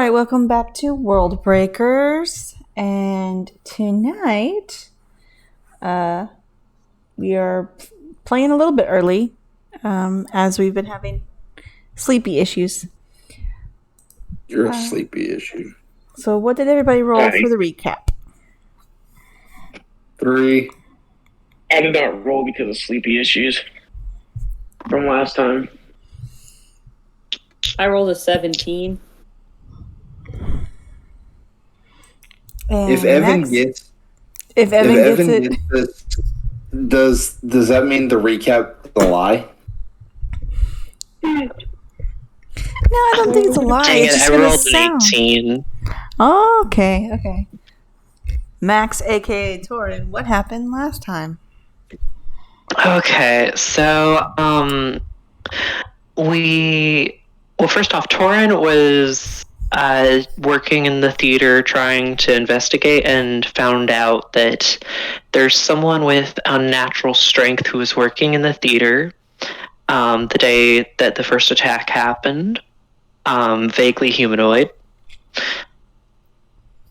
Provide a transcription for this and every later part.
right, welcome back to World Breakers. And tonight, we are playing a little bit early, as we've been having sleepy issues. You're a sleepy issue. So what did everybody roll for the recap? 3. I did not roll because of sleepy issues from last time. I rolled a 17. And If Evan Max? gets If Evan gets it, gets this, does that mean the recap is a lie? no, I don't think it's a lie. Dang It's it, just I gonna rolled sound. an 18. Oh, okay. Max, aka Torin, what happened last time? Okay, so, first off, Torin was working in the theater trying to investigate and found out that there's someone with unnatural strength who was working in the theater the day that the first attack happened, vaguely humanoid.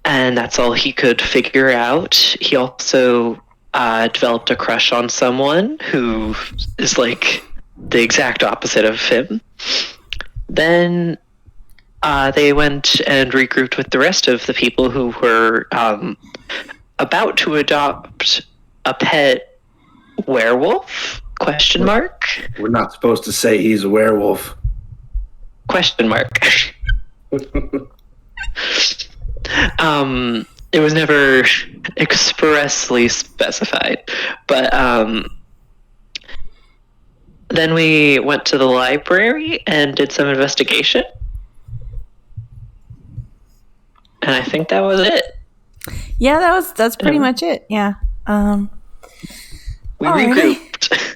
And that's all he could figure out. He also developed a crush on someone who is like the exact opposite of him. Then they went and regrouped with the rest of the people who were about to adopt a pet werewolf? Question mark? We're not supposed to say he's a werewolf. Question mark. It was never expressly specified, but then we went to the library and did some investigation, and I think that was it. Yeah, that's pretty much it. Yeah. We regrouped.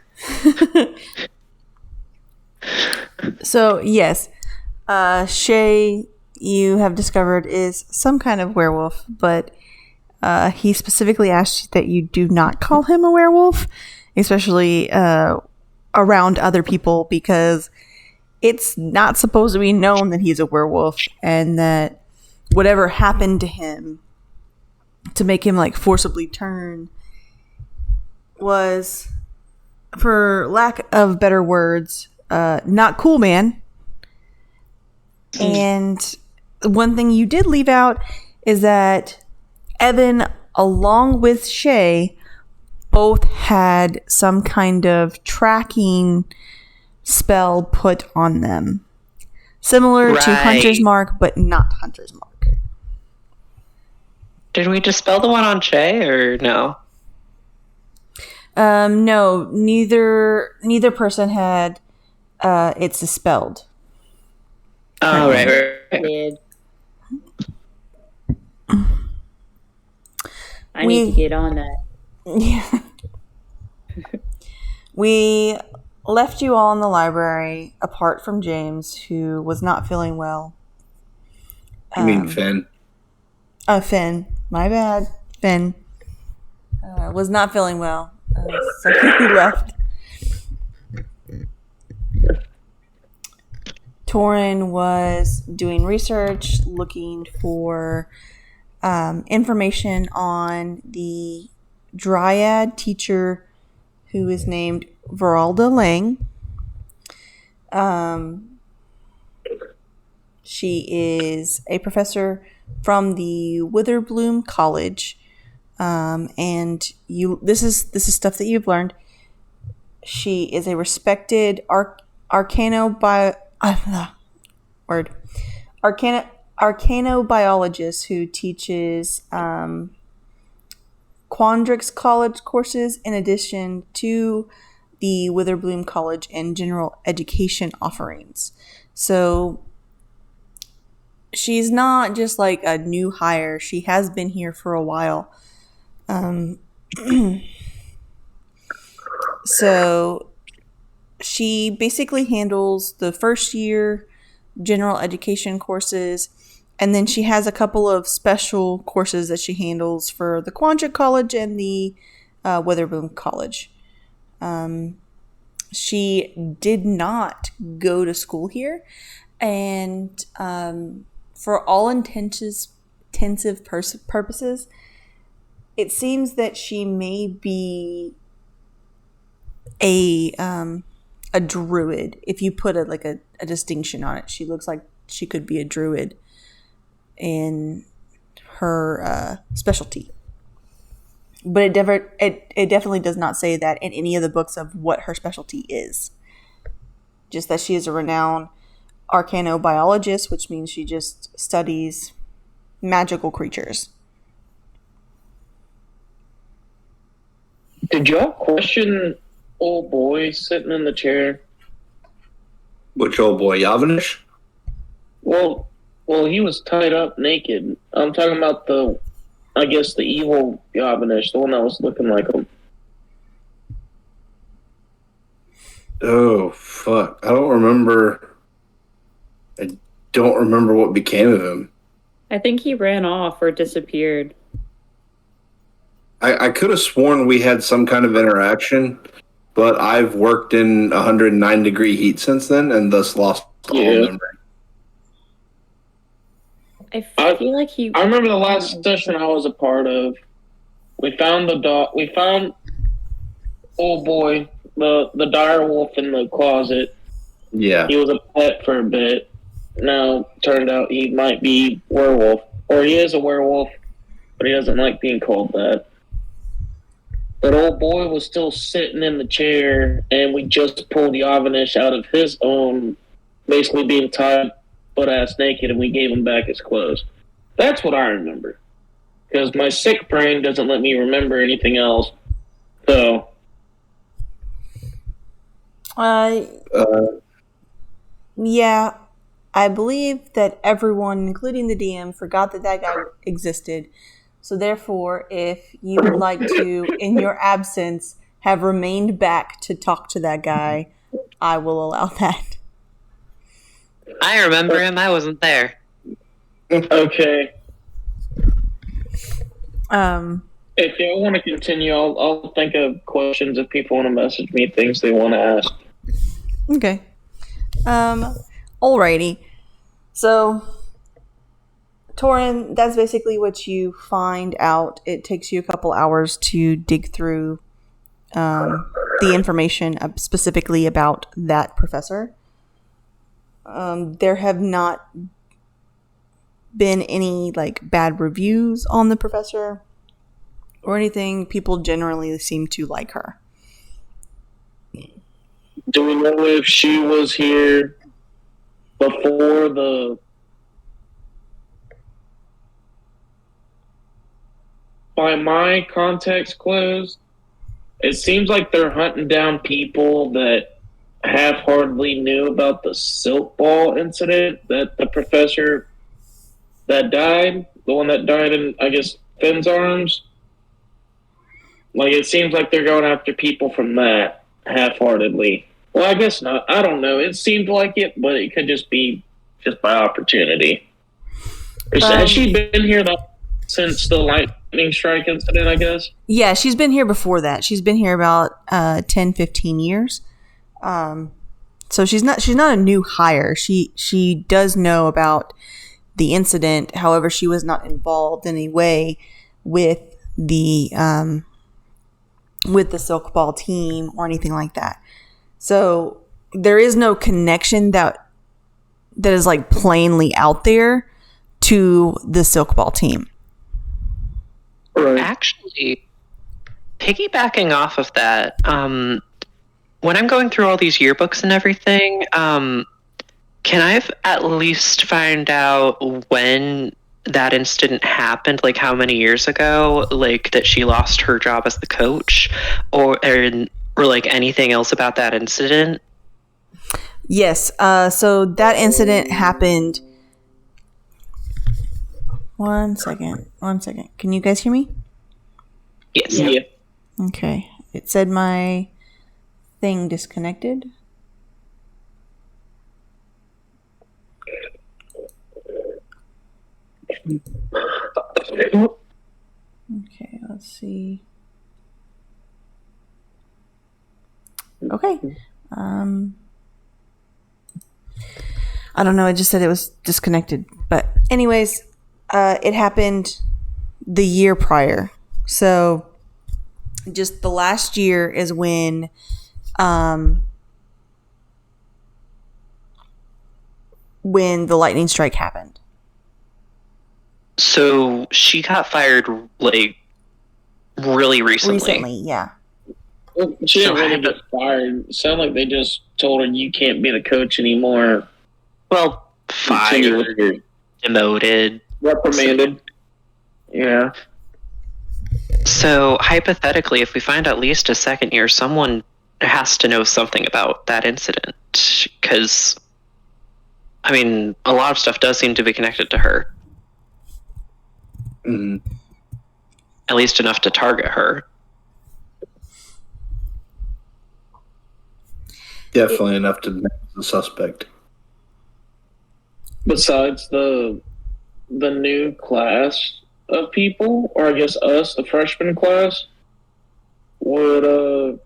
So yes, Shay, you have discovered is some kind of werewolf, but he specifically asked that you do not call him a werewolf, especially around other people, because it's not supposed to be known that he's a werewolf, and that whatever happened to him to make him like forcibly turn was, for lack of better words, not cool, man. And one thing you did leave out is that Evan, along with Shay, both had some kind of tracking spell put on them. Similar to Hunter's Mark, but not Hunter's Mark. Did we dispel the one on Shay, or no? No, neither person had it dispelled. Oh, right. Did. I need to get on that. Yeah. We left you all in the library, apart from James, who was not feeling well. You mean Finn? Finn. My bad. Finn was not feeling well, so he left. Torin was doing research, looking for information on the Dryad teacher who is named Veralda Lang. She is a professor from the Witherbloom College, and this is stuff that you've learned. She is a respected arcanobiologist who teaches Quandrix College courses in addition to the Witherbloom College and general education offerings. So she's not just like a new hire. She has been here for a while. So she basically handles the first year general education courses, and then she has a couple of special courses that she handles for the Quandrix College and the Witherbloom College. She did not go to school here, and for all intensive purposes, it seems that she may be a druid. If you put a distinction on it, she looks like she could be a druid in her specialty. But it definitely does not say that in any of the books of what her specialty is. Just that she is a renowned arcanobiologist, which means she just studies magical creatures. Did y'all question old boy sitting in the chair? Which old boy, Yavanish? Well, he was tied up naked. I'm talking about the evil Yavanish, the one that was looking like him. Oh, fuck. I don't remember what became of him. I think he ran off or disappeared. I could have sworn we had some kind of interaction, but I've worked in 109-degree heat since then, and thus lost all memory. I feel like he... I remember the last session I was a part of. We found the dog. We found old boy, the dire wolf in the closet. Yeah. He was a pet for a bit. Now, turned out he might be werewolf. Or he is a werewolf, but he doesn't like being called that. But old boy was still sitting in the chair, and we just pulled Yavanish out of his own, basically being tied butt-ass naked, and we gave him back his clothes. That's what I remember. Because my sick brain doesn't let me remember anything else. So... Yeah, I believe that everyone, including the DM, forgot that guy existed. So therefore, if you would like to, in your absence, have remained back to talk to that guy, I will allow that. I remember him. I wasn't there. Okay. If y'all want to continue, I'll think of questions if people want to message me things they want to ask. Okay. Alrighty. So, Torin, that's basically what you find out. It takes you a couple hours to dig through the information specifically about that professor. There have not been any bad reviews on the professor or anything. People generally seem to like her. Do we know if she was here before by my context closed? It seems like they're hunting down people that half-heartedly knew about the Silk Ball incident, that the professor that died, the one that died in, I guess, Finn's arms. It seems like they're going after people from that half-heartedly. Well, I guess not. I don't know. It seemed like it, but it could just be by opportunity. Has she been here since the lightning strike incident, I guess? Yeah, she's been here before that. She's been here about 10, 15 years. So she's not a new hire. She does know about the incident. However, she was not involved in any way with the Silk Ball team or anything like that. So there is no connection that is plainly out there to the Silk Ball team. Right. Actually, piggybacking off of that, when I'm going through all these yearbooks and everything, can I at least find out when that incident happened, how many years ago, that she lost her job as the coach, or anything else about that incident? Yes. So that incident happened. One second. Can you guys hear me? Yes. Yeah. Okay. It said my thing disconnected. Okay, let's see. Okay. I don't know. It just said it was disconnected. But anyways, it happened the year prior. So just the last year is when the lightning strike happened. So she got fired like really recently. Recently, yeah. Well, she didn't really get fired. It sounded like they just told her you can't be the coach anymore. Well, fired, demoted, reprimanded. Yeah. So hypothetically, if we find at least a second year, someone has to know something about that incident. Because, I mean, a lot of stuff does seem to be connected to her. Mm-hmm. At least enough to target her. Definitely enough to make the suspect. Besides the new class of people, or I guess us, the freshman class, would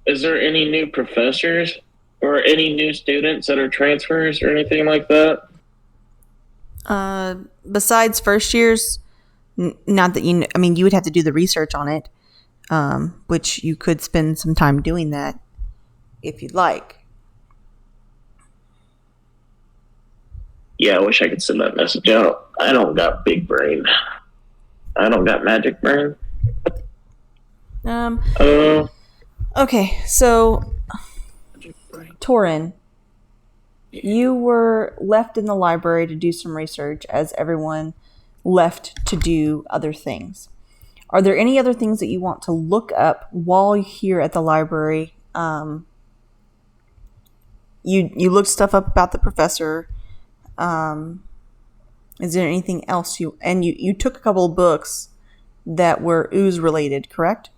is there any new professors or any new students that are transfers or anything like that? Besides first years, not that you. I mean, you would have to do the research on it, which you could spend some time doing that if you'd like. Yeah, I wish I could send that message out. I don't got big brain. I don't got magic brain. Okay, so Torin, you were left in the library to do some research as everyone left to do other things. Are there any other things that you want to look up while you're here at the library? You looked stuff up about the professor. Is there anything else you took a couple of books that were ooze related, correct?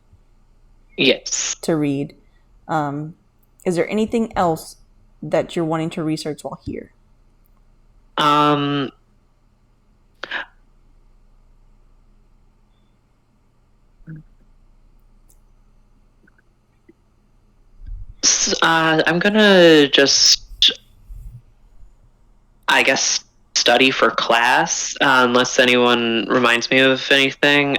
Yes. To read. Is there anything else that you're wanting to research while here? I'm gonna just, I guess, study for class, unless anyone reminds me of anything.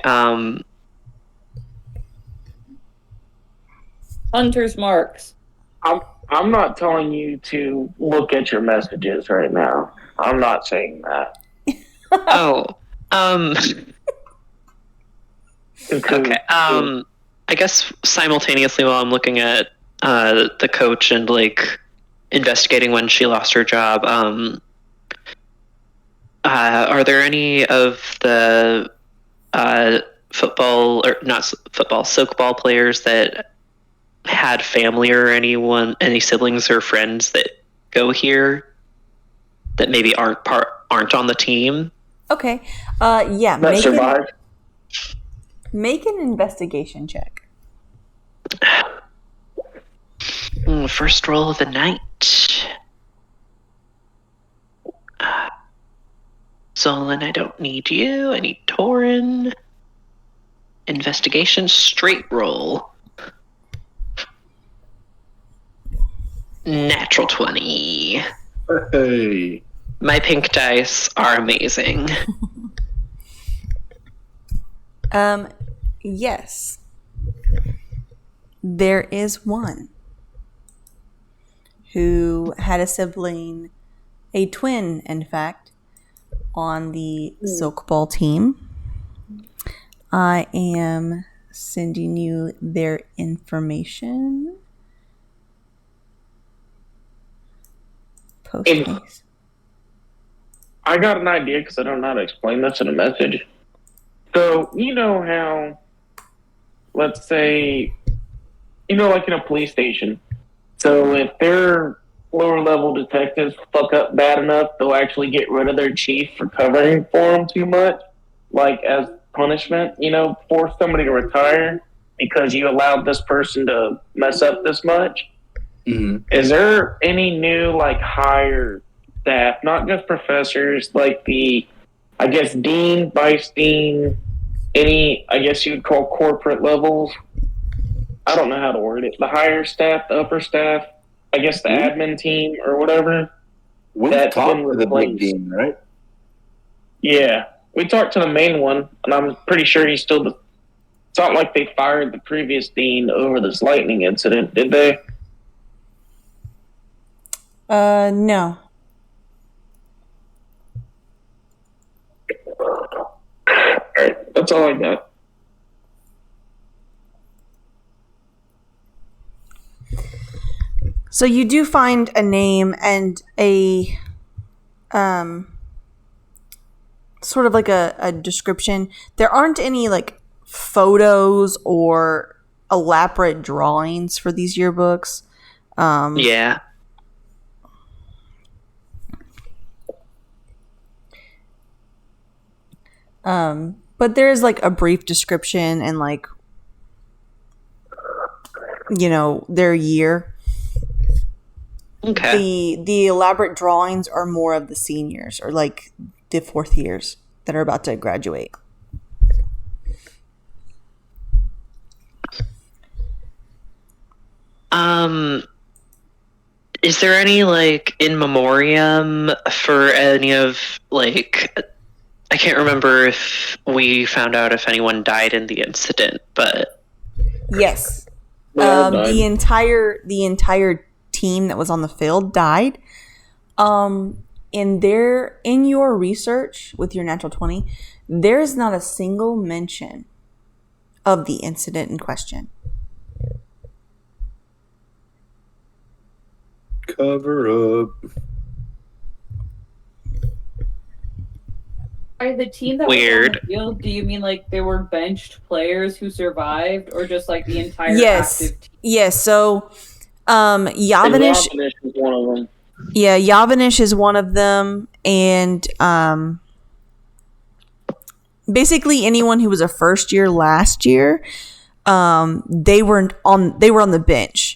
Hunter's marks. I'm not telling you to look at your messages right now. I'm not saying that. Okay. I guess simultaneously while I'm looking at the coach and like investigating when she lost her job, are there any of the football, or not football, soakball players that had family or any siblings or friends that go here that maybe aren't on the team? Okay. Yeah. That survived. Make an investigation check. First roll of the night. Zolan, I don't need you. I need Torin. Investigation straight roll. Natural 20. Hey. My pink dice are amazing. Yes. There is one who had a sibling, a twin, in fact, on the soakball team. I am sending you their information. Post haste. I got an idea because I don't know how to explain this in a message. So, you know how, let's say, like in a police station. So if their lower level detectives fuck up bad enough, they'll actually get rid of their chief for covering for them too much, like as punishment, force somebody to retire because you allowed this person to mess up this much. Mm-hmm. Is there any new, higher staff, not just professors, like the, I guess, dean, vice dean, any, I guess you would call corporate levels? I don't know how to word it. The higher staff, the upper staff, I guess the admin team or whatever. We've That's talked been to the big replaced. dean, right? Yeah, we talked to the main one, and I'm pretty sure he's still the. It's not like they fired the previous dean over this lightning incident, did they? No. Alright, that's all I got. So you do find a name and a sort of like a description. There aren't any like photos or elaborate drawings for these yearbooks. Yeah. But there's like a brief description and like, you know, their year. Okay. The elaborate drawings are more of the seniors or like the fourth years that are about to graduate. Is there any like in memoriam for any of like I can't remember if we found out if anyone died in the incident, but Yes. Well done. The entire team that was on the field died. In your research with your natural 20, there's not a single mention of the incident in question. Cover up. By the team that Weird. was on the field, do you mean like they were benched players who survived, or just like the entire Yes. active team? Yes. So, Yavanish. Yavanish is one of them. Yeah, Yavanish is one of them, and basically anyone who was a first year last year, they were on the bench.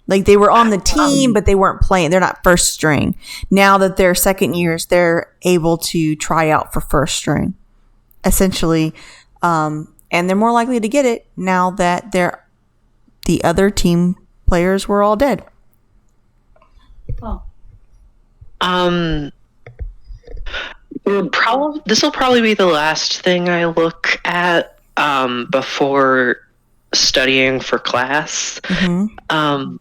Like they were on the team, but they weren't playing. They're not first string. Now that they're second years, they're able to try out for first string, essentially, and they're more likely to get it now that the other team players were all dead. Oh. This will probably be the last thing I look at before studying for class. Mm-hmm.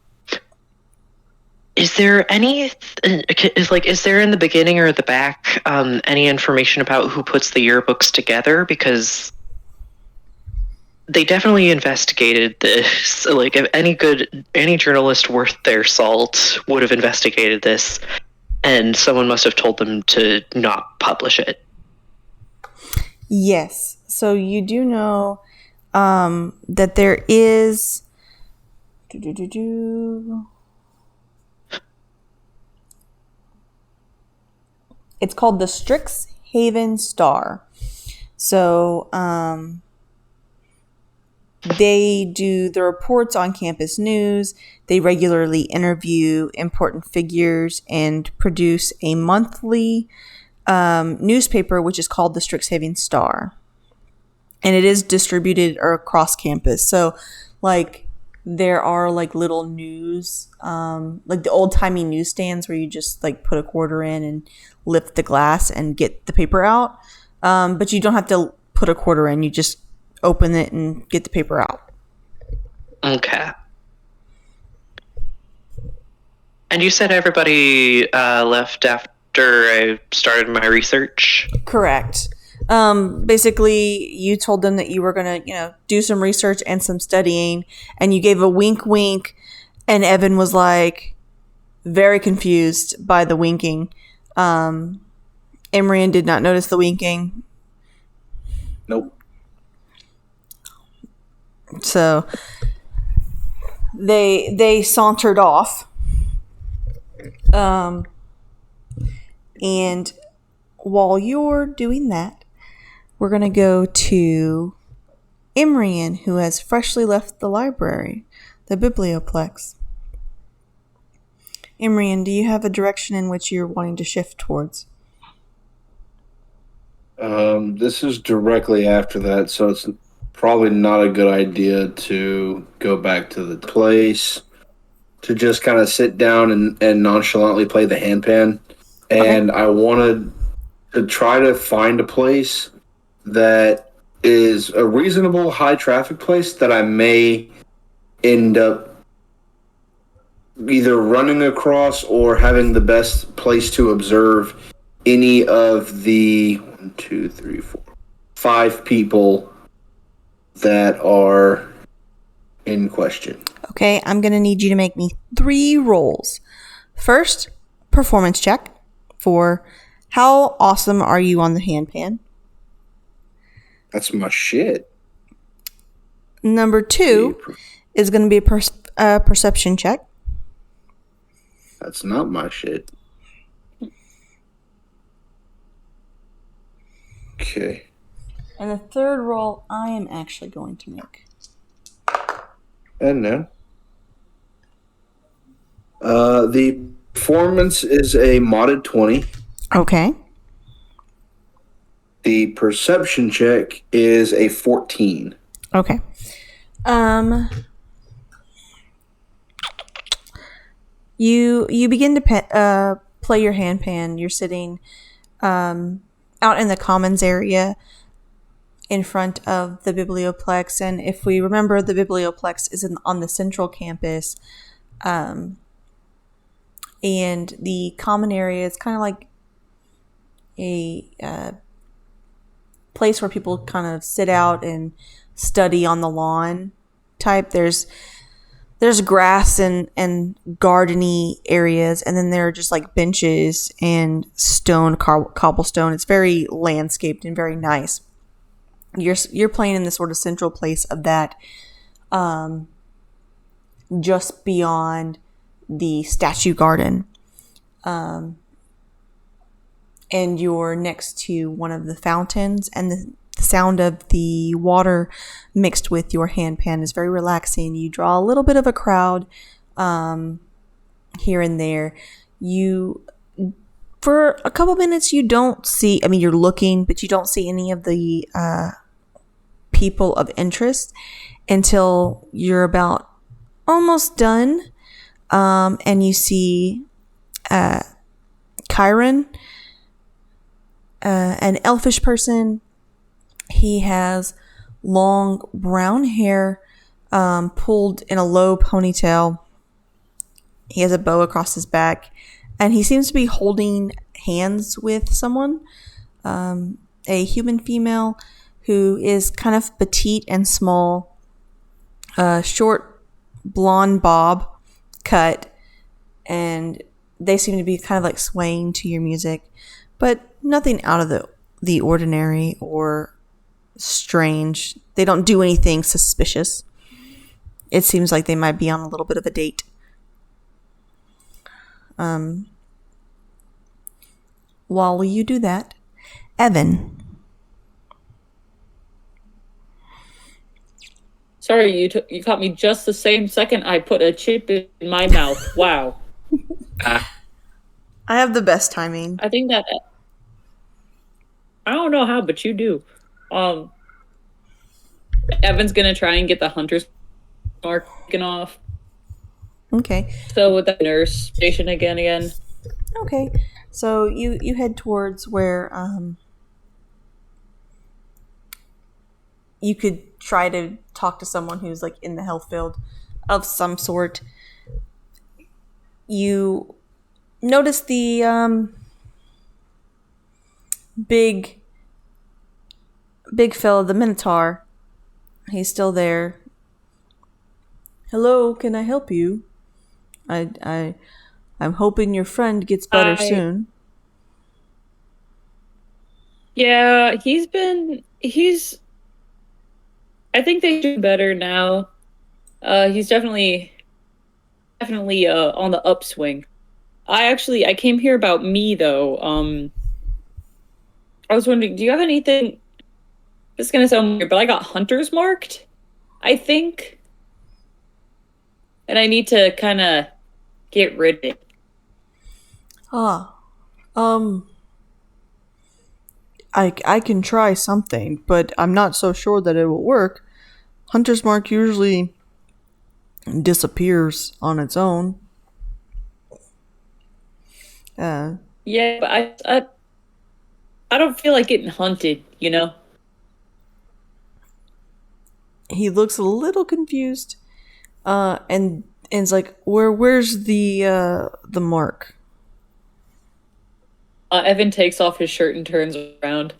Is there any is there in the beginning or the back any information about who puts the yearbooks together? Because they definitely investigated this. Like, if any journalist worth their salt would have investigated this, and someone must have told them to not publish it. Yes. So you do know that there is. It's called the Strixhaven Star. So they do the reports on campus news. They regularly interview important figures and produce a monthly newspaper, which is called the Strixhaven Star. And it is distributed across campus. So, like, there are, like, little news, like the old-timey newsstands where you just, like, put a quarter in and lift the glass and get the paper out. But you don't have to put a quarter in. You just open it and get the paper out. Okay. And you said everybody left after I started my research? Correct. Basically, you told them that you were going to, do some research and some studying, and you gave a wink, wink, and Evan was like very confused by the winking. Imrian did not notice the winking. Nope. So they sauntered off. And while you're doing that, we're going to go to Imrian, who has freshly left the library, the Biblioplex. Imrian, do you have a direction in which you're wanting to shift towards? This is directly after that, so it's probably not a good idea to go back to the place. to just kind of sit down and nonchalantly play the handpan. And I wanted to try to find a place that is a reasonable high traffic place that I may end up either running across or having the best place to observe any of the 1, 2, 3, 4, 5 people that are in question. Okay, I'm going to need you to make me 3 rolls. First, performance check for how awesome are you on the handpan. That's my shit. Number 2 is going to be a perception check. That's not my shit. Okay. And the third roll I am actually going to make. And then the performance is a modded 20. Okay. The perception check is a 14. Okay. You begin to play your handpan. You're sitting out in the commons area in front of the Biblioplex, and if we remember, the Biblioplex is on the central campus, and the common area is kind of like a place where people kind of sit out and study on the lawn type. There's grass and gardeny areas, and then there are just like benches and stone cobblestone. It's very landscaped and very nice. You're playing in the sort of central place of that, just beyond the statue garden, and you're next to one of the fountains, and the sound of the water mixed with your handpan is very relaxing. You draw a little bit of a crowd here and there. For a couple minutes, you don't see, you're looking, but you don't see any of the people of interest until you're about almost done. And you see Kyron, an elfish person. He has long brown hair pulled in a low ponytail. He has a bow across his back, and he seems to be holding hands with someone, a human female who is kind of petite and small, short blonde bob cut, and they seem to be kind of like swaying to your music, but nothing out of the ordinary or strange. They don't do anything suspicious. It seems like they might be on a little bit of a date. While you do that, Evan. Sorry, you caught me just the same second I put a chip in my mouth. Wow. I have the best timing. I think that I don't know how, but you do. Evan's gonna try and get the hunter's mark taken off. Okay. So with the nurse station again. Okay. So you head towards where you could try to talk to someone who's like in the health field of some sort. You notice the big fellow, the Minotaur. He's still there. Hello, can I help you? I'm hoping your friend gets better soon. Yeah, I think they do better now. He's definitely on the upswing. I came here about me though. I was wondering, do you have anything? This is gonna sound weird, but I got hunters marked, I think, and I need to kind of get rid of it. I can try something, but I'm not so sure that it will work. Hunter's mark usually disappears on its own. Yeah, but I don't feel like getting hunted, you know? He looks a little confused, and it's like, where's the mark? Evan takes off his shirt and turns around.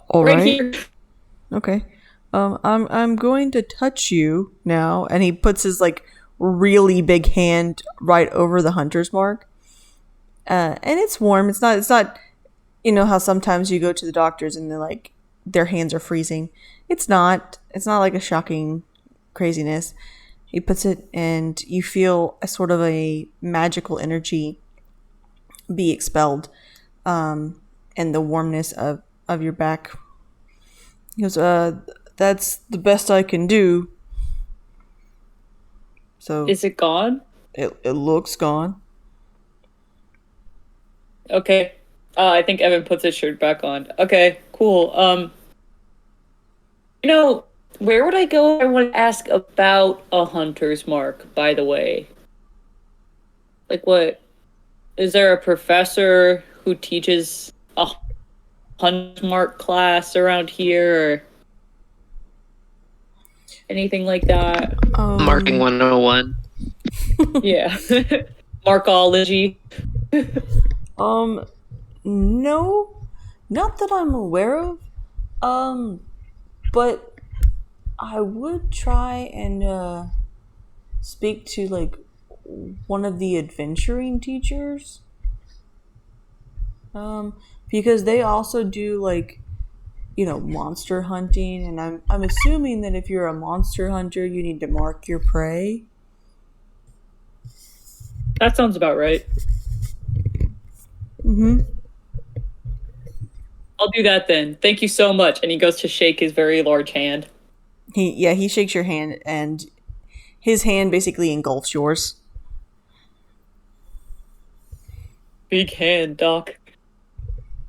All Right right. here. Okay. I'm going to touch you now, and he puts his like really big hand right over the hunter's mark. And it's warm. It's not. You know how sometimes you go to the doctors and they're like their hands are freezing. It's not. It's not like a shocking craziness. He puts it, and you feel a sort of a magical energy be expelled, and the warmness of your back. He goes, that's the best I can do. So Is it gone? it looks gone. Okay. I think Evan puts his shirt back on. Okay, cool. You know, where would I go? I want to ask about a hunter's mark, by the way. Like, what? Is there a professor who teaches a hunter's mark class around here, or anything like that? Marking 101. Yeah. Markology. No, not that I'm aware of. But I would try and speak to like one of the adventuring teachers. Because they also do like, you know, monster hunting, and I'm assuming that if you're a monster hunter, you need to mark your prey. That sounds about right. Mm-hmm. I'll do that then. Thank you so much. And he goes to shake his very large hand. He shakes your hand, and his hand basically engulfs yours. Big hand, Doc.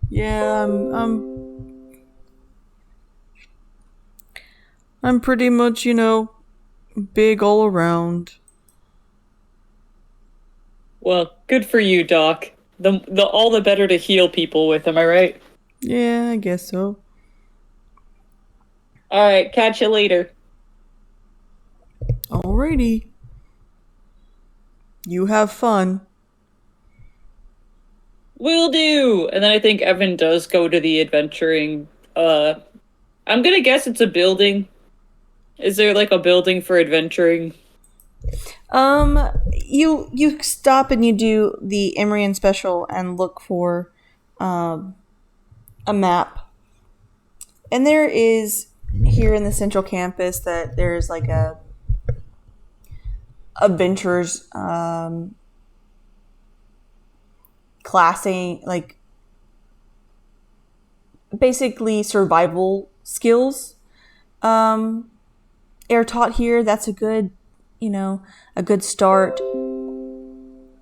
Yeah, I'm pretty much, you know, big all around. Well, good for you, Doc. The all the better to heal people with, am I right? Yeah, I guess so. Alright, catch you later. Alrighty. You have fun. Will do! And then I think Evan does go to the adventuring, I'm gonna guess it's a building. Is there like a building for adventuring? You stop and you do the Emrian special and look for a map. And there is here in the central campus that there's like a adventurers classing, like basically survival skills are taught here. That's a good, you know, a good start.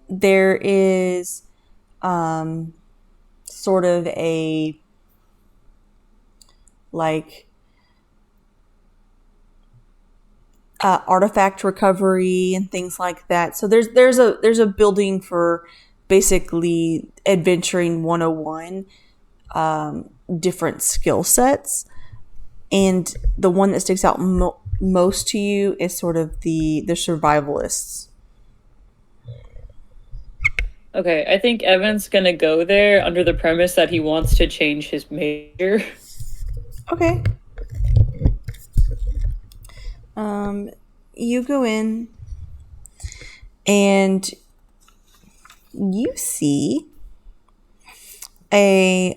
There is sort of a like artifact recovery and things like that. So there's a building for basically adventuring 101, different skill sets, and the one that sticks out most to you is sort of the survivalists. Okay, I think Evan's gonna go there under the premise that he wants to change his major. Okay. You go in and you see a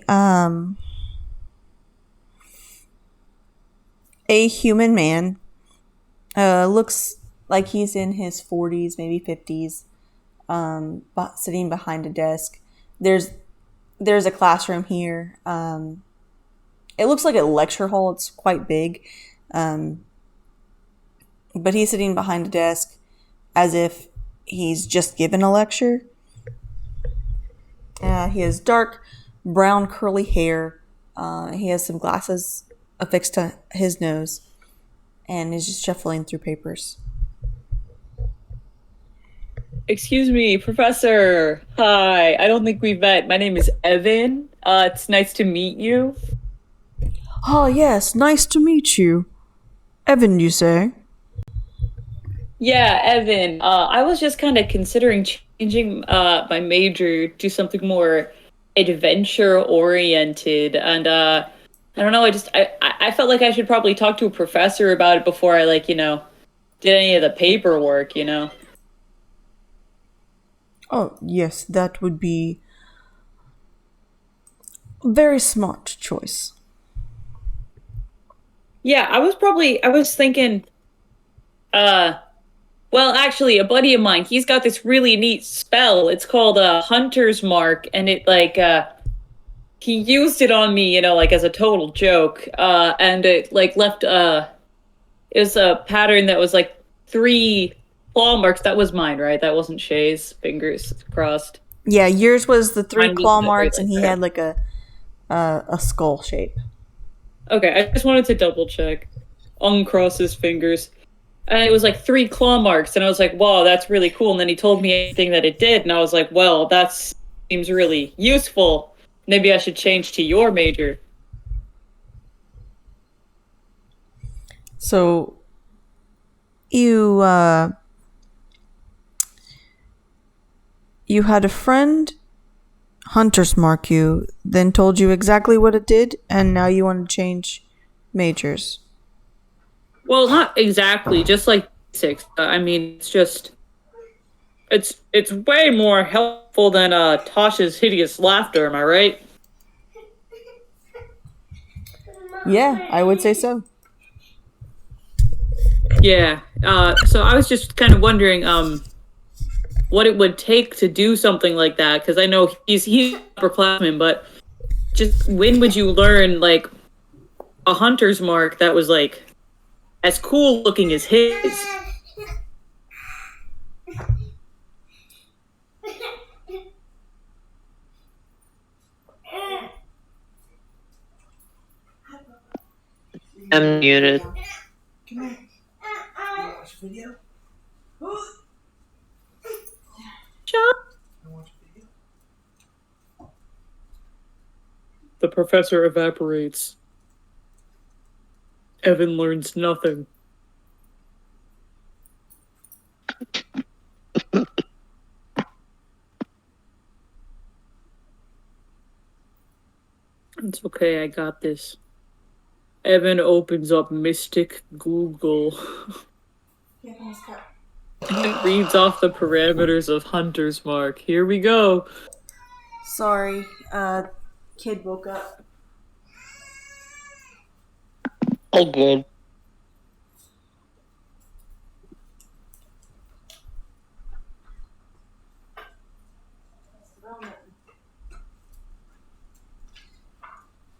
human man. Looks like he's in his 40s, maybe 50s. Sitting behind a desk. There's a classroom here. It looks like a lecture hall. It's quite big. But he's sitting behind a desk as if he's just given a lecture. He has dark brown curly hair. He has some glasses affixed to his nose. and is just shuffling through papers. Excuse me, Professor. Hi. I don't think we've met. My name is Evan. It's nice to meet you. Oh, yes, nice to meet you. Evan, you say? Yeah, Evan. I was just kind of considering changing my major to something more adventure oriented, and I don't know. I felt like I should probably talk to a professor about it before I did any of the paperwork. Oh, yes, that would be a very smart choice. Yeah, I was thinking, well, actually, a buddy of mine, he's got this really neat spell. It's called Hunter's Mark, and he used it on me, like as a total joke. And it like left it was a pattern that was like 3 claw marks. That was mine, right? That wasn't Shay's. Fingers crossed. Yeah, yours was the 3 Mine was claw the marks, very, and he okay. had like a skull shape. Okay, I just wanted to double check. Uncross his fingers. And it was like 3 claw marks, and I was like, wow, that's really cool. And then he told me everything that it did, and I was like, well, that seems really useful. Maybe I should change to your major. So, you had a friend Hunter's Mark you, then told you exactly what it did, and now you want to change majors. Well, not exactly, just like 6. I mean, it's way more helpful than Tasha's hideous laughter, am I right? Yeah, I would say so. Yeah. So I was just kind of wondering what it would take to do something like that, because I know he's upperclassman, but just when would you learn like a hunter's mark that was like as cool looking as his? I'm muted. The professor evaporates. Evan learns nothing. It's okay, I got this. Evan opens up Mystic Google. And it reads off the parameters of Hunter's Mark. Here we go. Sorry, kid woke up. All good.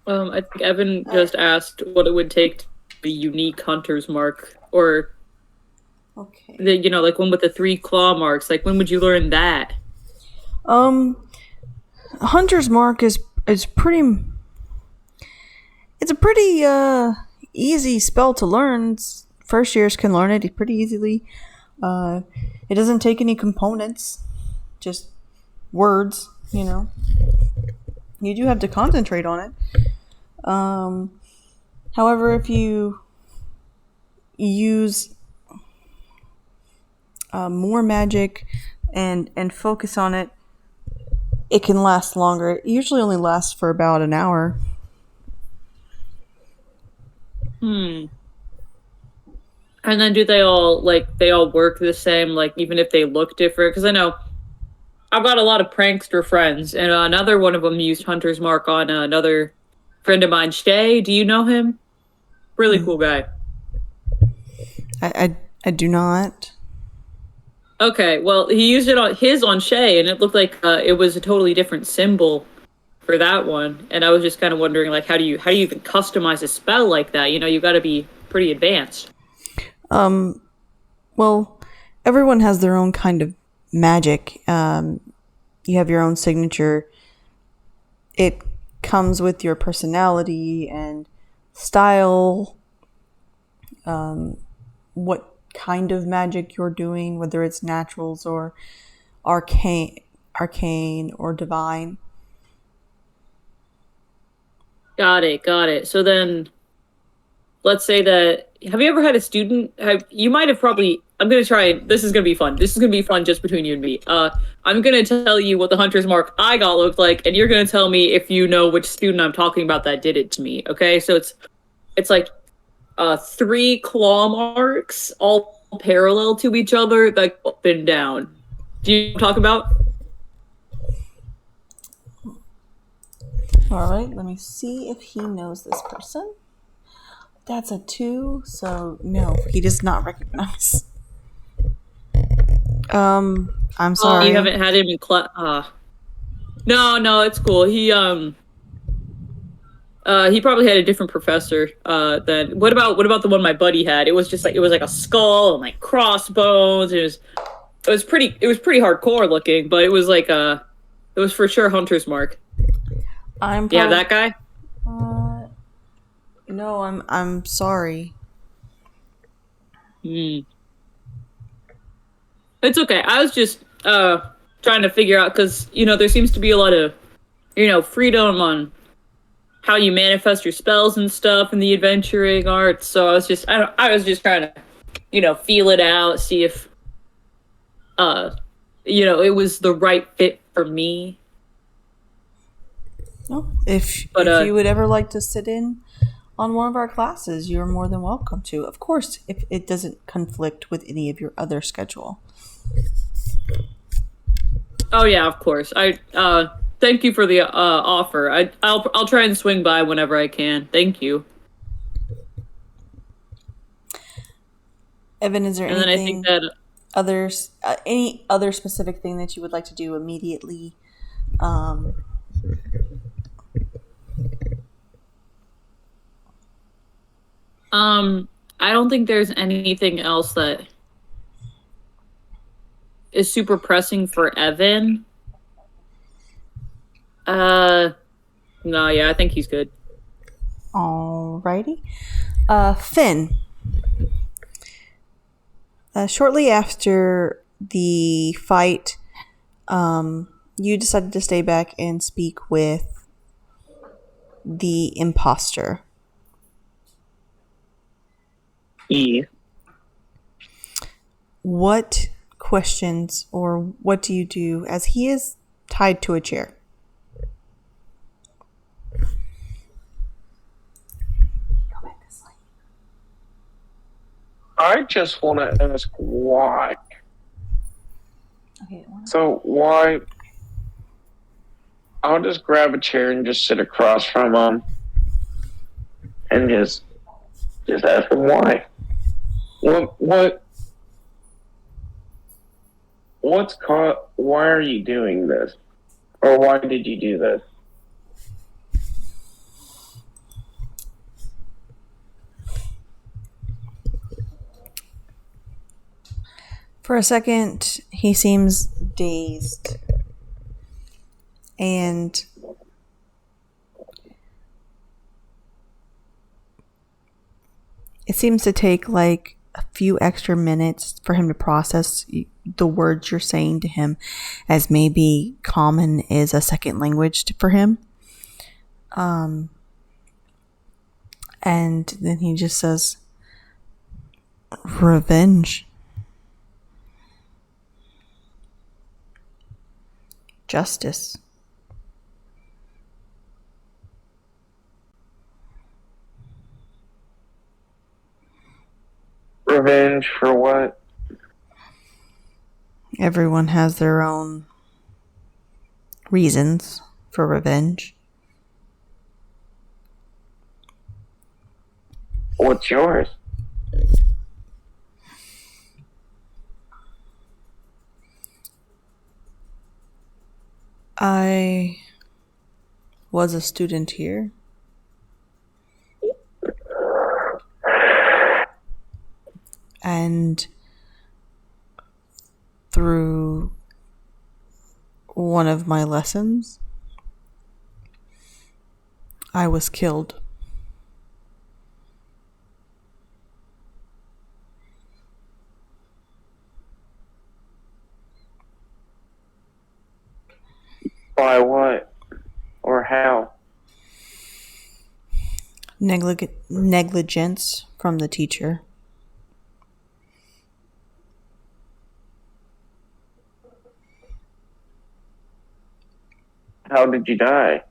I think Evan just asked what it would take to be unique Hunter's Mark, or Okay. like one with the 3 claw marks. Like, when would you learn that? Hunter's Mark is pretty. It's a pretty easy spell to learn. First years can learn it pretty easily. It doesn't take any components, just words. You do have to concentrate on it. However, if you use more magic and focus on it, it can last longer. It usually only lasts for about an hour. And then do they all work the same, like even if they look different? Because I know I've got a lot of prankster friends, and another one of them used Hunter's Mark on another friend of mine, Shay. Do you know him? Really cool guy. I do not. Okay, well, he used it on Shay, and it looked like it was a totally different symbol for that one. And I was just kind of wondering, like, how do you even customize a spell like that? You got to be pretty advanced. Well, everyone has their own kind of magic. You have your own signature. It comes with your personality and style. what kind of magic you're doing, whether it's naturals or arcane or divine. Got it. So then, let's say that, have you ever had a student, you might have probably, I'm going to try, this is going to be fun. This is going to be fun just between you and me. I'm going to tell you what the hunter's mark I got looked like, and you're going to tell me if you know which student I'm talking about that did it to me, okay? So it's like 3 claw marks, all parallel to each other, that go up and down. Do you know what I'm talking about? All right, let me see if he knows this person. That's a 2, so no, he does not recognize. I'm sorry. You haven't had him in class. No, it's cool. He probably had a different professor than. What about the one my buddy had? It was just like, it was like a skull and like crossbones. It was pretty hardcore looking, but it was like it was for sure hunter's mark. Yeah, that guy. No, I'm sorry. It's okay. I was just trying to figure out, because there seems to be a lot of freedom on how you manifest your spells and stuff in the adventuring arts. So I was just trying to feel it out, see if it was the right fit for me. No, if you would ever like to sit in on one of our classes, you're more than welcome to. Of course, if it doesn't conflict with any of your other schedule. Oh yeah, of course. I thank you for the offer. I'll try and swing by whenever I can. Thank you. Evan, is there and anything then I think that any other specific thing that you would like to do immediately? I don't think there's anything else that is super pressing for Evan. No, yeah, I think he's good. Alrighty. Finn. Shortly after the fight, you decided to stay back and speak with the imposter. E. What questions or what do you do as he is tied to a chair? I just want to ask why. Okay. So why? I'll just grab a chair and just sit across from him, and just ask him why. Why are you doing this? Or why did you do this? For a second, he seems dazed. And it seems to take like a few extra minutes for him to process the words you're saying to him, as maybe common is a second language for him. And then he just says, revenge. Justice. Revenge for what? Everyone has their own reasons for revenge. What's yours? I was a student here. And through one of my lessons, I was killed. By what? Or how? Negligence from the teacher. How did you die?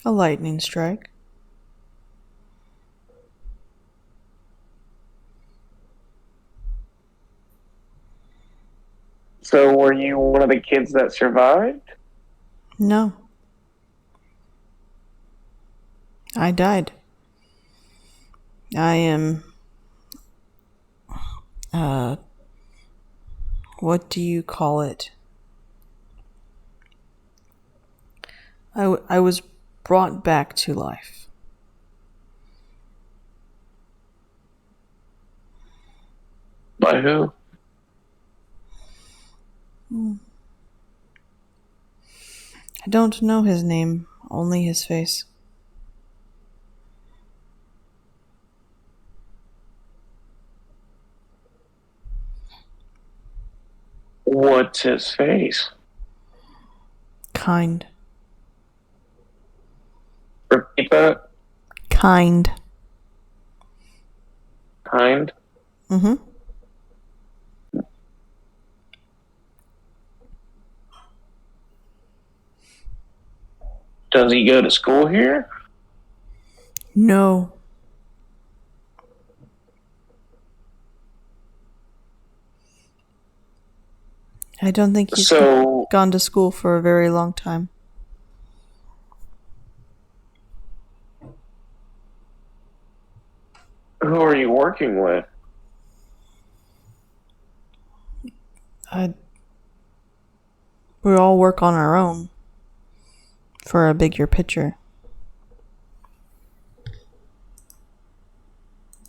A lightning strike. So were you one of the kids that survived? No. I died. I am... what do you call it? I was brought back to life. By who? I don't know his name, only his face. What's his face? Kind. Repeat that. Kind. Kind. Mm-hmm. Does he go to school here? No. I don't think he's gone to school for a very long time. Who are you working with? We all work on our own for a bigger picture.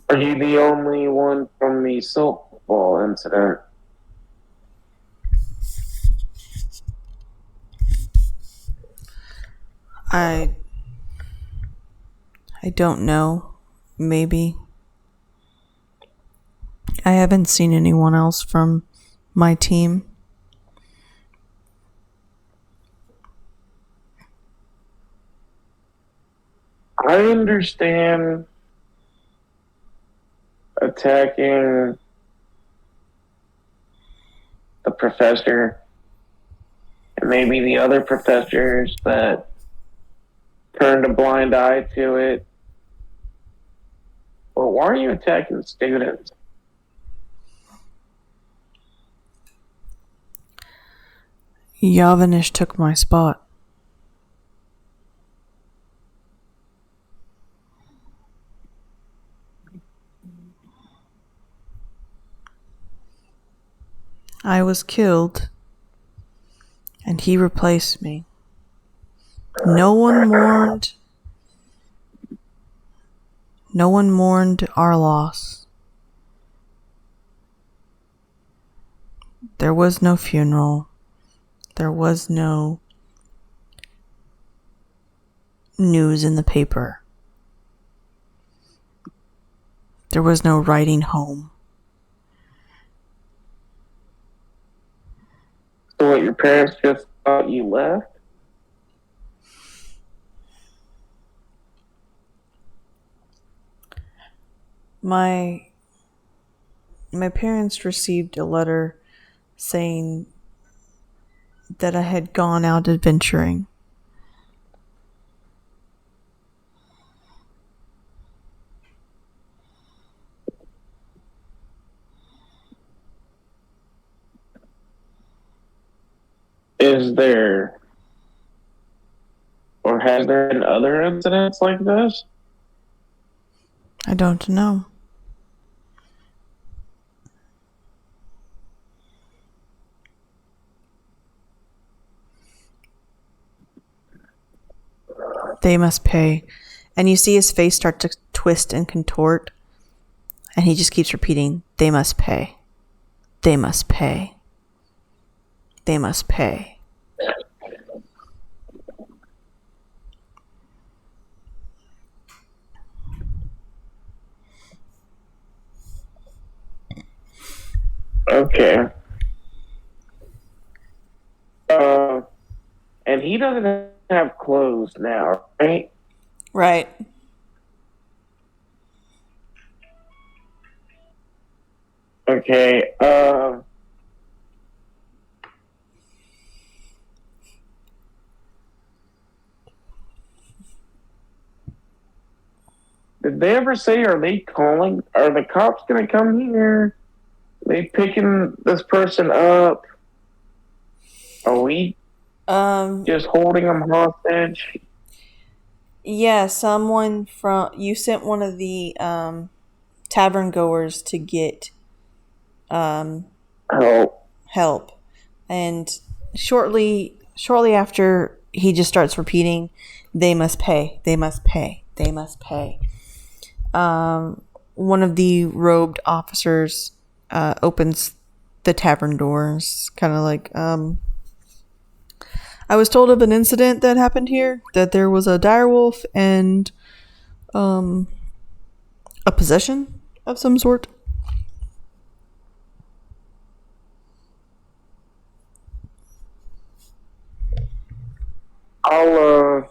Are you the only one from the silk ball incident? I don't know. Maybe. I haven't seen anyone else from my team. I understand attacking the professor and maybe the other professors that turned a blind eye to it. Well, why are you attacking students? Yavanish took my spot. I was killed, and he replaced me. No one mourned our loss. There was no funeral. There was no news in the paper. There was no writing home. So what, your parents just thought you left? My parents received a letter saying that I had gone out adventuring. Is there, or has there been other incidents like this? I don't know. They must pay. And you see his face start to twist and contort. And he just keeps repeating, they must pay. They must pay. They must pay. Okay. he doesn't have clothes now, right? Right. Okay. Did they ever say, are they calling? Are the cops going to come here? Are they picking this person up? Are we just holding them hostage? Yeah, someone from you sent one of the tavern goers to get Oh, help, and shortly after he just starts repeating, "They must pay. They must pay. They must pay." One of the robed officers opens the tavern doors, kind of like, I was told of an incident that happened here, that there was a direwolf and a possession of some sort. I'll,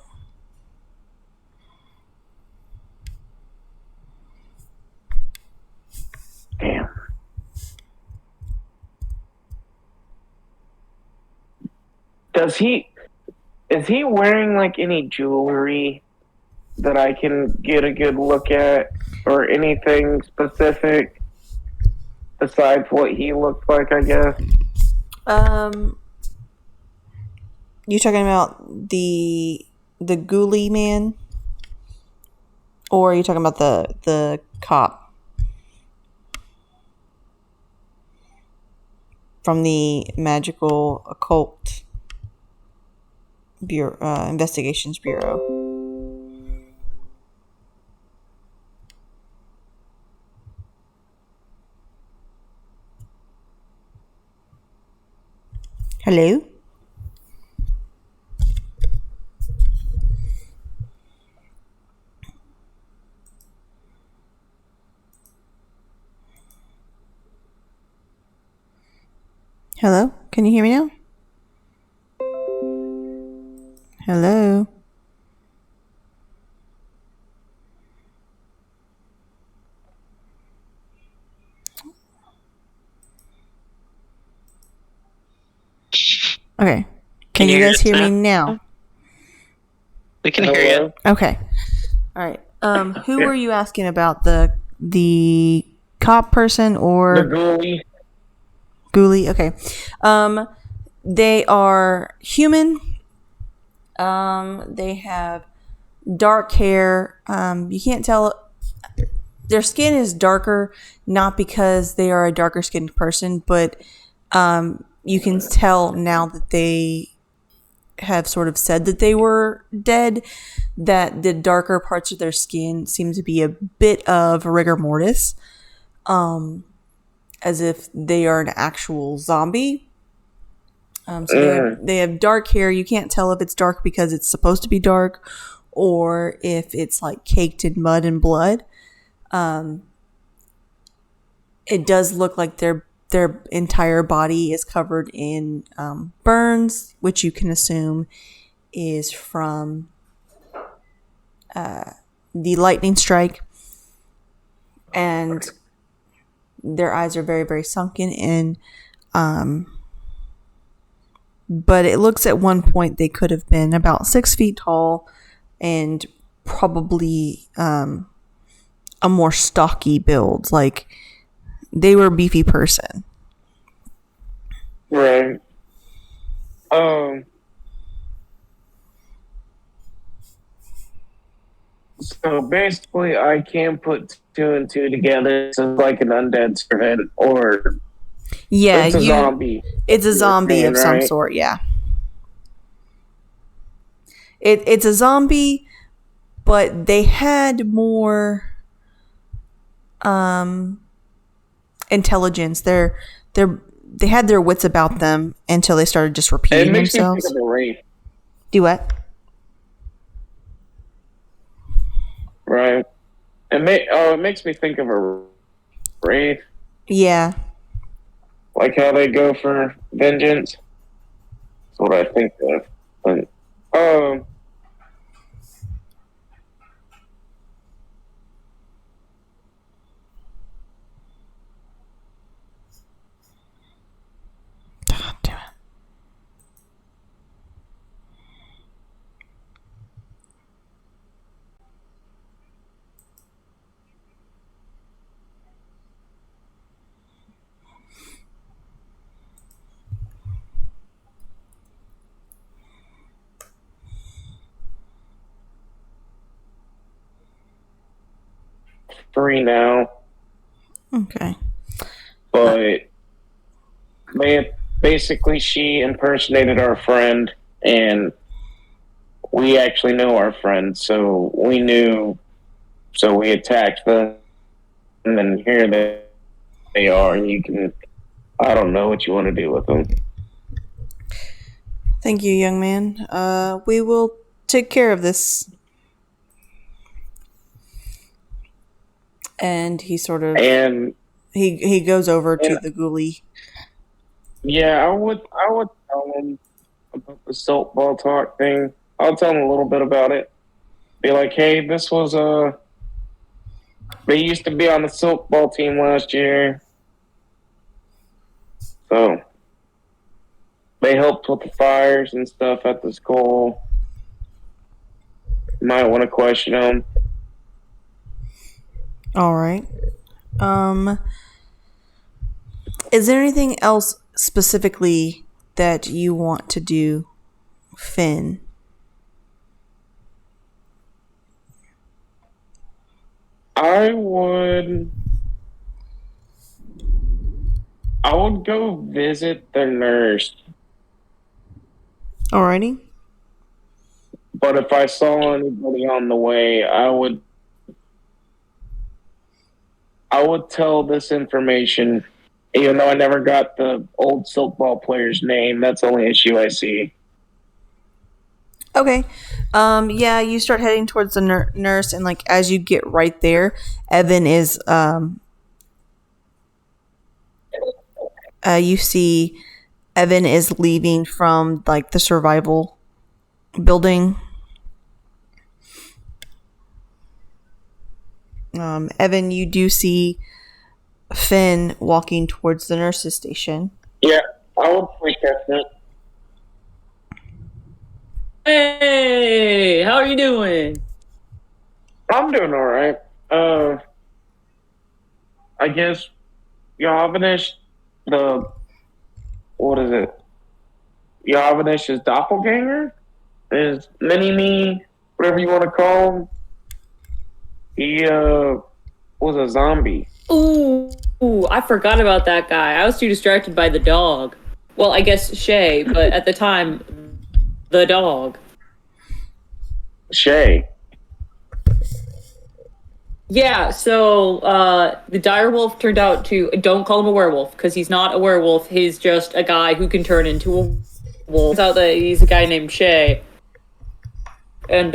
damn. Is he wearing like any jewelry that I can get a good look at, or anything specific besides what he looks like, I guess? You talking about the ghoulie man, or are you talking about the cop from the magical occult bureau, investigations bureau? Hello? Hello? Can you hear me now? Hello? Okay. Can you guys hear me now? We can hear you. Okay. All right. Who were you asking about, the cop person or The ghoulie? ghoulie? Okay. They are human. They have dark hair. You can't tell. Their skin is darker, not because they are a darker skinned person, but you can tell now that they have sort of said that they were dead, that the darker parts of their skin seem to be a bit of rigor mortis, as if they are an actual zombie. So they have dark hair. You can't tell if it's dark because it's supposed to be dark, or if it's like caked in mud and blood. It does look like their entire body is covered in burns, which you can assume is from the lightning strike. And their eyes are very, very sunken in. But it looks at one point they could have been about 6 feet tall and probably a more stocky build. Like, they were a beefy person. Right. So basically, I can put 2 and 2 together. It's like an undead servant, or Yeah, it's a zombie. It's a zombie saying, of some right? sort. Yeah. It's a zombie, but they had more intelligence. They had their wits about them until they started just It repeating makes themselves. me think of a wraith, Do what? right? It makes me think of a wraith, Yeah. like how they go for vengeance. That's what I think of. But Um, God damn it. three now, Okay. but basically she impersonated our friend, and we actually know our friend, so we knew. So we attacked them, and then here they are, and you can. I don't know what you want to do with them. Thank you, young man. We will take care of this. And he sort of And he goes over to and the ghoulie. yeah, I would tell them about the soap ball talk thing. I'll tell them a little bit about it. Be like, hey, this was they used to be on the soap ball team last year, so they helped with the fires and stuff at the school. Might want to question them. All right. Is there anything else specifically that you want to do, Finn? I would go visit the nurse, Alrighty. but if I saw anybody on the way, I would tell this information, even though I never got the old softball player's name. That's the only issue I see. Okay. Yeah, you start heading towards the nurse, and like as you get right there, Evan is you see Evan is leaving from like the survival building. Evan, you do see Finn walking towards the nurse's station. Yeah, I would freak that. Hey, how are you doing? I'm doing all right. I guess Yavanish, what is it? Yavanish's doppelganger is mini me, whatever you want to call him. He was a zombie. Ooh, I forgot about that guy. I was too distracted by the dog. Well, I guess Shay, but at the time, the dog. Shay. Yeah, so the direwolf turned out to don't call him a werewolf because he's not a werewolf. He's just a guy who can turn into a wolf. Turns out that he's a guy named Shay, and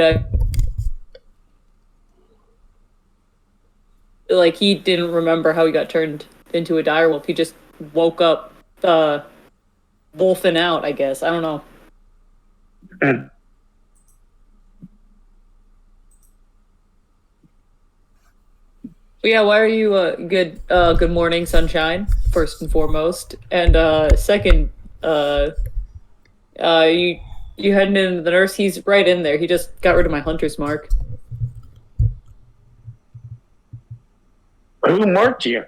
like he didn't remember how he got turned into a direwolf. He just woke up wolfing out. I guess I don't know. But yeah, why are you good morning, sunshine, first and foremost. And second, you heading into the nurse, he's right in there. He just got rid of my hunter's mark. Who marked you?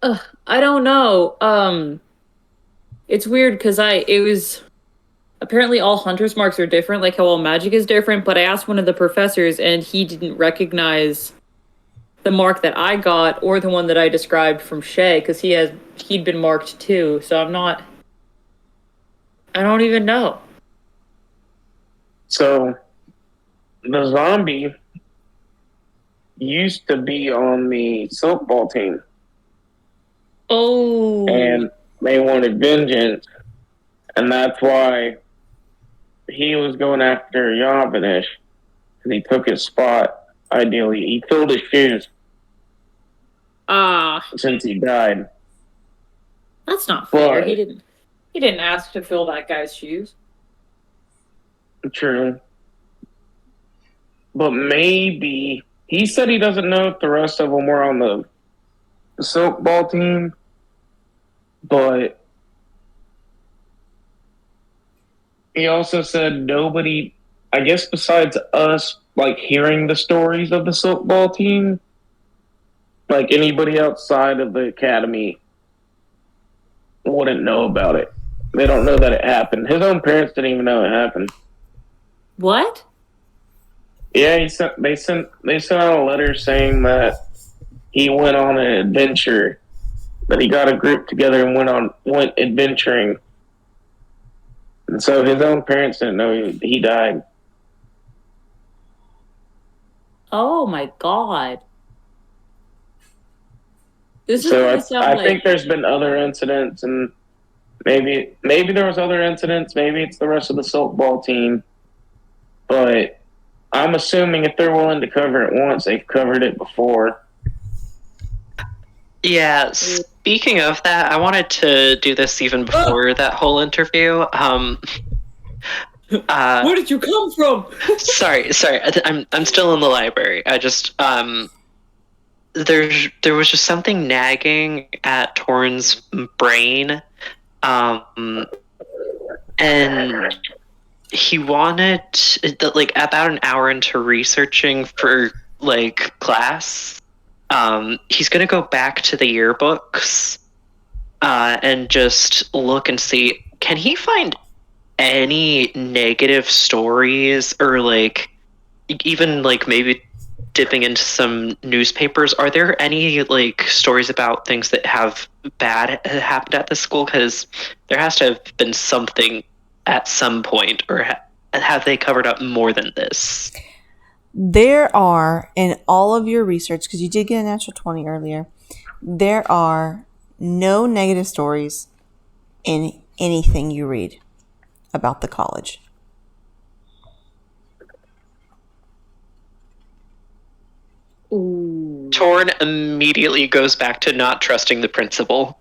I don't know. It's weird because it was apparently all hunter's marks are different, like how all magic is different, but I asked one of the professors and he didn't recognize the mark that I got or the one that I described from Shay because he'd been marked too. So I don't even know. So the zombie used to be on the softball team. Oh. And they wanted vengeance, and that's why he was going after Yavanish, because he took his spot. Ideally, he filled his shoes since he died. That's not fair. But He didn't. He didn't ask to fill that guy's shoes. True. But maybe he said he doesn't know if the rest of them were on the silk ball team, but he also said nobody, I guess besides us, like hearing the stories of the silk ball team, like anybody outside of the academy wouldn't know about it. They don't know that it happened. His own parents didn't even know it happened. What? Yeah, they sent out a letter saying that he went on an adventure, that he got a group together and went adventuring. And so his own parents didn't know he died. Oh my god. This is So gonna sound I like think there's been other incidents, and maybe there was other incidents. Maybe it's the rest of the silk ball team, but I'm assuming if they're willing to cover it once, they've covered it before. Yeah, speaking of that, I wanted to do this even before that whole interview. where did you come from? Sorry, I'm still in the library. I just there was just something nagging at Torn's brain, and he wanted like about an hour into researching for like class. He's gonna go back to the yearbooks and just look and see, can he find any negative stories, or like even like maybe dipping into some newspapers. Are there any like stories about things that have bad happened at the school? Because there has to have been something at some point, or have they covered up more than this? There are, in all of your research, because you did get a natural 20 earlier, there are no negative stories in anything you read about the college. Ooh. Torn immediately goes back to not trusting the principal.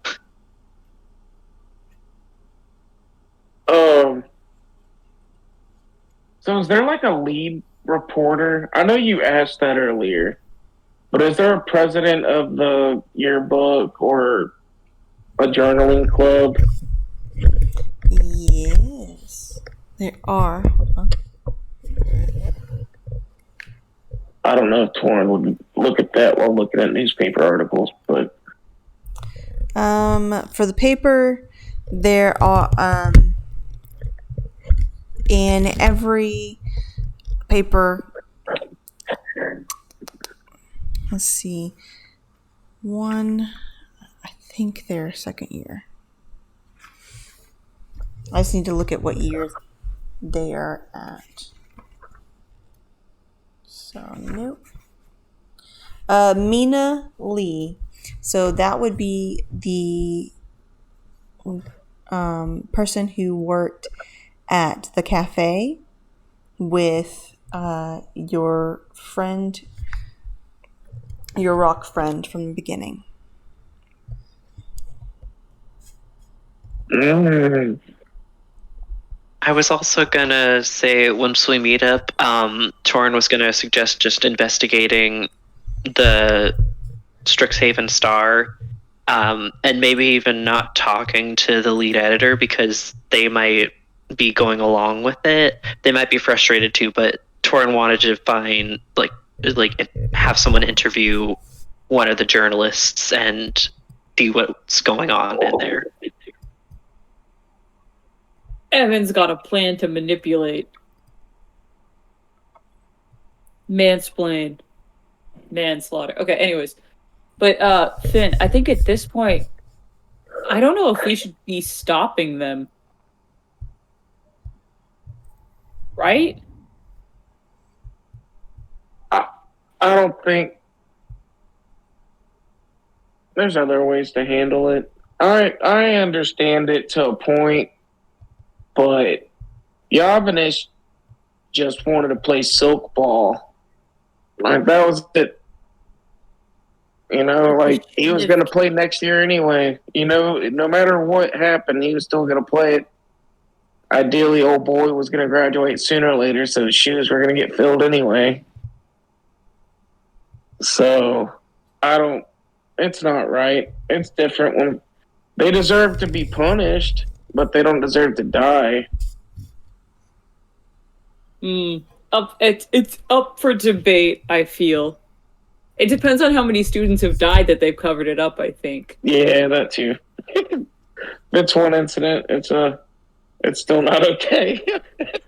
So is there like a lead reporter? I know you asked that earlier, but is there a president of the yearbook or a journaling club? Yes, there are. Hold on. I don't know if Torrin would look at that while looking at newspaper articles, but For the paper, there are in every paper. Let's see. One, I think they're second year. I just need to look at what year they are at. So, nope. Mina Lee. So that would be the person who worked at the cafe with your friend, your rock friend from the beginning. I was also gonna say, once we meet up, Torn was gonna suggest just investigating the Strixhaven Star, and maybe even not talking to the lead editor, because they might be going along with it. They might be frustrated too, but Torn wanted to find like have someone interview one of the journalists and see what's going on in there. Evan's got a plan to manipulate. Mansplain. Manslaughter. Okay, anyways. But, Finn, I think at this point, I don't know if we should be stopping them. Right? I don't think there's other ways to handle it. I understand it to a point, but Yavanish just wanted to play silk ball. Like, that was it. You know, like he was going to play next year anyway. You know, no matter what happened, he was still going to play it. Ideally, old boy was going to graduate sooner or later, so his shoes were going to get filled anyway. So, it's not right. It's different when they deserve to be punished, but they don't deserve to die. It's up for debate, I feel. It depends on how many students have died that they've covered it up, I think. Yeah, that too. It's one incident. It's still not okay.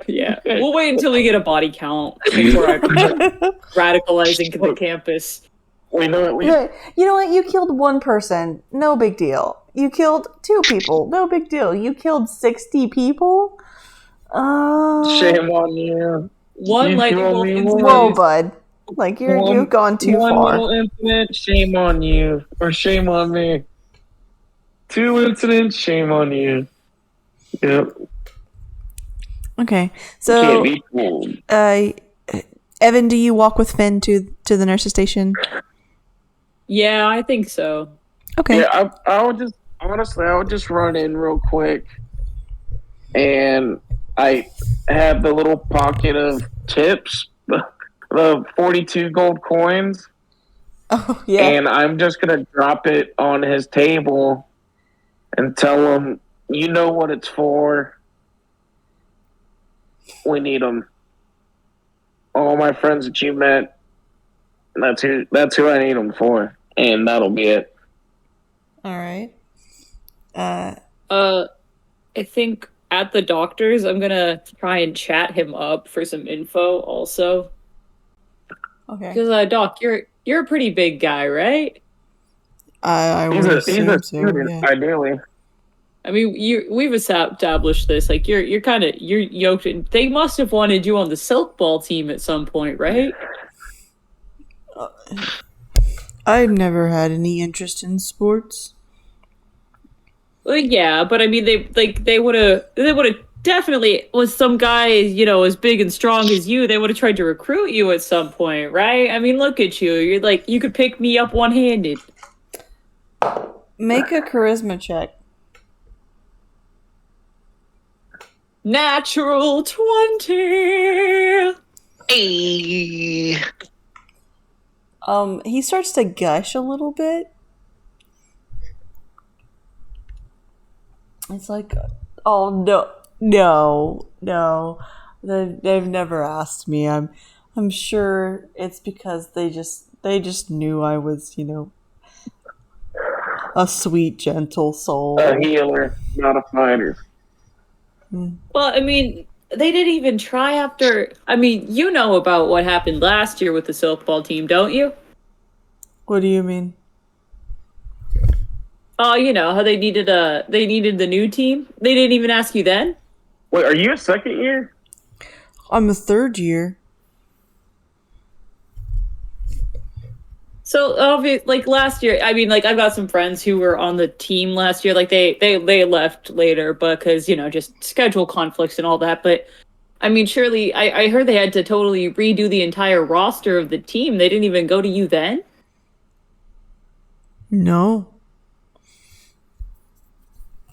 Yeah. We'll wait until we get a body count before I radicalizing the campus. We know it. You know what? You killed one person. No big deal. You killed 2 people. No big deal. You killed 60 people? Shame on you. One lightning bolt incident. Whoa, bud. Like, you've gone too one far. One little incident, shame on you. Or shame on me. 2 incidents, shame on you. Yep. Okay. So, Can't be cool. Evan, do you walk with Finn to the nurse's station? Yeah, I think so. Okay. Yeah, I would just run in real quick. And I have the little pocket of tips, the 42 gold coins. Oh, yeah. And I'm just going to drop it on his table and tell him, you know what it's for. We need them. All my friends that you met, that's who I need them for. And that'll be it. All right. I think at the doctor's, I'm gonna try and chat him up for some info also. Okay. Because Doc, you're a pretty big guy, right? I He's would a assume student, so, yeah. ideally. I mean, we've established this. Like, you're yoked. They must have wanted you on the silk ball team at some point, right? I've never had any interest in sports. Well, yeah, but I mean, they would have definitely, with some guy, as big and strong as you, they would have tried to recruit you at some point, right? I mean, look at you. You're like, you could pick me up one-handed. Make a charisma check. Natural 20. Hey. He starts to gush a little bit. It's like, oh no. They've never asked me. I'm sure it's because they just knew I was, a sweet, gentle soul. A healer, not a fighter. Well, I mean, they didn't even try after. I mean, you know about what happened last year with the softball team, don't you? What do you mean? Oh, you know how they needed the new team. They didn't even ask you then. Wait, are you a second year? I'm a 3rd year. So, like last year, I mean, like I've got some friends who were on the team last year. Like they left later because just schedule conflicts and all that. But I mean, surely I heard they had to totally redo the entire roster of the team. They didn't even go to you then. No.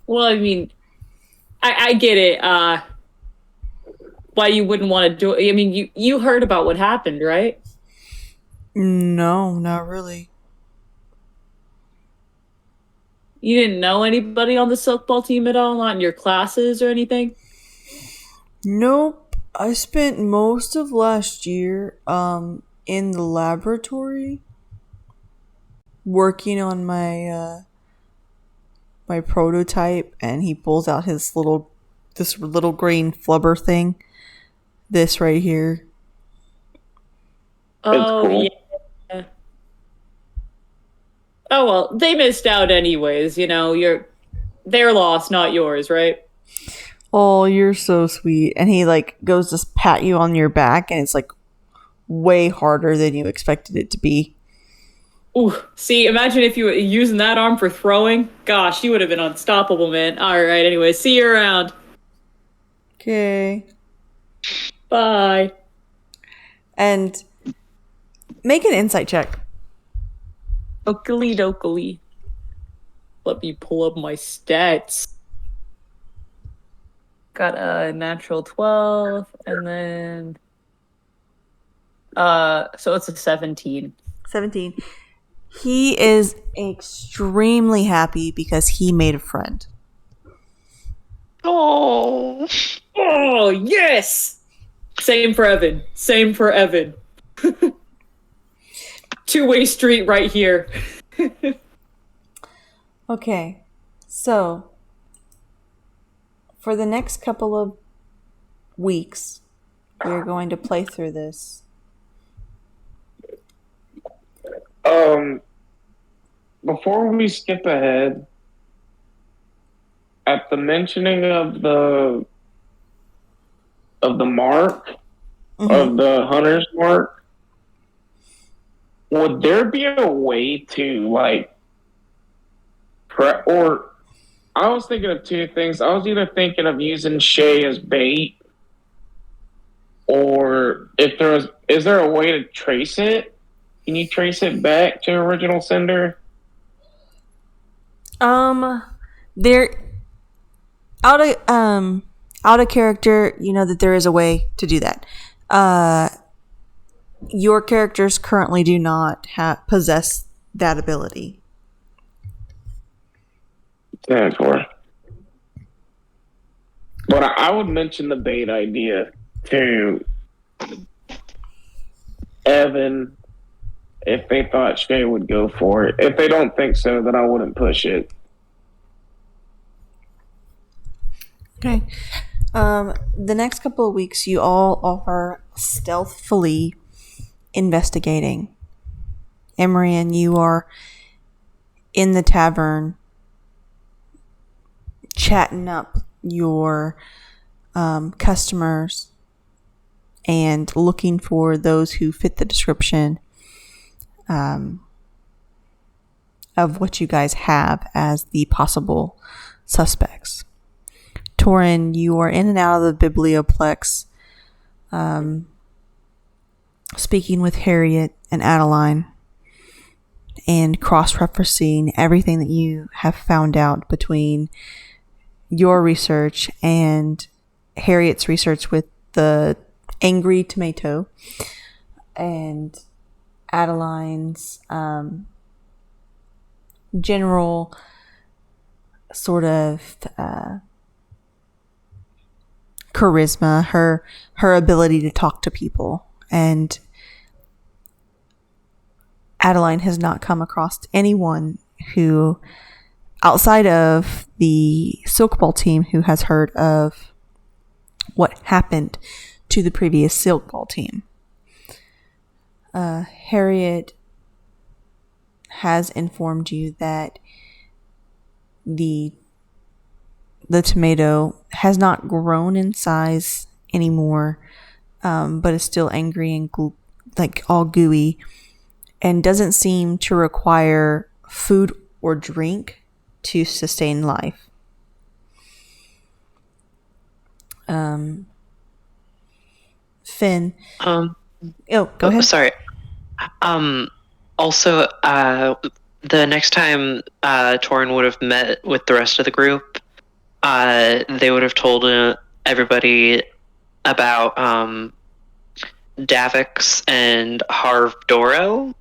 Well, I mean, I get it. Why you wouldn't want to do it? I mean, you heard about what happened, right? No, not really. You didn't know anybody on the softball team at all, not in your classes or anything? Nope. I spent most of last year in the laboratory working on my my prototype, and he pulls out this little green flubber thing. This right here. Oh, cool. yeah. Oh, well, they missed out anyways, their loss, not yours, right? Oh, you're so sweet. And he goes to pat you on your back, and it's way harder than you expected it to be. Ooh, see, imagine if you were using that arm for throwing. Gosh, you would have been unstoppable, man. All right, anyway, see you around. Okay. Bye. And make an insight check. Oakley dokley. Let me pull up my stats. Got a natural 12, and then so it's a 17. 17. He is extremely happy because he made a friend. Oh. Oh, yes! Same for Evan. Same for Evan. Two-way street right here. Okay, so for the next couple of weeks, we're going to play through this. Before we skip ahead, at the mentioning of the mark, of the hunter's mark, would there be a way to like or I was thinking of two things. I was either thinking of using Shay as bait, or is there a way to trace it? Can you trace it back to original sender? There out of character, you know that there is a way to do that. Your characters currently do not possess that ability. Yeah, for. But I would mention the bait idea to Evan if they thought Shay would go for it. If they don't think so, then I wouldn't push it. Okay. The next couple of weeks, you all are stealthily investigating. Emrian, you are in the tavern chatting up your customers and looking for those who fit the description of what you guys have as the possible suspects. Torin, you are in and out of the biblioplex, speaking with Harriet and Adeline and cross-referencing everything that you have found out between your research and Harriet's research with the angry tomato and Adeline's general sort of charisma, her ability to talk to people. And Adeline has not come across anyone who, outside of the Silk Ball team, who has heard of what happened to the previous Silk Ball team. Harriet has informed you that the tomato has not grown in size anymore, but is still angry and all gooey, and doesn't seem to require food or drink to sustain life. Finn. Oh, go ahead. Sorry. Also, the next time Torin would have met with the rest of the group, they would have told everybody about Davix and Harvdoro.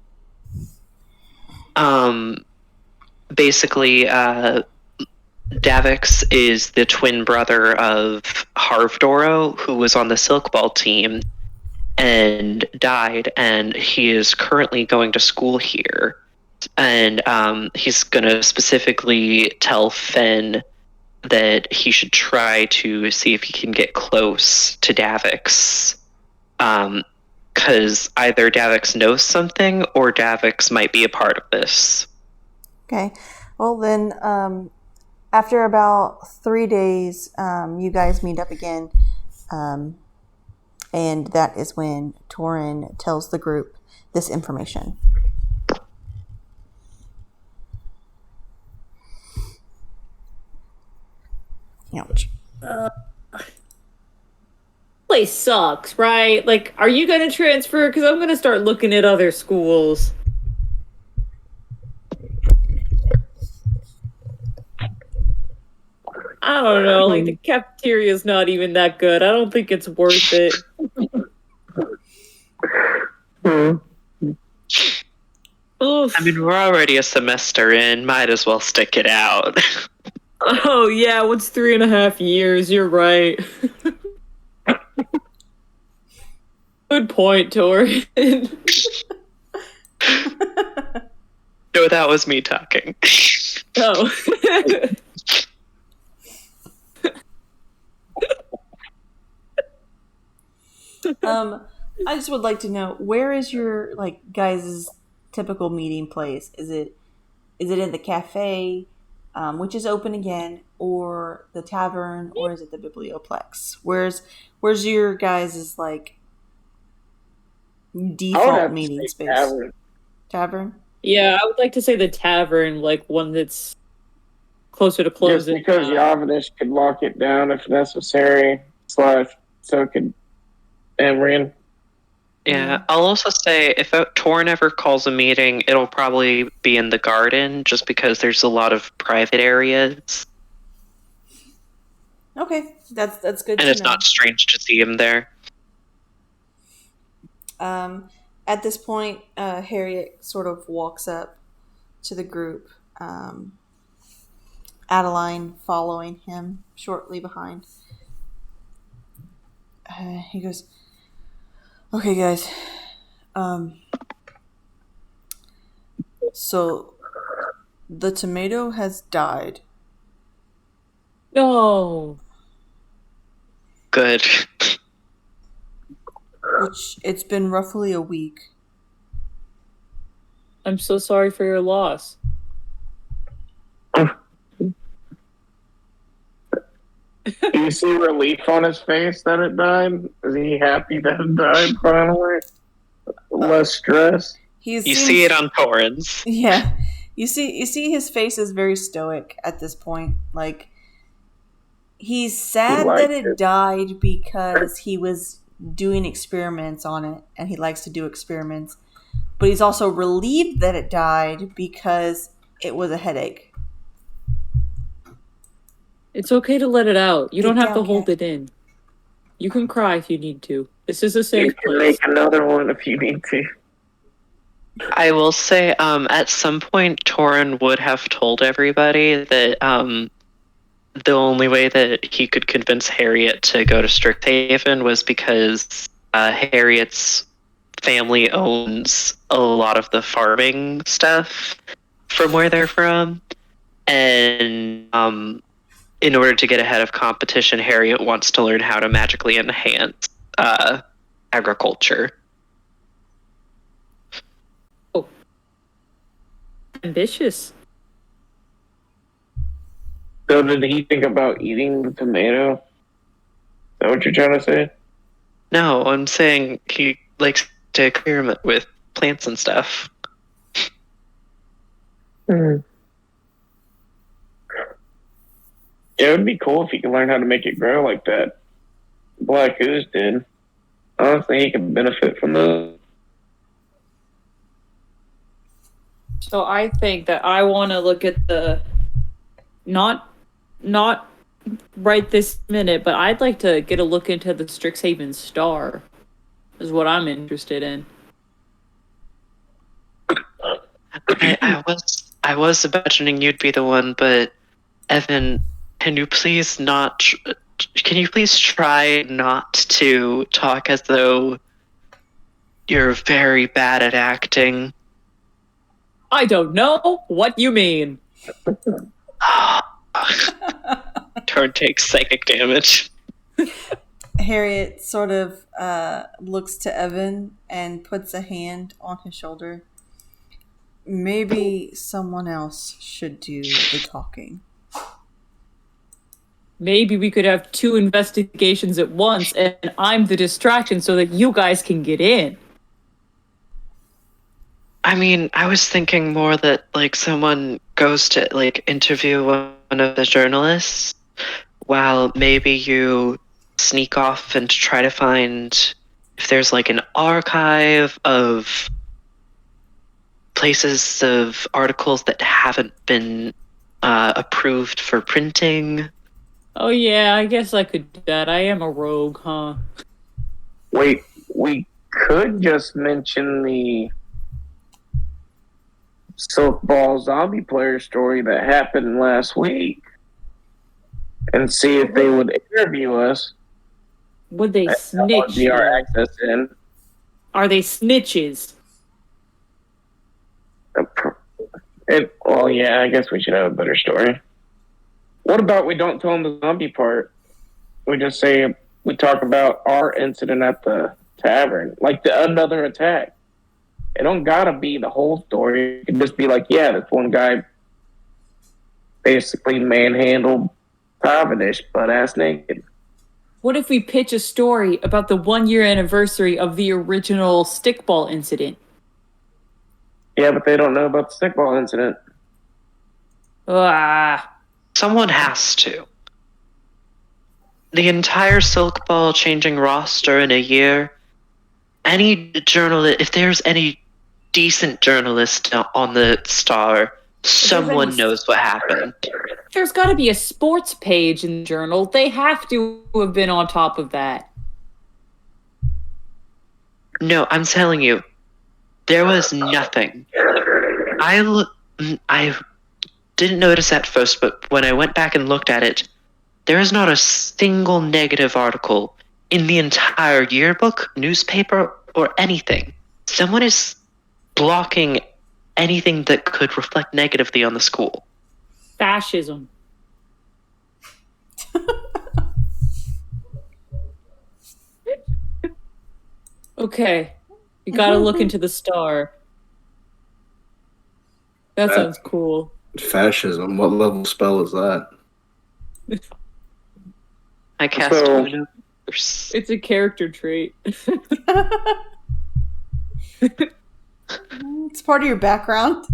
Basically, Davix is the twin brother of Harvdoro, who was on the Silk Ball team and died, and he is currently going to school here. And he's going to specifically tell Finn that he should try to see if he can get close to Davix. Because either Davix knows something or Davix might be a part of this. Okay. Well, then, after about 3 days, you guys meet up again. And that is when Torin tells the group this information. Ouch. Place sucks, right? Like, are you going to transfer? Because I'm going to start looking at other schools. I don't know. Like, the cafeteria is not even that good. I don't think it's worth it. Oof. I mean, we're already a semester in. Might as well stick it out. Oh, yeah, what's 3.5 years? You're right. Good point, Torian. No, that was me talking. Oh. I just would like to know, where is your guys' typical meeting place? Is it in the cafe, which is open again, or the tavern, or is it the biblioplex? Where's your guys' default meeting space? Tavern? Yeah, I would like to say the tavern, like one that's closer to Just closing. because Yavanish could lock it down if necessary, / so could Amrian. Yeah, I'll also say if Torn ever calls a meeting, it'll probably be in the garden, just because there's a lot of private areas, Okay, that's good and to it's know. not strange to see him there. At this point, Harriet sort of walks up to the group, Adeline following him shortly behind. He goes, "Okay, guys. So the tomato has died. No. Good. Which it's been roughly a week. I'm so sorry for your loss. Do you see relief on his face that it died? Is he happy that it died finally? Less stress? You see it on Torrens. Yeah. You see his face is very stoic at this point. Like, he's sad that it died because he was doing experiments on it, and he likes to do experiments. But he's also relieved that it died because it was a headache. It's okay to let it out. You Get don't have down, to hold cat. it in. You can cry if you need to. This is a safe You can place. make another one if you need to. I will say, at some point, Torren would have told everybody that the only way that he could convince Harriet to go to Strixhaven was because Harriet's family owns a lot of the farming stuff from where they're from, and in order to get ahead of competition, Harriet wants to learn how to magically enhance agriculture. Oh. Ambitious. So did he think about eating the tomato? Is that what you're trying to say? No, I'm saying he likes to experiment with plants and stuff. Yeah, it would be cool if he could learn how to make it grow like that. Black Ooze did. Honestly, he could benefit from those. So I think that I want to look at the not right this minute, but I'd like to get a look into the Strixhaven star. Is what I'm interested in. I was imagining you'd be the one, but Evan, can you please try not to talk as though you're very bad at acting? I don't know what you mean. Turn takes psychic damage. Harriet sort of looks to Evan and puts a hand on his shoulder. Maybe someone else should do the talking. Maybe we could have 2 investigations at once, and I'm the distraction so that you guys can get in. I mean, I was thinking more that someone goes to interview one of the journalists, while maybe you sneak off and try to find if there's an archive of places of articles that haven't been approved for printing. Oh yeah, I guess I could do that. I am a rogue, huh? Wait, we could just mention the Silk Ball zombie player story that happened last week and see if they would interview us. Would they That snitch? would be our though? access in. Are they snitches? Well, yeah, I guess we should have a better story. What about we don't tell them the zombie part? We just say we talk about our incident at the tavern, like another attack. It don't gotta be the whole story. It can just be like, yeah, this one guy basically manhandled Cavendish butt ass naked. What if we pitch a story about the 1-year anniversary of the original stickball incident? Yeah, but they don't know about the stickball incident. Ah, Someone has to. The entire Silk Ball changing roster in a year. Any journalist, if there's any decent journalist on the Star, someone knows what happened. there's got to be a sports page in the journal. They have to have been on top of that. No, I'm telling you, there was nothing. I didn't notice at first, but when I went back and looked at it, there is not a single negative article in the entire yearbook, newspaper, or anything. Someone is blocking anything that could reflect negatively on the school. Fascism. Okay. You gotta look into the Star. That sounds cool. Fascism. What level spell is that? I cast So- universe. It's a character trait. It's part of your background.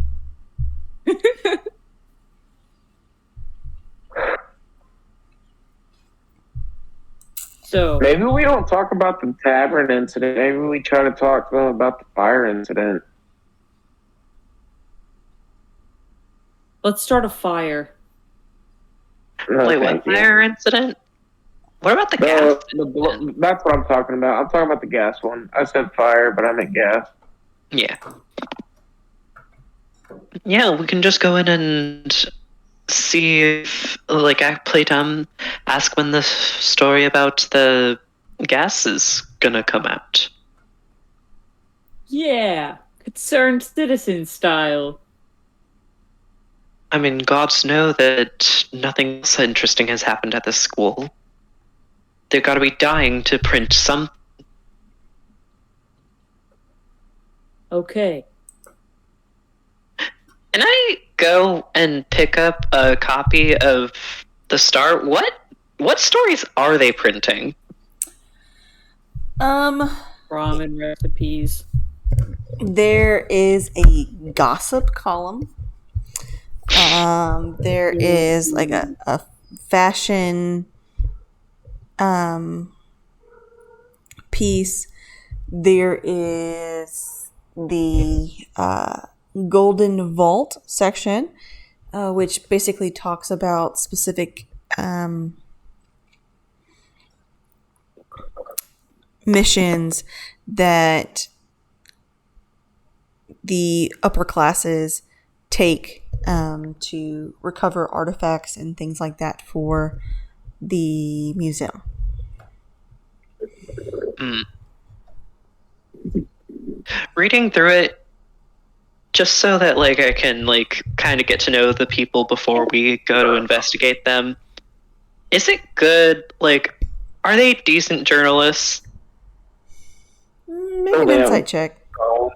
So, Maybe we don't talk about the tavern incident. Maybe we try to talk to them about the fire incident. let's start a fire. No, Wait, thank what you. fire incident? What about the gas? That's what I'm talking about. I'm talking about the gas one. I said fire, but I meant gas. Yeah. Yeah, we can just go in and see if, like, I play dumb, ask when the story about the gas is gonna come out. Yeah, concerned citizen style. I mean, gods know that nothing else interesting has happened at this school. They've got to be dying to print some. Okay. Can I go and pick up a copy of the Star? What stories are they printing? Ramen recipes. There is a gossip column. There is like a fashion piece. There is the Golden Vault section, which basically talks about specific missions that the upper classes take to recover artifacts and things like that for the museum. Reading through it, just so that like I can like kind of get to know the people before we go to investigate them. Is it good? Like, are they decent journalists? Make an insight check. Oh,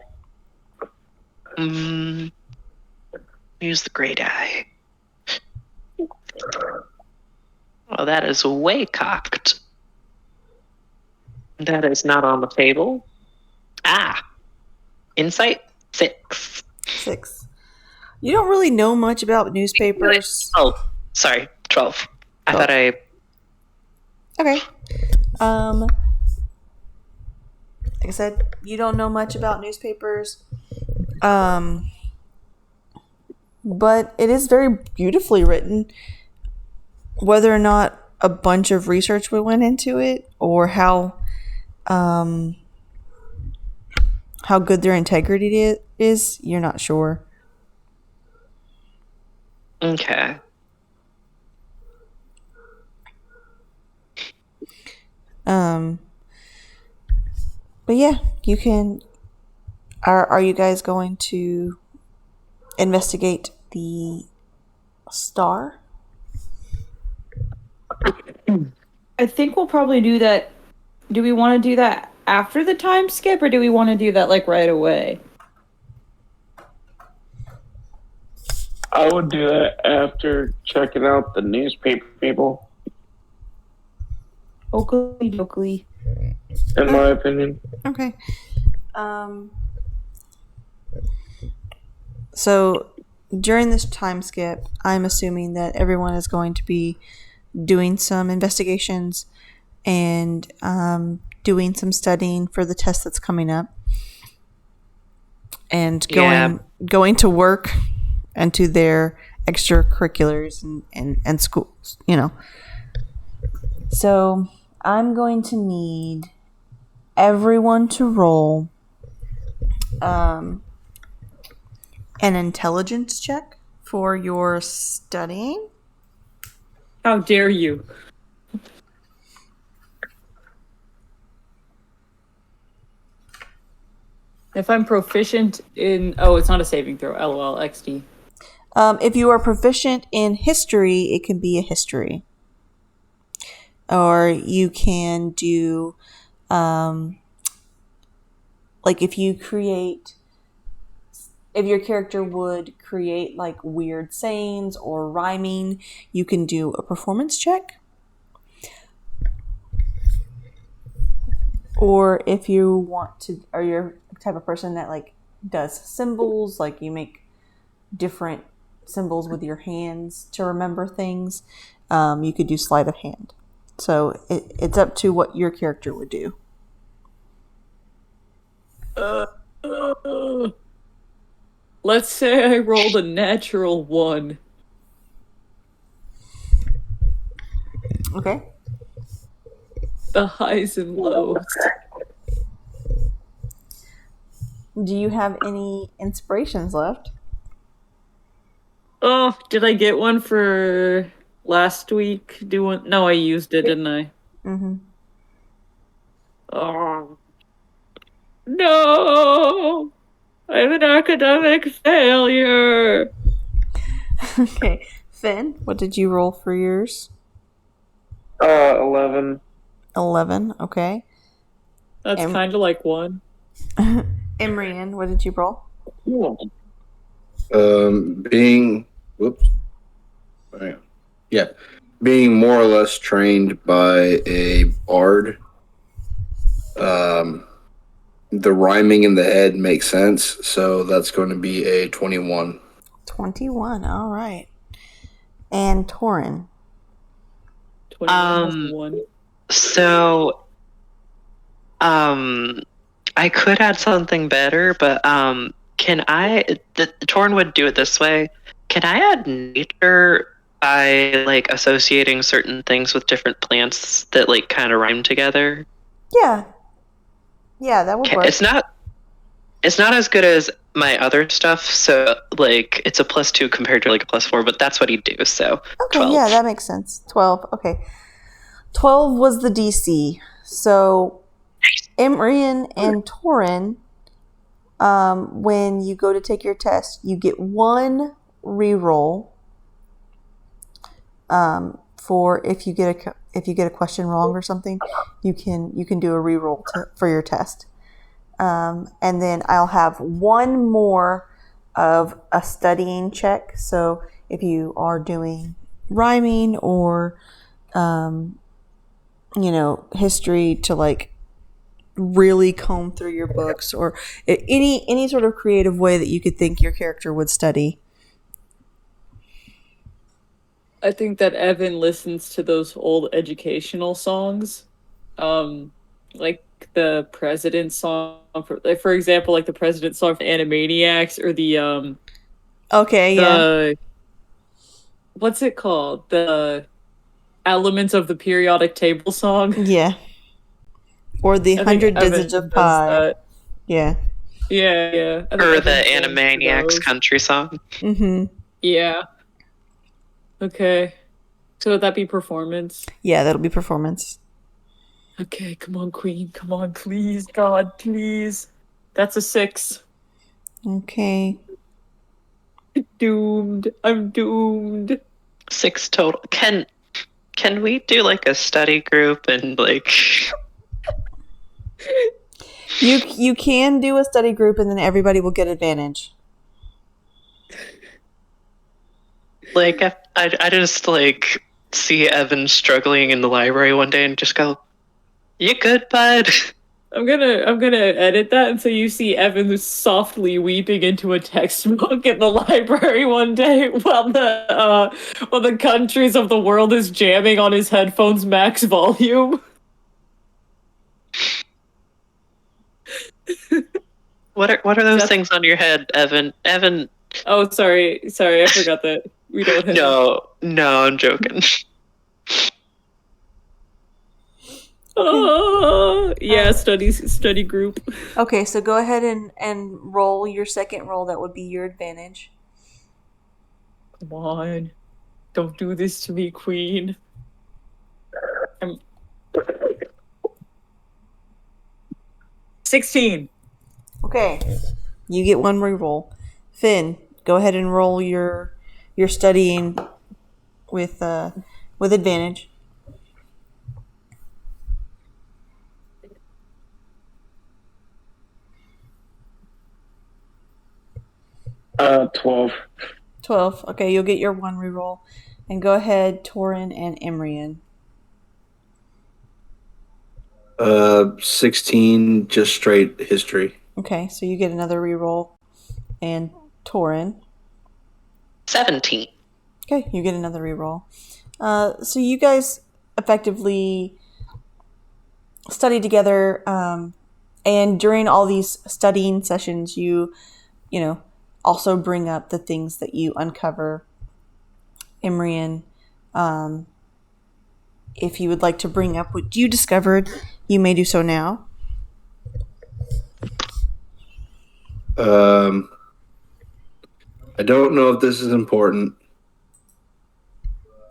Use the great eye. Oh, that is way cocked. That is not on the table. Insight 6. 6. You don't really know much about newspapers. Oh, sorry, 12. I 12. thought I. Okay. Like I said, you don't know much about newspapers. But it is very beautifully written. Whether or not a bunch of research went into it, or how good their integrity is, you're not sure. Okay. But yeah, you can. Are you guys going to investigate the star? I think we'll probably do that. Do we want to do that after the time skip, or do we want to do that like right away? I would do that after checking out the newspaper people, Oakley dokley. in my opinion. Okay. So during this time skip, I'm assuming that everyone is going to be doing some investigations and doing some studying for the test that's coming up, and going to work and to their extracurriculars and schools, So I'm going to need everyone to roll an intelligence check for your studying. How dare you? If I'm proficient in... Oh, it's not a saving throw. LOL, XD. If you are proficient in history, it can be a history. Or you can do, like if your character would create like weird sayings or rhyming, you can do a performance check. Or if you want to, or you're the type of person that like does symbols, like you make different symbols with your hands to remember things, you could do sleight of hand. So it's up to what your character would do. Let's say I rolled a natural 1. Okay. The highs and lows. Do you have any inspirations left? Oh, did I get one for last week? No, I used it, didn't I? Mm-hmm. Oh. No! I'm an academic failure! Okay. Finn, what did you roll for yours? 11. 11, okay. That's kind of like 1. Imrian, what did you roll? Being more or less trained by a bard. The rhyming in the head makes sense, so that's going to be a 21. 21, all right. And Torin? 21 1. So, I could add something better, but can I? Torn would do it this way. Can I add nature by like associating certain things with different plants that like kind of rhyme together? Yeah, that would work. It's not as good as my other stuff, so like it's a +2 compared to like a +4, but that's what he'd do. So Okay, 12. yeah, that makes sense. 12, okay. 12 was the DC. So Imrian and Torin, when you go to take your test, you get one reroll for if you get a question wrong or something, you can do a reroll for your test. And then I'll have one more of a studying check. So if you are doing rhyming or history, to like really comb through your books, or any sort of creative way that you could think your character would study. I think that Evan listens to those old educational songs. Like the President song, for example, like the President song for Animaniacs, or the Okay, yeah. what's it called? The elements of the periodic table song. Yeah. Or the I think 100 Evan Digits of does Pi. that. Yeah. Yeah. I think Or Evan the sings Animaniacs those. country song. Mm-hmm. Yeah. Okay. So would that be performance? Yeah, that'll be performance. Okay, come on, Queen. Come on, please. God, please. That's a 6. Okay. Doomed. I'm doomed. 6 total. Can we do like a study group and like You can do a study group and then everybody will get advantage. I just like see Evan struggling in the library one day and just go, "You good, bud?" I'm gonna edit that and so you see Evan softly weeping into a textbook in the library one day while the countries of the world is jamming on his headphones max volume. What are those things on your head, Evan? Evan, Oh, sorry, I forgot that we don't have. no, I'm joking. Yeah, study group. Okay, so go ahead and roll your second roll. That would be your advantage. Come on, don't do this to me, Queen. 16. Okay. You get one reroll. Finn, go ahead and roll your studying with advantage. Uh, 12. 12. Okay, you'll get your one reroll. And go ahead, Torin and Emrian. 16, just straight history. Okay, so you get another reroll. And Torin. 17. Okay, you get another reroll. So you guys effectively study together, and during all these studying sessions, you also bring up the things that you uncover. Imrian, if you would like to bring up what you discovered, you may do so now. I don't know if this is important,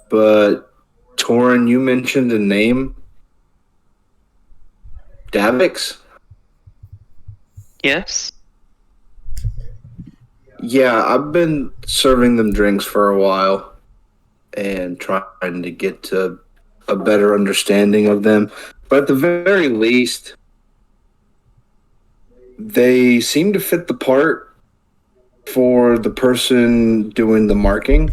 but Torin, you mentioned a name. Davix? Yes. Yeah, I've been serving them drinks for a while and trying to get to a better understanding of them. But at the very least, they seem to fit the part for the person doing the marking.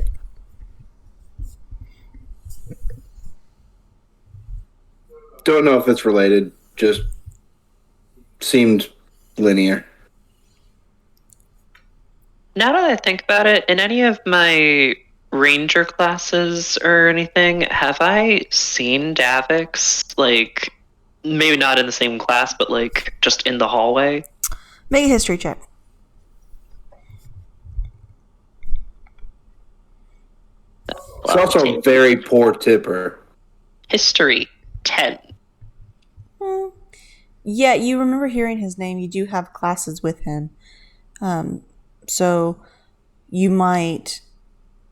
Don't know if it's related, just seemed linear. Now that I think about it, in any of my ranger classes or anything, have I seen Davix? Like, maybe not in the same class, but like just in the hallway? Make a history check. It's also a very poor tipper. History 10. Yeah, you remember hearing his name. You do have classes with him. So you might,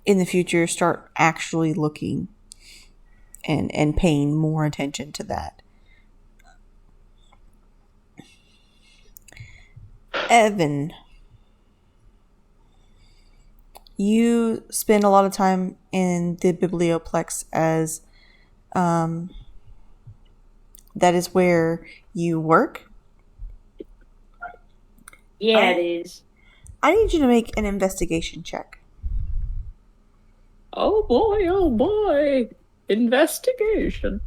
in the future, start actually looking and paying more attention to that. Evan, you spend a lot of time in the biblioplex as that is where you work. Yeah, it is. I need you to make an investigation check. Oh boy. Investigation.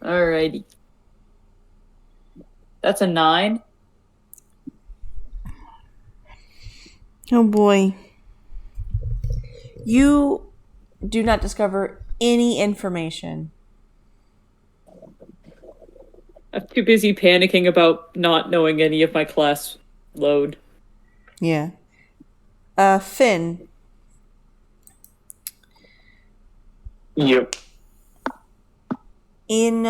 Alrighty. That's a 9. Oh boy. You do not discover any information. I'm too busy panicking about not knowing any of my class load. Yeah. Finn. Yep. In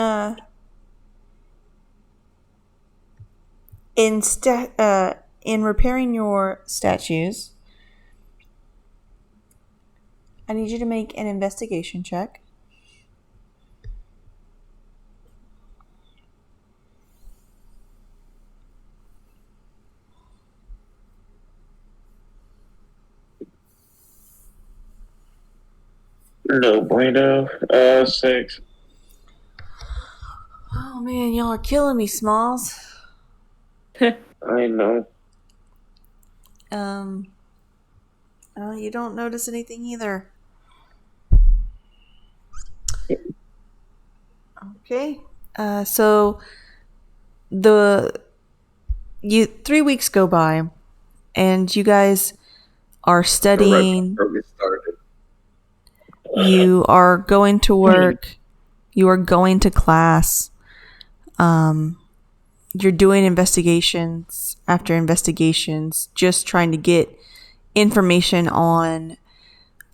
in repairing your statues, I need you to make an investigation check. No bueno. 6. Oh man, y'all are killing me, Smalls. I know. You don't notice anything either. Okay. So 3 weeks go by, and you guys are studying. Right before we started. You are going to work. You are going to class. You're doing investigations after investigations, just trying to get information on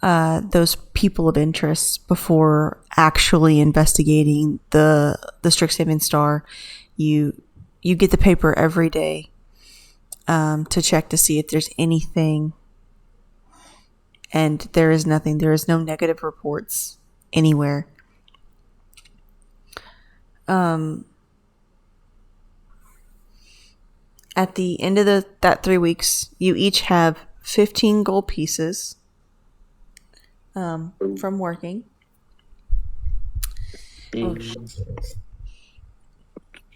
those people of interest before actually investigating the Strixhaven Star. You get the paper every day to check to see if there's anything, and there is nothing. There is no negative reports anywhere. At the end of that 3 weeks, you each have 15 gold pieces from working.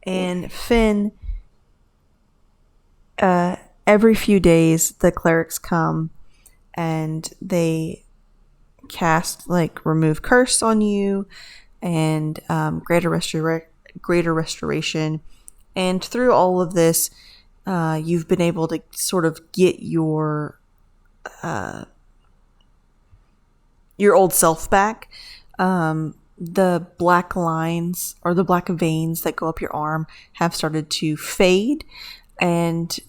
And Finn, every few days, the clerics come and they cast, remove curse on you and greater restoration. And through all of this, you've been able to sort of get your old self back. The black lines or the black veins that go up your arm have started to fade, and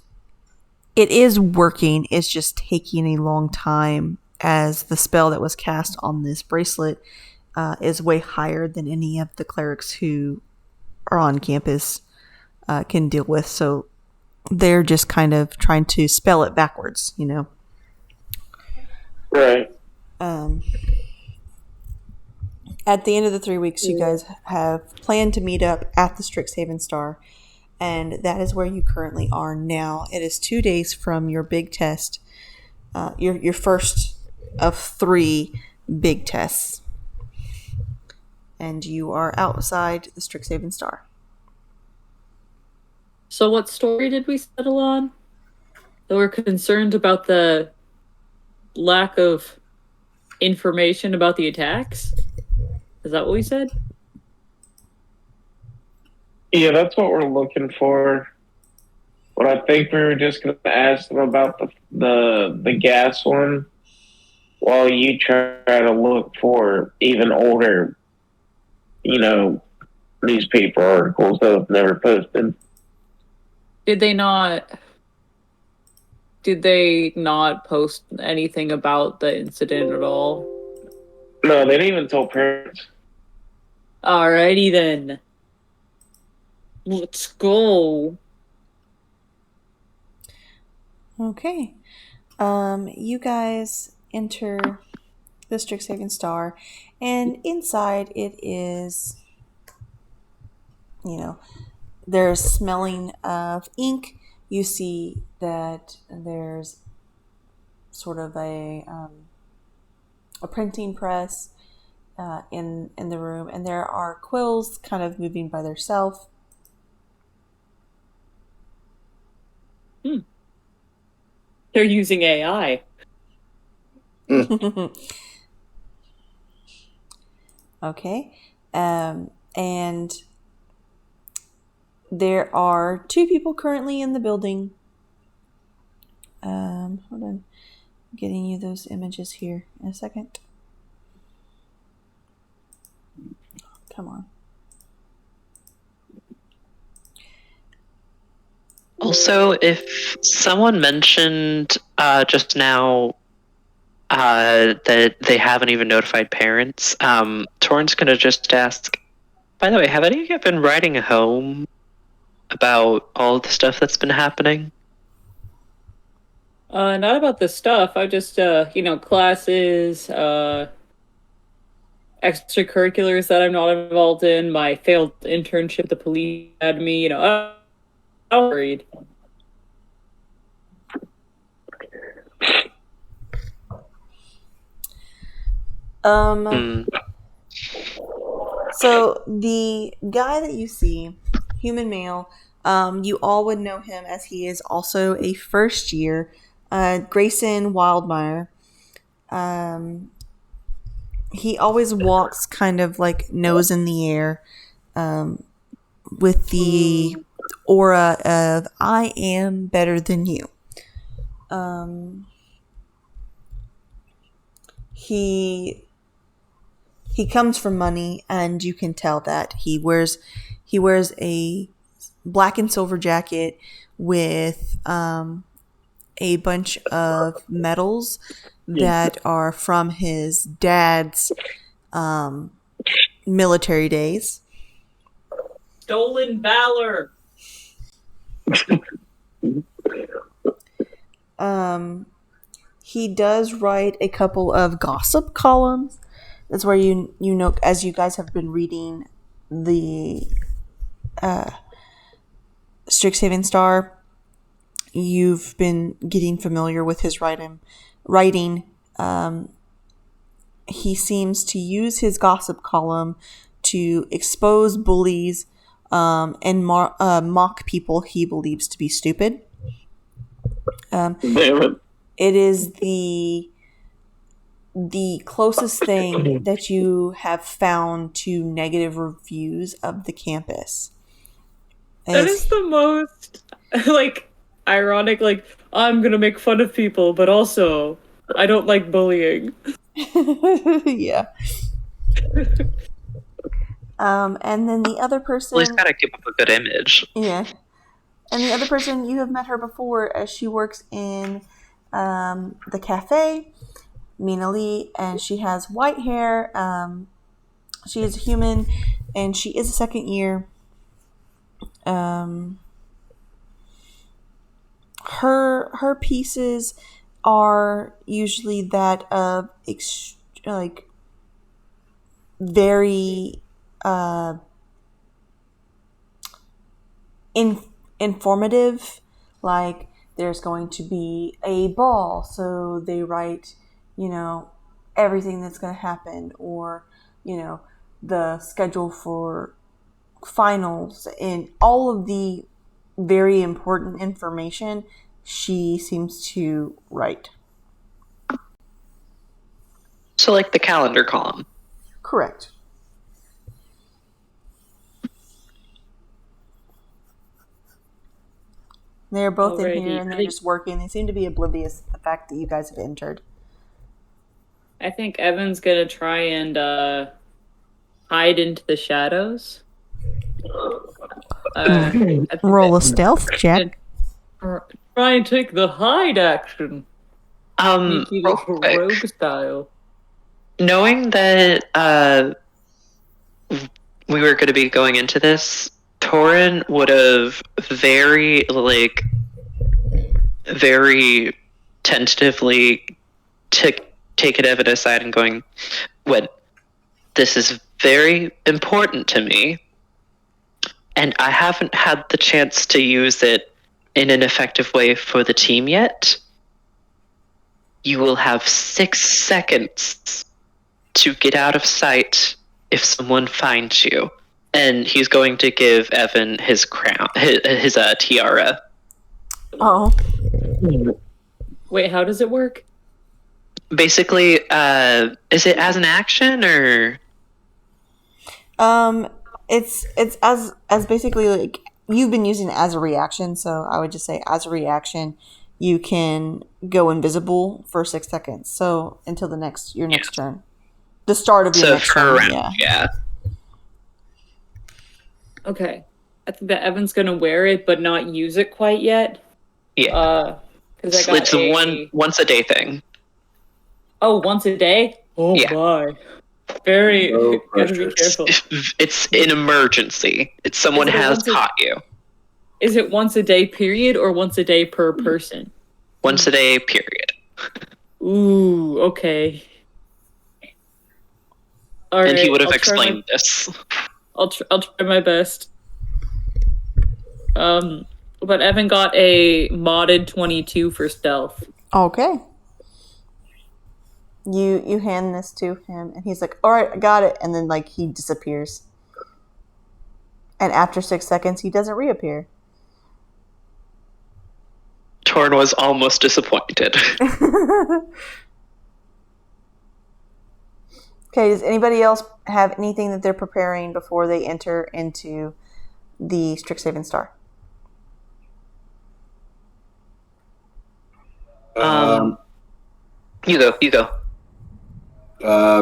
it is working. It's just taking a long time, as the spell that was cast on this bracelet is way higher than any of the clerics who are on campus can deal with. So they're just kind of trying to spell it backwards, Right. At the end of the 3 weeks, you guys have planned to meet up at the Strixhaven Star, and that is where you currently are now. It is 2 days from your big test, your first of 3 big tests, and you are outside the Strixhaven Star. So what story did we settle on? That we're concerned about the lack of information about the attacks? Is that what we said? Yeah, that's what we're looking for. But I think we were just going to ask them about the gas one, while you try to look for even older, newspaper articles that have never posted. Did they not post anything about the incident at all? No, they didn't even tell parents. Alrighty then. Let's go. Okay. You guys enter the Strixhaven Star, and inside it is, there's smelling of ink. You see that there's sort of a printing press in the room, and there are quills kind of moving by themselves. They're using AI. Okay. And there are 2 people currently in the building. Hold on. I'm getting you those images here in a second. Come on. Also, if someone mentioned just now that they haven't even notified parents. Torn's gonna just ask, by the way, have any of you been writing home about all the stuff that's been happening? Not about the stuff. I just, classes, extracurriculars that I'm not involved in, my failed internship at the police academy, I'm worried. So the guy that you see, human male, you all would know him as he is also a first year, Grayson Wildmeyer. He always walks kind of like nose in the air, with the aura of "I am better than you." He comes from money, and you can tell that he wears a black and silver jacket with a bunch of medals that are from his dad's military days. Stolen valor. He does write a couple of gossip columns. That's where you know, as you guys have been reading the Strixhaven Star, you've been getting familiar with his writing. He seems to use his gossip column to expose bullies and mock people he believes to be stupid. Damn it. It is the closest thing that you have found to negative reviews of the campus. That is the most, ironic, I'm gonna make fun of people, but also, I don't like bullying. Yeah. And then the other person... Well, he's gotta keep up a good image. Yeah. And the other person, you have met her before, as she works in the cafe, Mina Lee, and she has white hair. She is a human, and she is a second year. Her pieces are usually that of very informative. Like, there's going to be a ball, so they write, everything that's going to happen, or the schedule for finals, and all of the very important information she seems to write. So, like the calendar column. Correct. They're both in here, and they're just working. They seem to be oblivious to the fact that you guys have entered. I think Evan's gonna try and hide into the shadows. Roll a stealth check. Try and take the hide action. Rogue style. Knowing that we were going to be going into this, Torin would have very tentatively taken Evan aside and going, "Well, this is very important to me, and I haven't had the chance to use it in an effective way for the team yet. You will have 6 seconds to get out of sight if someone finds you." And he's going to give Evan his crown, his tiara. Oh. Wait, how does it work? Basically, is it as an action or? It's as basically, like, you've been using it as a reaction, so I would just say as a reaction, you can go invisible for 6 seconds. So until your next turn, the start of your next turn. Round, yeah. Okay, I think that Evan's gonna wear it, but not use it quite yet. Yeah. It's a once a day thing. Oh, once a day? Oh Yeah. my. Very, No gotta be pressure. careful. It's an emergency. It's someone Is it a has once a- caught you. Is it once a day period or once a day per person? Once a day, period. Ooh, okay. All right. And he would have I'll try explained this. I'll try my best. But Evan got a modded 22 for stealth. Okay. You hand this to him, and he's like, "All right, I got it." And then like he disappears. And after 6 seconds, he doesn't reappear. Torn was almost disappointed. Okay, does anybody else have anything that they're preparing before they enter into the Strixhaven Star? You go.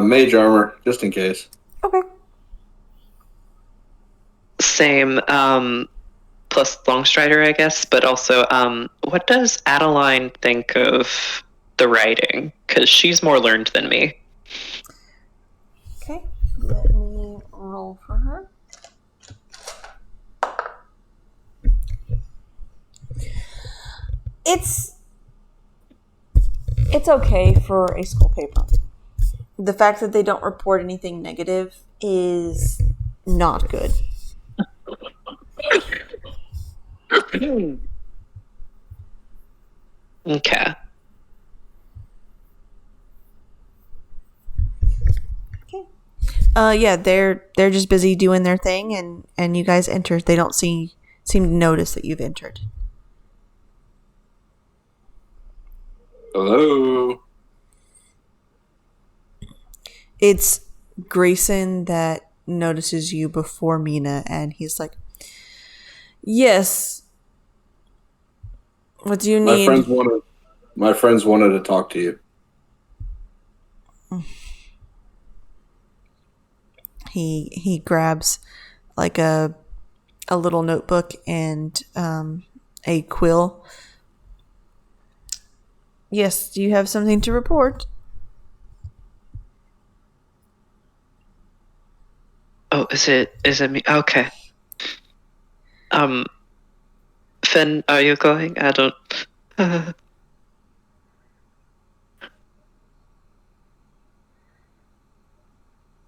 Mage armor, just in case. Okay. Same, plus Longstrider, I guess, but also, what does Adeline think of the writing? Because she's more learned than me. Okay, let me roll for her. It's okay for a school paper. The fact that they don't report anything negative is not good. Okay. Yeah, they're just busy doing their thing, and you guys enter. They don't seem to notice that you've entered. Hello. It's Grayson that notices you before Mina, and he's like, "Yes. What do you need?" My friends wanted to talk to you. He grabs like a little notebook and a quill. Yes, do you have something to report? Oh, is it me? Okay. Finn, are you going? I don't.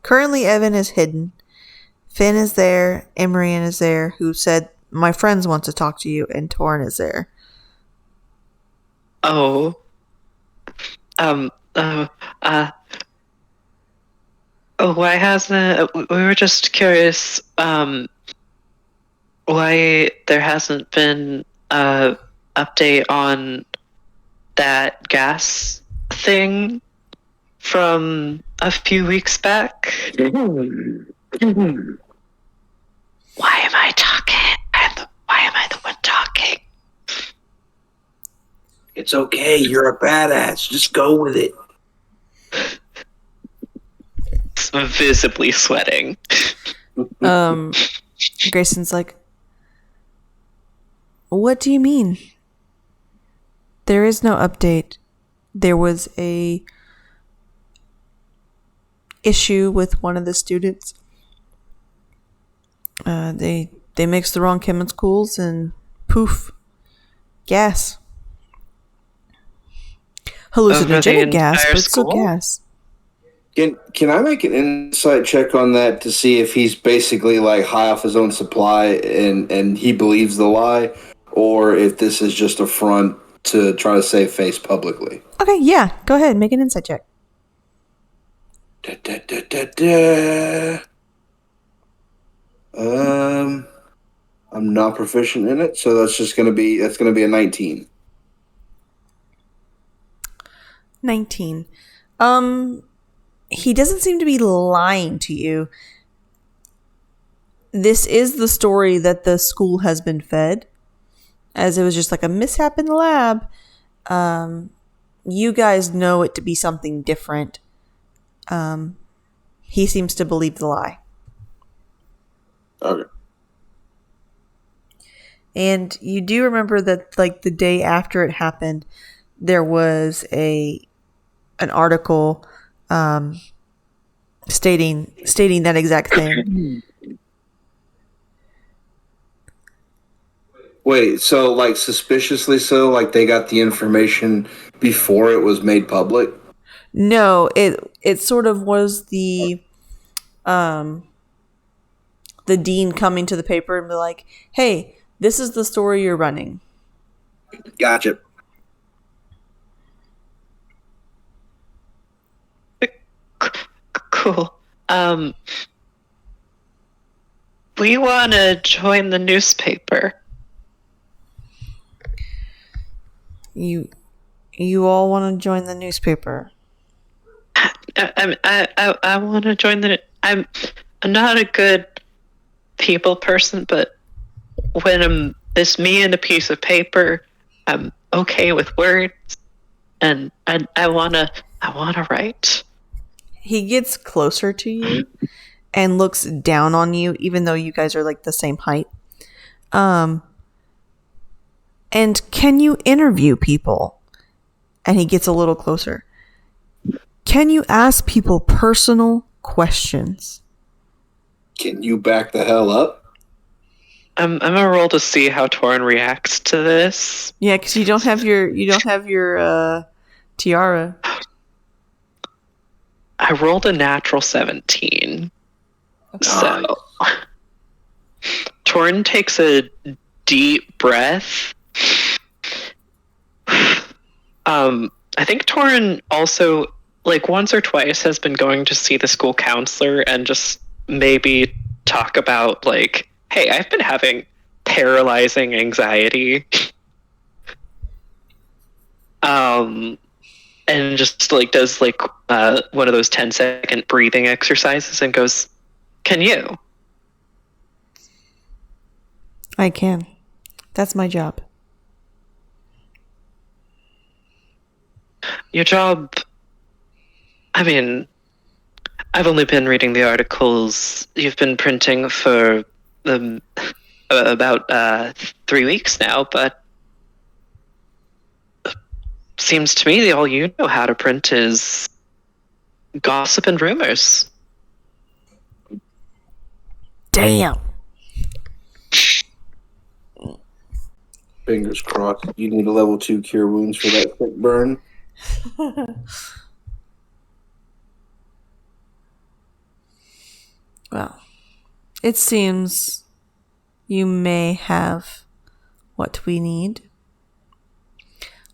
Currently, Evan is hidden. Finn is there. Emrian is there, who said, "My friends want to talk to you," and Torn is there. Oh. Oh, why hasn't... We were just curious, why there hasn't been a update on that gas thing from a few weeks back. Why am I talking? Why am I the one talking? It's okay. You're a badass. Just go with it. It's visibly sweating. Grayson's like, "What do you mean? There is no update. There was a issue with one of the students. They mixed the wrong chemicals and poof, gas. Hallucinogenic gas, but it's still gas." Can I make an insight check on that to see if he's basically like high off his own supply and he believes the lie, or if this is just a front to try to save face publicly? Okay, yeah, go ahead, make an insight check. I'm not proficient in it, so that's gonna be a 19. 19. He doesn't seem to be lying to you. This is the story that the school has been fed, as it was just like a mishap in the lab. You guys know it to be something different. He seems to believe the lie. Okay. And you do remember that, like, the day after it happened, there was a an article stating that exact thing. Wait, so like suspiciously so, like they got the information before it was made public? No, it sort of was the dean coming to the paper and be like, "Hey, this is the story you're running." Gotcha. Cool. We want to join the newspaper. You all want to join the newspaper? I want to join the. I'm not a good people person, but when it's me and a piece of paper, I'm okay with words, and I wanna write. He gets closer to you and looks down on you, even though you guys are like the same height. And can you interview people? And he gets a little closer. Can you ask people personal questions? Can you back the hell up? I'm gonna roll to see how Torin reacts to this. Yeah, because you don't have your tiara. I rolled a natural 17. So Torin takes a deep breath. I think Torin also, like, once or twice has been going to see the school counselor and just maybe talk about, like, hey, I've been having paralyzing anxiety. And just, like, does, like, one of those 10-second breathing exercises and goes, can you? I can. That's my job. Your job, I mean, I've only been reading the articles you've been printing for about 3 weeks now, but seems to me that all you know how to print is gossip and rumors. Damn. Fingers crossed. You need a level 2 cure wounds for that quick burn. Well, it seems you may have what we need.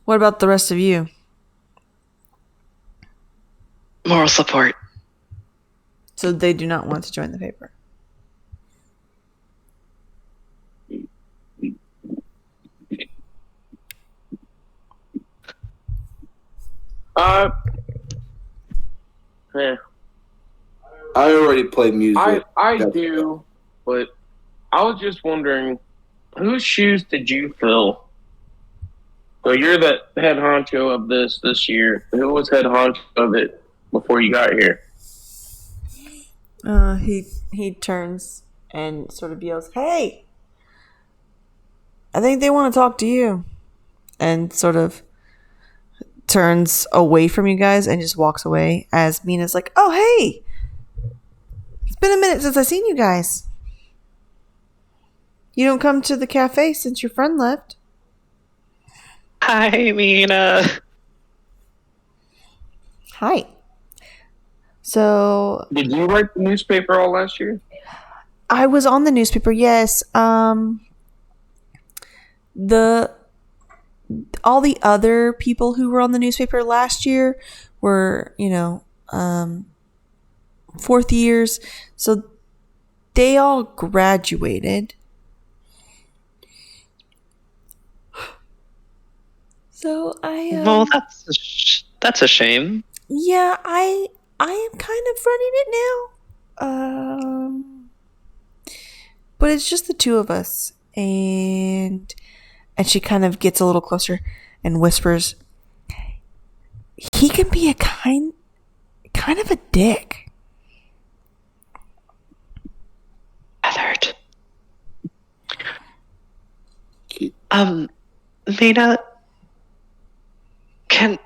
What about the rest of you? Moral support. So they do not want to join the paper. Yeah. I already play music. I do, but I was just wondering, whose shoes did you fill? So you're the head honcho of this year. Who was head honcho of it before you got here? He turns and sort of yells, "Hey! I think they want to talk to you." And sort of turns away from you guys and just walks away as Mina's like, "Oh, hey! It's been a minute since I've seen you guys. You don't come to the cafe since your friend left." Hi, Mina. Hi. So Did you write the newspaper all last year? I was on the newspaper, yes. All the other people who were on the newspaper last year were, fourth years, so they all graduated. So Well, that's a shame. yeah, I am kind of running it now. But it's just the two of us, and she kind of gets a little closer and whispers, "He can be a kind of a dick." Feathered. Mina,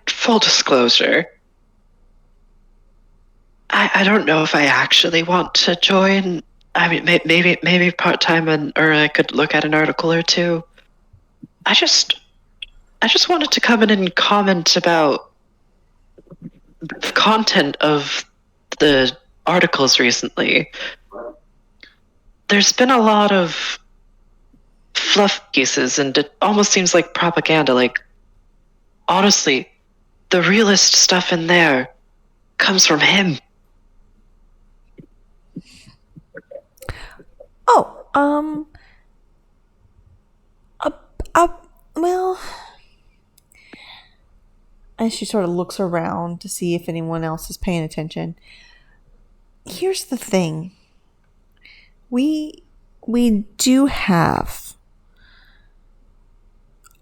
full disclosure, I don't know if I actually want to join. I mean, maybe part time, or I could look at an article or two. I just wanted to come in and comment about the content of the articles recently. There's been a lot of fluff pieces, and it almost seems like propaganda. Like, honestly, the realest stuff in there comes from him. Oh, well, and she sort of looks around to see if anyone else is paying attention. Here's the thing. We do have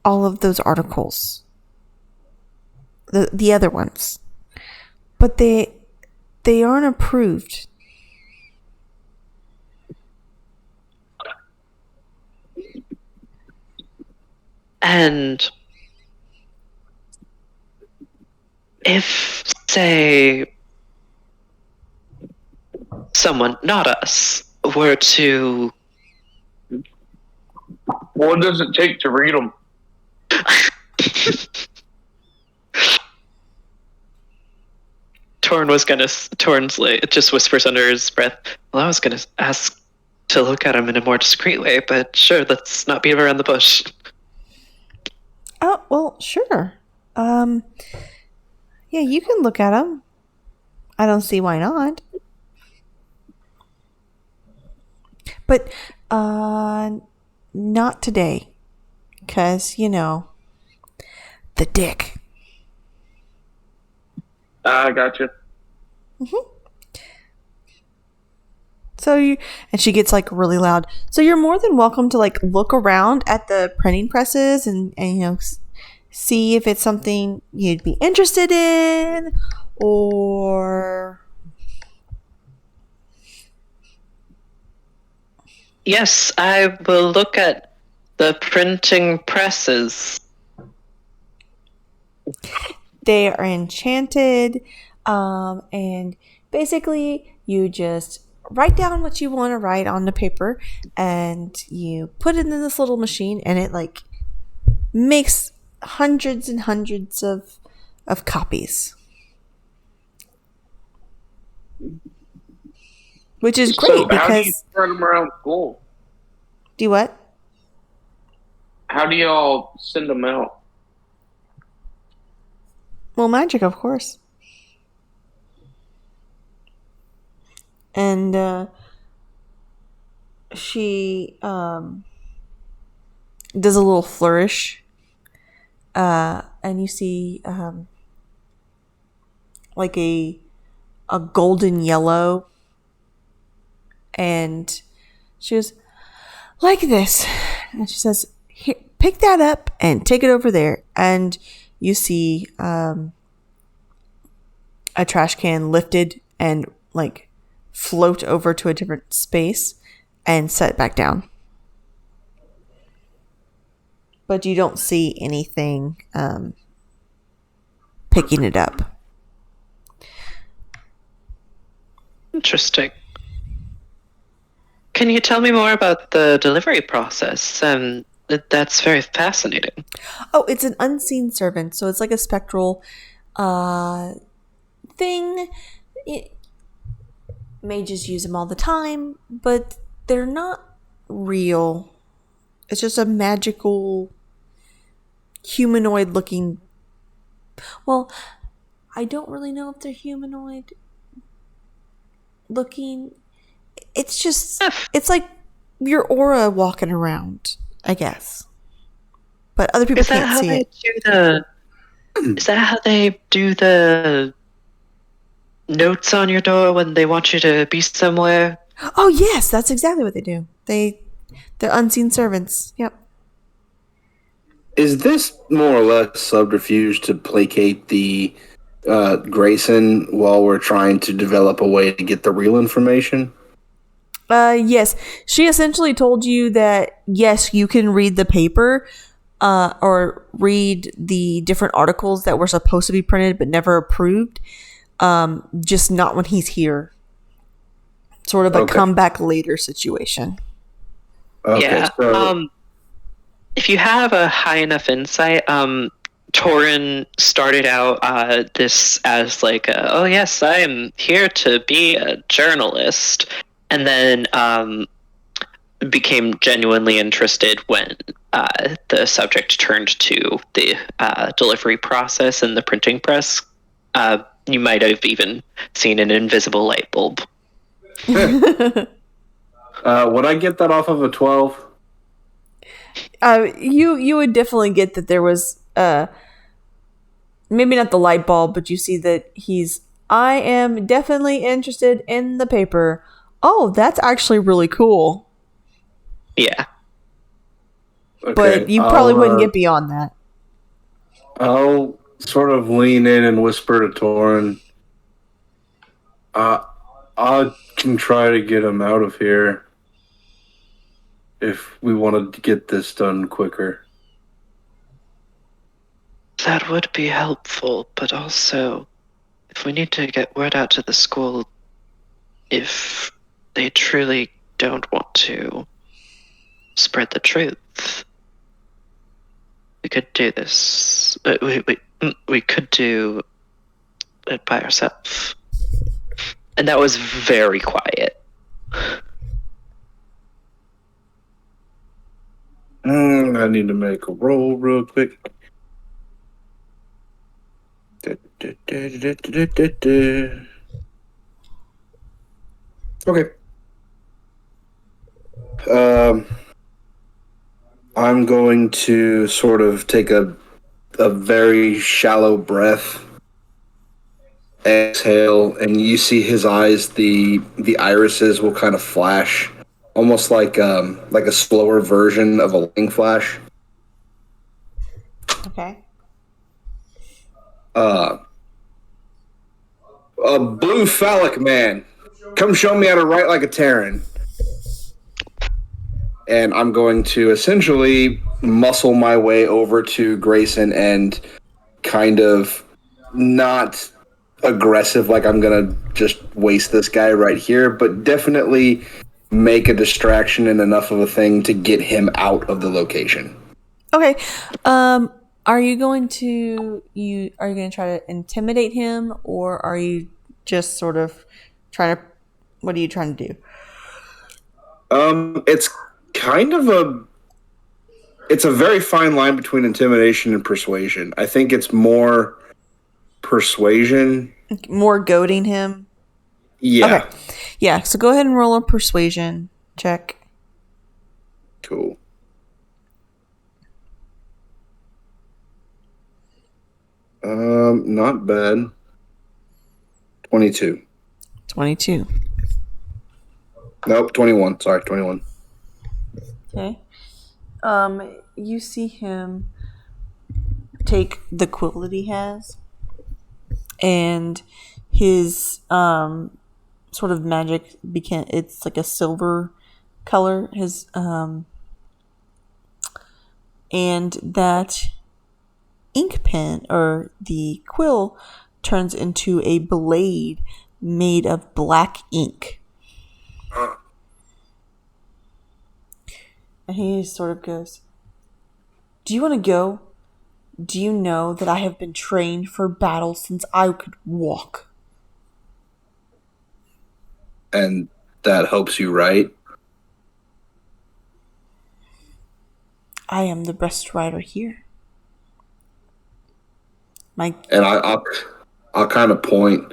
all of those articles. The other ones. But they aren't approved. And if, say, someone, not us, were to... What does it take to read them? Torn's like, just whispers under his breath, well, I was gonna ask to look at him in a more discreet way, but sure, let's not beat around the bush. Oh, well, sure. Yeah, you can look at them. I don't see why not. But, not today. 'Cause, the dick. I gotcha. So and she gets like really loud. So you're more than welcome to like look around at the printing presses and see if it's something you'd be interested in, or Yes, I will look at the printing presses. they are enchanted, and basically you just write down what you want to write on the paper and you put it in this little machine and it like makes hundreds and hundreds of copies, which is great. So how do you because spread them around school? do what? How do y'all send them out? Well, magic, of course. And she does a little flourish, and you see like a golden yellow, and she goes like this, and she says, "Here, pick that up and take it over there." And you see a trash can lifted and like float over to a different space and set back down. But you don't see anything picking it up. Interesting. Can you tell me more about the delivery process? That's very fascinating. Oh, it's an unseen servant, so it's like a spectral thing. Mages use them all the time, but they're not real. It's just a magical humanoid looking. Well, I don't really know if they're humanoid looking. It's just, it's like your aura walking around, I guess. But other people can't see it. Is that how they do the notes on your door when they want you to be somewhere? Oh yes, that's exactly what they do. They're unseen servants. Yep. Is this more or less subterfuge to placate the Grayson while we're trying to develop a way to get the real information? Yes. She essentially told you that yes, you can read the paper, or read the different articles that were supposed to be printed but never approved. just not when he's here. Sort of a come back later situation. Okay, Yeah. so If you have a high enough insight, Torin started out this as like, oh yes, I am here to be a journalist, and then became genuinely interested when the subject turned to the delivery process and the printing press. You might have even seen an invisible light bulb. would I get that off of a 12? You would definitely get that there was maybe not the light bulb, but you see that I am definitely interested in the paper. Oh, that's actually really cool. Yeah. Okay, But you probably wouldn't get beyond that. I'll sort of lean in and whisper to Torin. I can try to get him out of here if we wanted to get this done quicker. That would be helpful, but also, if we need to get word out to the school, if they truly don't want to spread the truth, we could do this. We could do it by ourselves. And that was very quiet. I need to make a roll real quick. Okay. I'm going to sort of take a very shallow breath, exhale, and you see his eyes. The irises will kind of flash, almost like a slower version of a lightning flash. Okay. A blue phallic man, come show me how to write like a Terran. And I'm going to essentially muscle my way over to Grayson and kind of not aggressive, like I'm going to just waste this guy right here, but definitely make a distraction and enough of a thing to get him out of the location. Okay. Are you going to try to intimidate him, or are you just sort of trying to? What are you trying to do? It's kind of it's a very fine line between intimidation and persuasion. I think it's more persuasion. More goading him. Yeah. Okay. Yeah. So go ahead and roll a persuasion check. Cool. Not bad. 22. 22. Nope, 21. Sorry, 21. Okay. You see him take the quill that he has, and his sort of magic it's like a silver color. His and that ink pen or the quill turns into a blade made of black ink. And he sort of goes, "Do you want to go? Do you know that I have been trained for battle since I could walk?" And that helps you, right? I am the best rider here. And I'll kind of point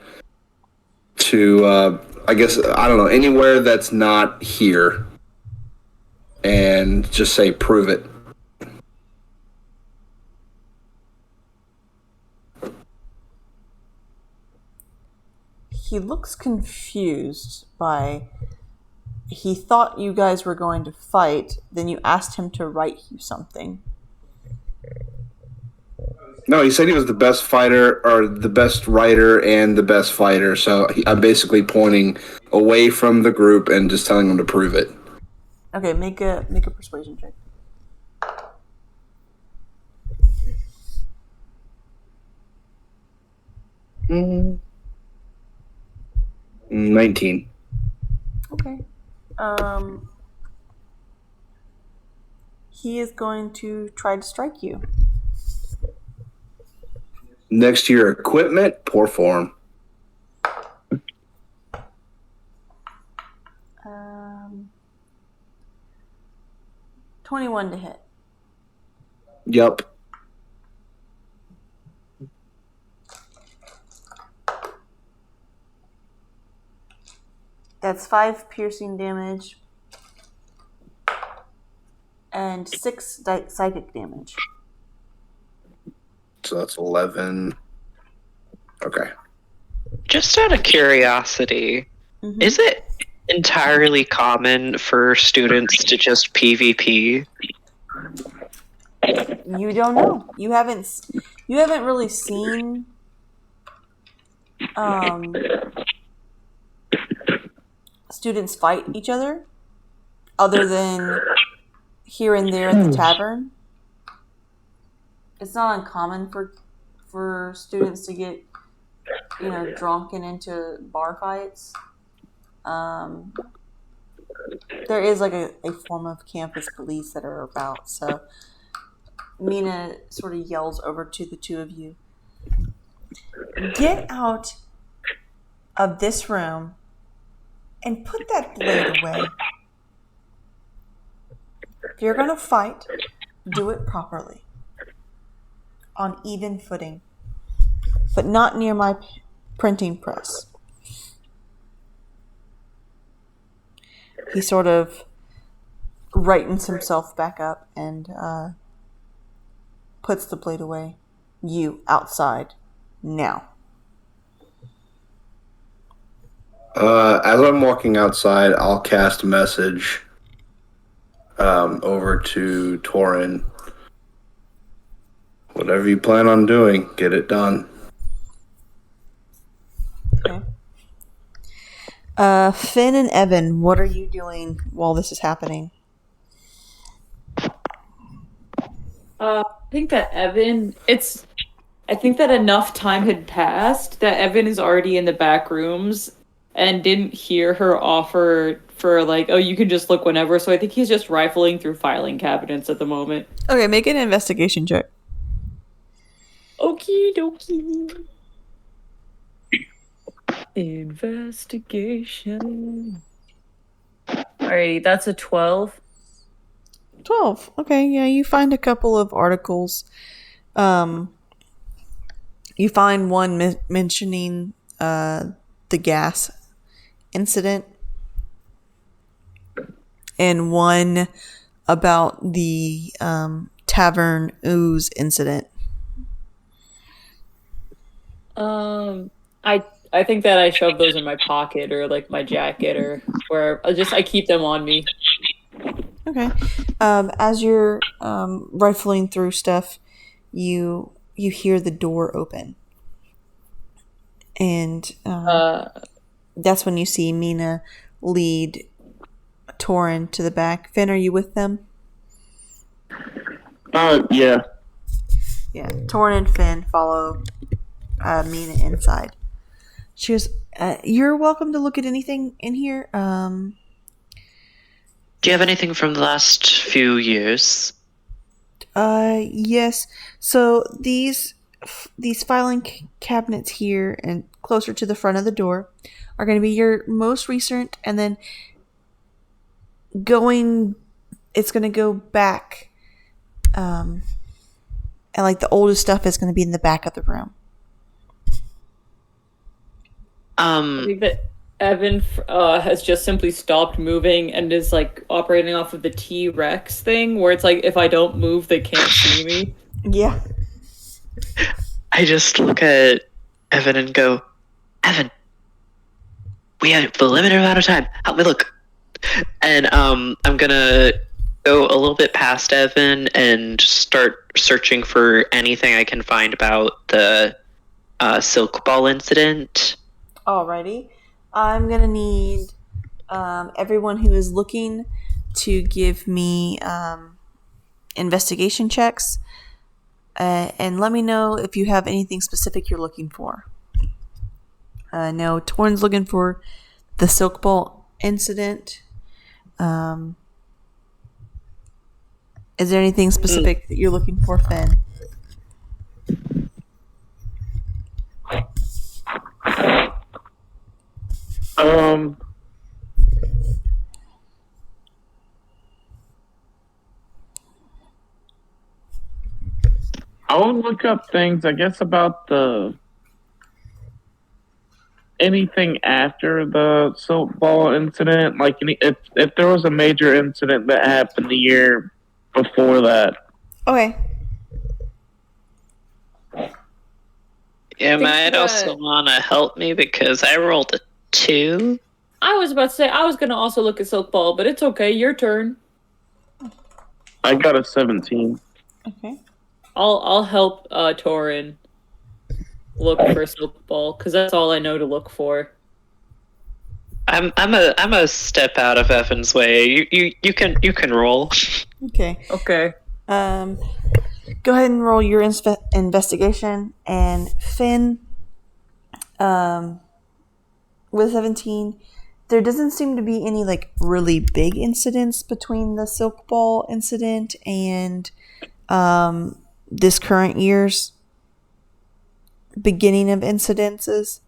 to, I guess, I don't know, anywhere that's not here, and just say, prove it. He looks confused by... He thought you guys were going to fight, then you asked him to write you something. No, he said he was the best fighter, or the best writer and the best fighter, so I'm basically pointing away from the group and just telling him to prove it. Okay, make a persuasion check. 19. Okay. He is going to try to strike you. Next to your equipment, poor form. 21 to hit. Yup. That's 5 piercing damage and 6 psychic damage. So that's 11. Okay. Just out of curiosity, is it entirely common for students to just PvP? You don't know. You haven't really seen students fight each other other than here and there at the tavern. It's not uncommon for students to get drunk and into bar fights. There is like a form of campus police that are about. So Mina sort of yells over to the two of you. Get out of this room and put that blade away. If you're going to fight, do it properly. On even footing. But not near my printing press. He sort of rightens himself back up and puts the blade away. You, outside. Now. As I'm walking outside, I'll cast a message over to Torin. Whatever you plan on doing, get it done. Okay. Finn and Evan, what are you doing while this is happening? I think that I think that enough time had passed that Evan is already in the back rooms and didn't hear her offer for like, oh, you can just look whenever. So I think he's just rifling through filing cabinets at the moment. Okay, make an investigation check. Okie dokie. Investigation. Alrighty, that's a 12. 12. Okay, yeah, you find a couple of articles. You find one mentioning the gas incident and one about the tavern ooze incident. I think that I shove those in my pocket or like my jacket or where I keep them on me. Okay. As you're rifling through stuff, you hear the door open, and that's when you see Mina lead Torin to the back. Finn, are you with them? Yeah. Yeah. Torin and Finn follow Mina inside. She goes, "You're welcome to look at anything in here. Do you have anything from the last few years? Yes. So these filing cabinets here and closer to the front of the door are going to be your most recent, and then it's going to go back, and like the oldest stuff is going to be in the back of the room." I think that Evan has just simply stopped moving and is like operating off of the T-Rex thing where it's like if I don't move they can't see me. Yeah. I just look at Evan and go, Evan, we have a limited amount of time. Help me look. And I'm gonna go a little bit past Evan and start searching for anything I can find about the silk ball incident. Alrighty. I'm going to need everyone who is looking to give me investigation checks and let me know if you have anything specific you're looking for. No, Torin's looking for the Silk Ball incident. Is there anything specific that you're looking for, Finn? I would look up things, I guess, about anything after the soap ball incident. Like if there was a major incident that happened the year before that. Okay. You Think might that- also want to help me because I rolled a 2. I was about to say I was gonna also look at Silk Ball, but it's okay. Your turn. I got a 17. Okay. I'll help Torin look for Silk Ball because that's all I know to look for. I'm a step out of Evan's way. You can roll. Okay. Okay. Go ahead and roll your investigation. And Finn, with 17, there doesn't seem to be any like really big incidents between the Silk Ball incident and this current year's beginning of incidences.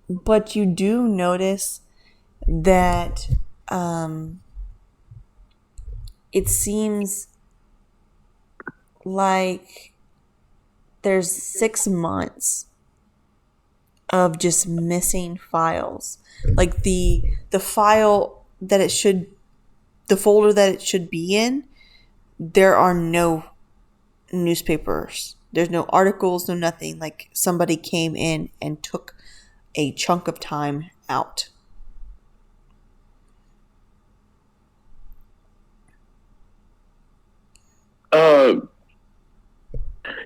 But you do notice that it seems like there's 6 months of just missing files. Like the file that it should, the folder that it should be in, there are no newspapers. There's no articles, no nothing. Like somebody came in and took a chunk of time out.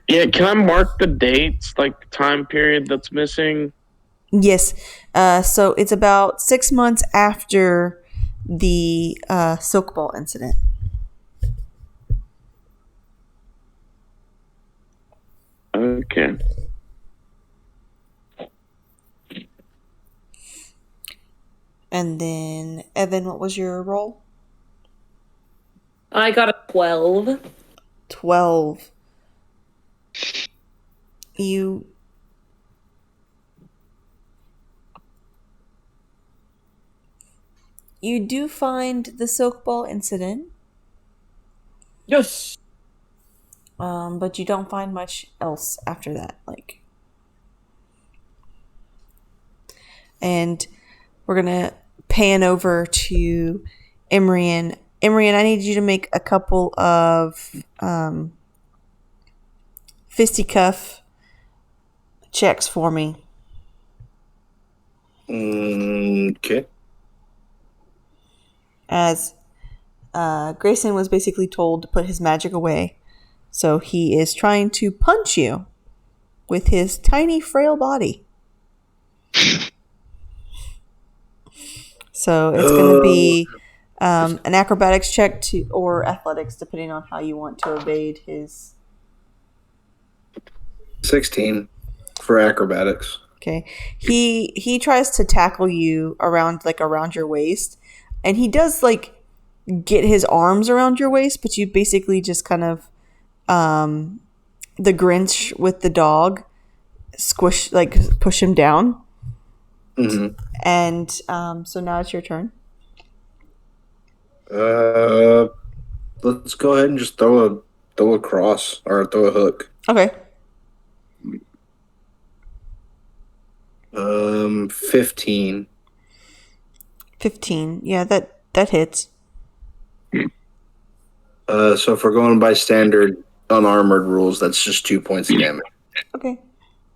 Yeah, can I mark the dates, like time period that's missing? Yes. So it's about 6 months after the Silk Ball incident. Okay. And then, Evan, what was your roll? I got a 12. 12. You do find the Silk Ball incident, Yes. but you don't find much else after that. And we're gonna pan over to Imrian. Imrian, I need you to make a couple of fisticuff checks for me. Okay. As Grayson was basically told to put his magic away. So he is trying to punch you with his tiny, frail body. So it's going to be an acrobatics check or athletics, depending on how you want to evade his... 16 for acrobatics. Okay. He tries to tackle you around your waist, and he does get his arms around your waist, but you basically just kind of the Grinch with the dog push him down. Mm-hmm. And so now it's your turn. Let's go ahead and just throw a cross or throw a hook. Okay. 15. 15. Yeah, that hits. So if we're going by standard unarmored rules, that's just 2 points of damage. Okay.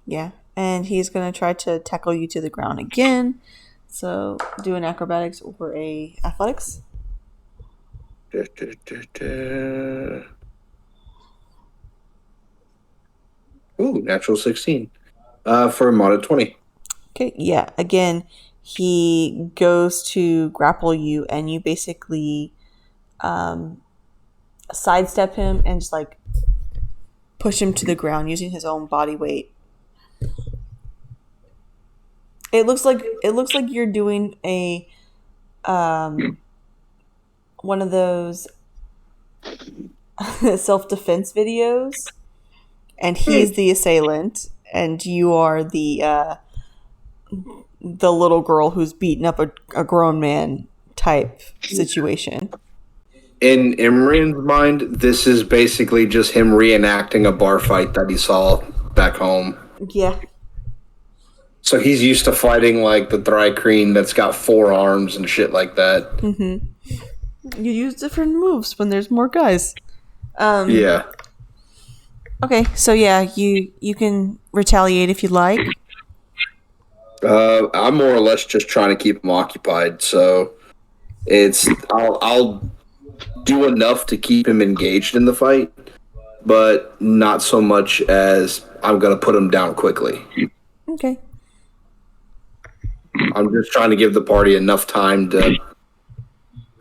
Yeah. And he's going to try to tackle you to the ground again. So do an acrobatics or a athletics. Ooh, natural 16. For a modded 20. Okay. Yeah. Again, he goes to grapple you, and you basically sidestep him and just push him to the ground using his own body weight. It looks like you're doing a one of those self-defense videos, and he's the assailant, and you are the little girl who's beating up a grown man type situation. In Imrian's mind, this is basically just him reenacting a bar fight that he saw back home. Yeah. So he's used to fighting like the Thrycreen that's got 4 arms and shit like that. Mm-hmm. You use different moves when there's more guys. Yeah. Okay, so yeah, you can retaliate if you like. I'm more or less just trying to keep him occupied, so I'll do enough to keep him engaged in the fight, but not so much as I'm going to put him down quickly. Okay. I'm just trying to give the party enough time to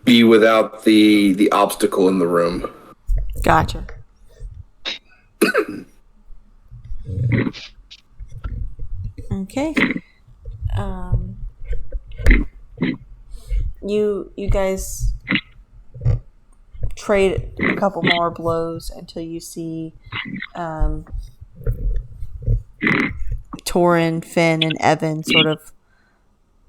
be without the obstacle in the room. Gotcha. Okay. You guys trade a couple more blows until you see Torin, Finn, and Evan sort of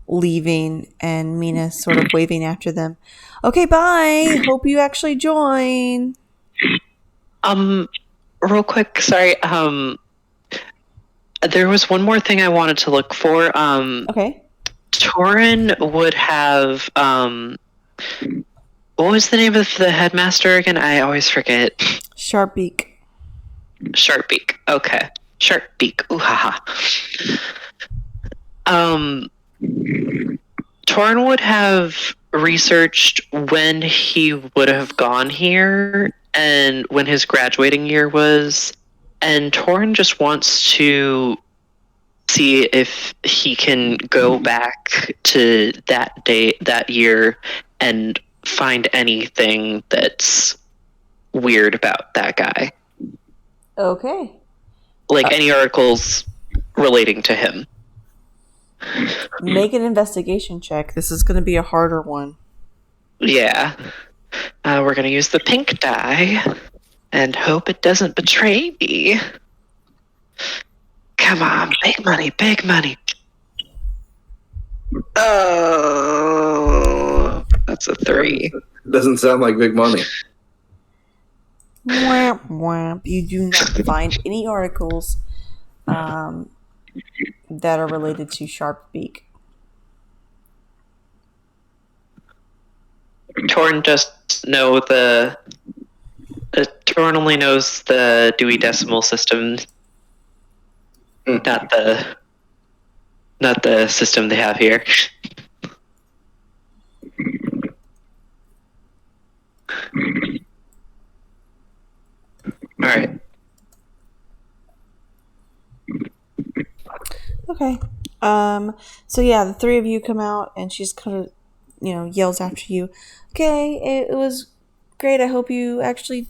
leaving, and Mina sort of waving after them. Okay, bye. Hope you actually join. Real quick, sorry. There was one more thing I wanted to look for. Okay. Torin would have what was the name of the headmaster again? I always forget. Sharpbeak. Sharpbeak. Okay. Sharpbeak. Ooh ha ha. Torin would have researched when he would have gone here and when his graduating year was, and Torin just wants to see if he can go back to that day, that year, and find anything that's weird about that guy. Okay. Like any articles relating to him. Make an investigation check. This is going to be a harder one. Yeah. We're going to use the pink die and hope it doesn't betray me. Come on, big money, big money. Oh, that's a 3. Doesn't sound like big money. Whamp, whamp. You do not find any articles that are related to Sharpbeak. Torn just know Torn only knows the Dewey Decimal System, not the system they have here. All right. Okay. So yeah, the 3 of you come out, and she's kind of, yells after you. Okay, it was great. I hope you actually,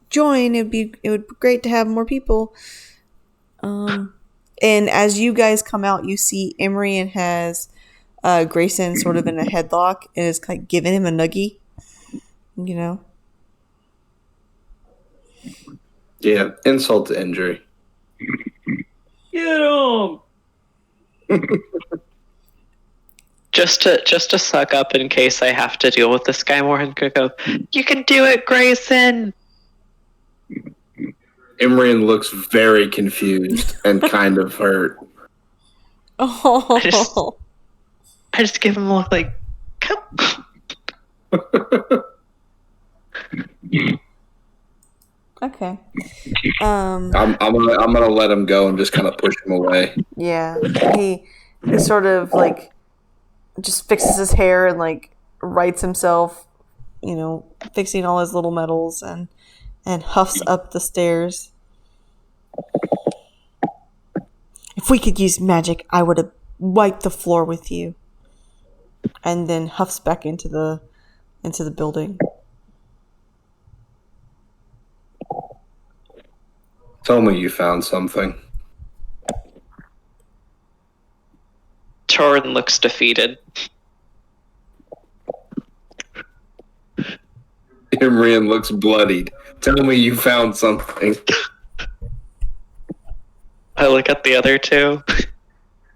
join. It would be great to have more people. And as you guys come out, you see Imrian has Grayson sort of in a headlock and is kind of giving him a nuggie. Yeah, insult to injury. Get him! Just to suck up in case I have to deal with this guy more, and go, you can do it, Grayson! Imrian looks very confused and kind of hurt. Oh. I just give him a look like, come. Okay. I'm gonna let him go and just kind of push him away. Yeah. He sort of like just fixes his hair and like rights himself, fixing all his little medals, and huffs up the stairs. If we could use magic, I would have wiped the floor with you. And then huffs back into the building. Tell me you found something. Torn looks defeated. Imrian looks bloodied. Tell me you found something. I look at the other two.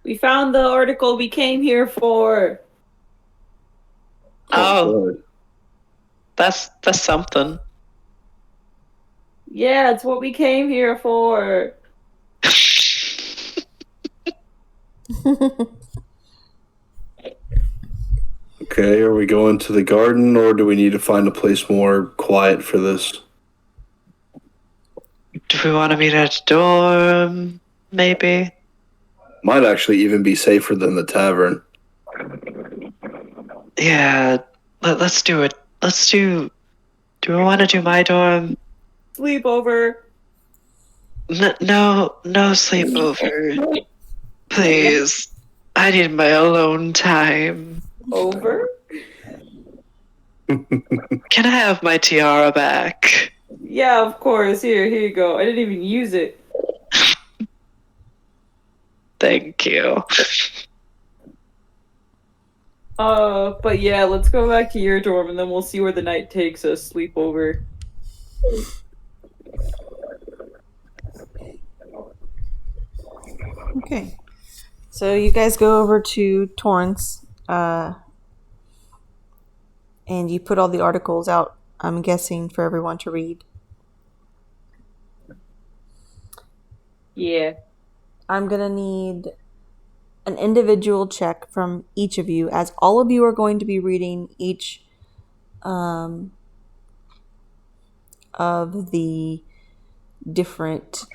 We found the article we came here for. Oh, good. that's something. Yeah, it's what we came here for. Okay, are we going to the garden, or do we need to find a place more quiet for this? Do we want to meet at a dorm? Maybe. Might actually even be safer than the tavern. Yeah, let's do it. Do we want to do my dorm? Sleepover. No sleepover. Please. I need my alone time. Over? Can I have my tiara back? Yeah, of course. Here you go. I didn't even use it. Thank you. But yeah, let's go back to your dorm and then we'll see where the night takes us. Sleepover. Okay. So you guys go over to Torrance, and you put all the articles out, I'm guessing, for everyone to read. Yeah. I'm going to need an individual check from each of you, as all of you are going to be reading each of the different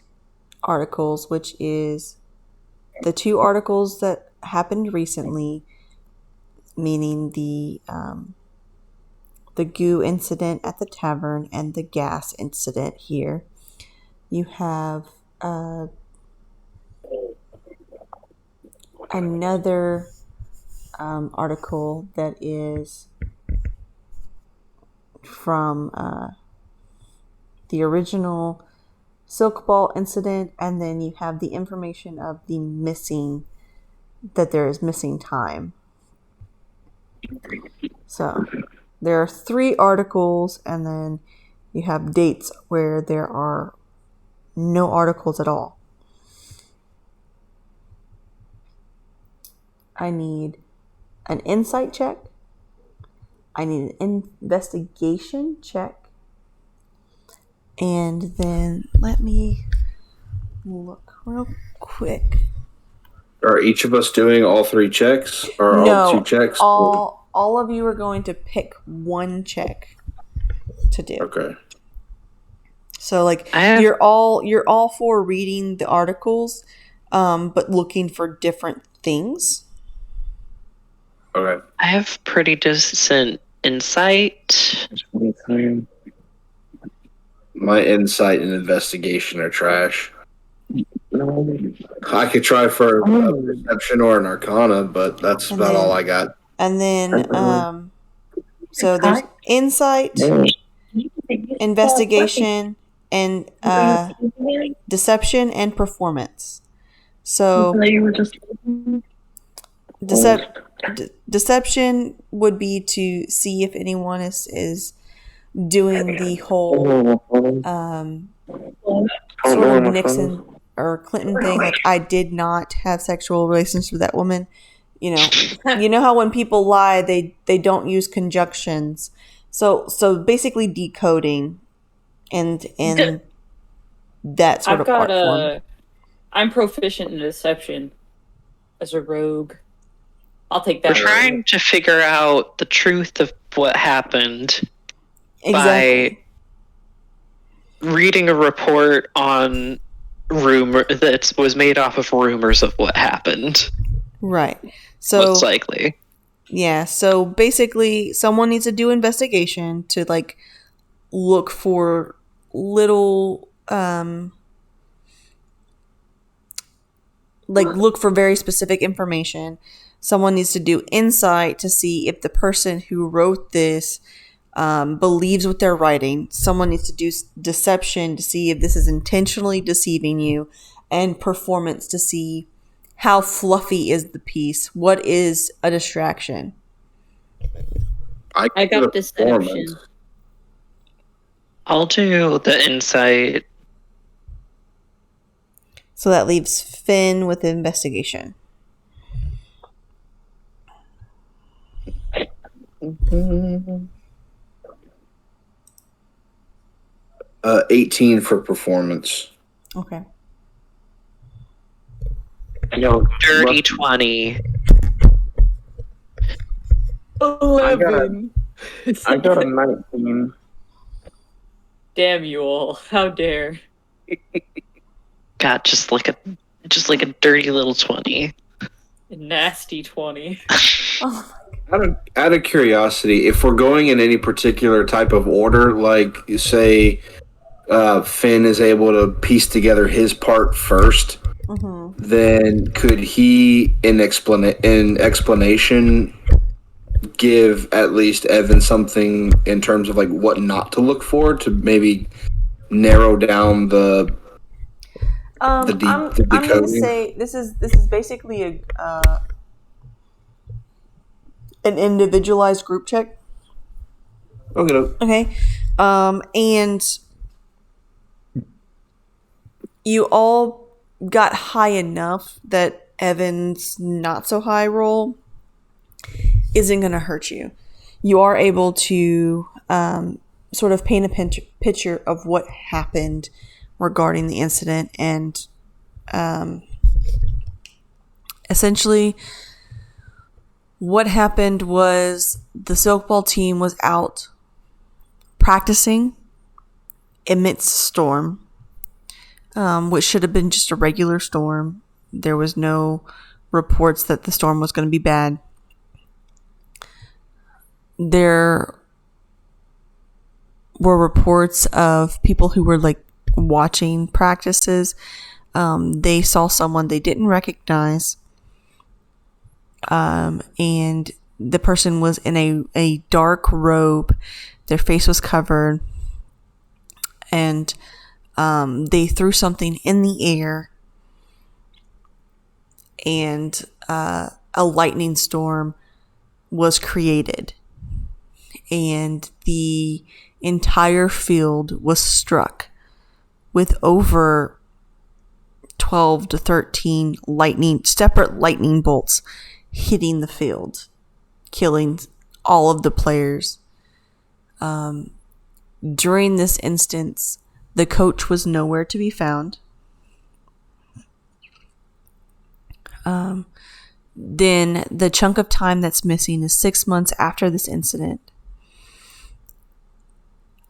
articles, which is the 2 articles that happened recently, meaning the goo incident at the tavern and the gas incident here. You have another article that is from the original Silk Ball incident, and then you have the information of the that there is missing time. So there are 3 articles, and then you have dates where there are no articles at all. I need an insight check. I need an investigation check. And then let me look real quick. Are each of us doing all 3 checks, or No, all 2 checks? all of you are going to pick one check to do. Okay. So like you're all for reading the articles, but looking for different things. Okay. I have pretty decent insight. My insight and investigation are trash. I could try for a perception or an arcana, but that's about all I got. And then, so there's insight, investigation, and deception and performance. So deception would be to see if anyone is doing the whole sort of Nixon or Clinton thing. Like, I did not have sexual relations with that woman. You know how when people lie, they don't use conjunctions. So basically decoding and that sort of art form. I'm proficient in deception as a rogue. I'll take that. We're trying to figure out the truth of what happened Exactly. by reading a report on rumor that was made off of rumors of what happened. Right. So most likely. Yeah, so basically someone needs to do investigation to like look for little look for very specific information. Someone needs to do insight to see if the person who wrote this believes what they're writing. Someone needs to do deception to see if this is intentionally deceiving you, and performance to see how fluffy is the piece? What is a distraction? I can do got a deception. performance. I'll do the insight. So that leaves Finn with investigation. 18 for performance. Okay. Yo, Dirty 20. 11. I got a 19. Damn you all! How dare! Got just like a dirty little 20. A nasty 20. Oh, Out of curiosity, if we're going in any particular type of order, like say Finn is able to piece together his part first, then could he, in explanation, give at least Evan something in terms of like what not to look for to maybe narrow down the I'm going to decoding? say this is basically an individualized group check. Okay. And you all got high enough that Evan's not so high roll isn't going to hurt you. You are able to sort of paint a picture of what happened regarding the incident, and essentially what happened was the Silkball team was out practicing amidst a storm, which should have been just a regular storm. There was no reports that the storm was going to be bad. There were reports of people who were like watching practices. They saw someone they didn't recognize. And the person was in a dark robe. Their face was covered. And they threw something in the air. And a lightning storm was created. And the entire field was struck with over 12 to 13 separate lightning bolts hitting the field, killing all of the players. During this instance, the coach was nowhere to be found. Then the chunk of time that's missing is 6 months after this incident.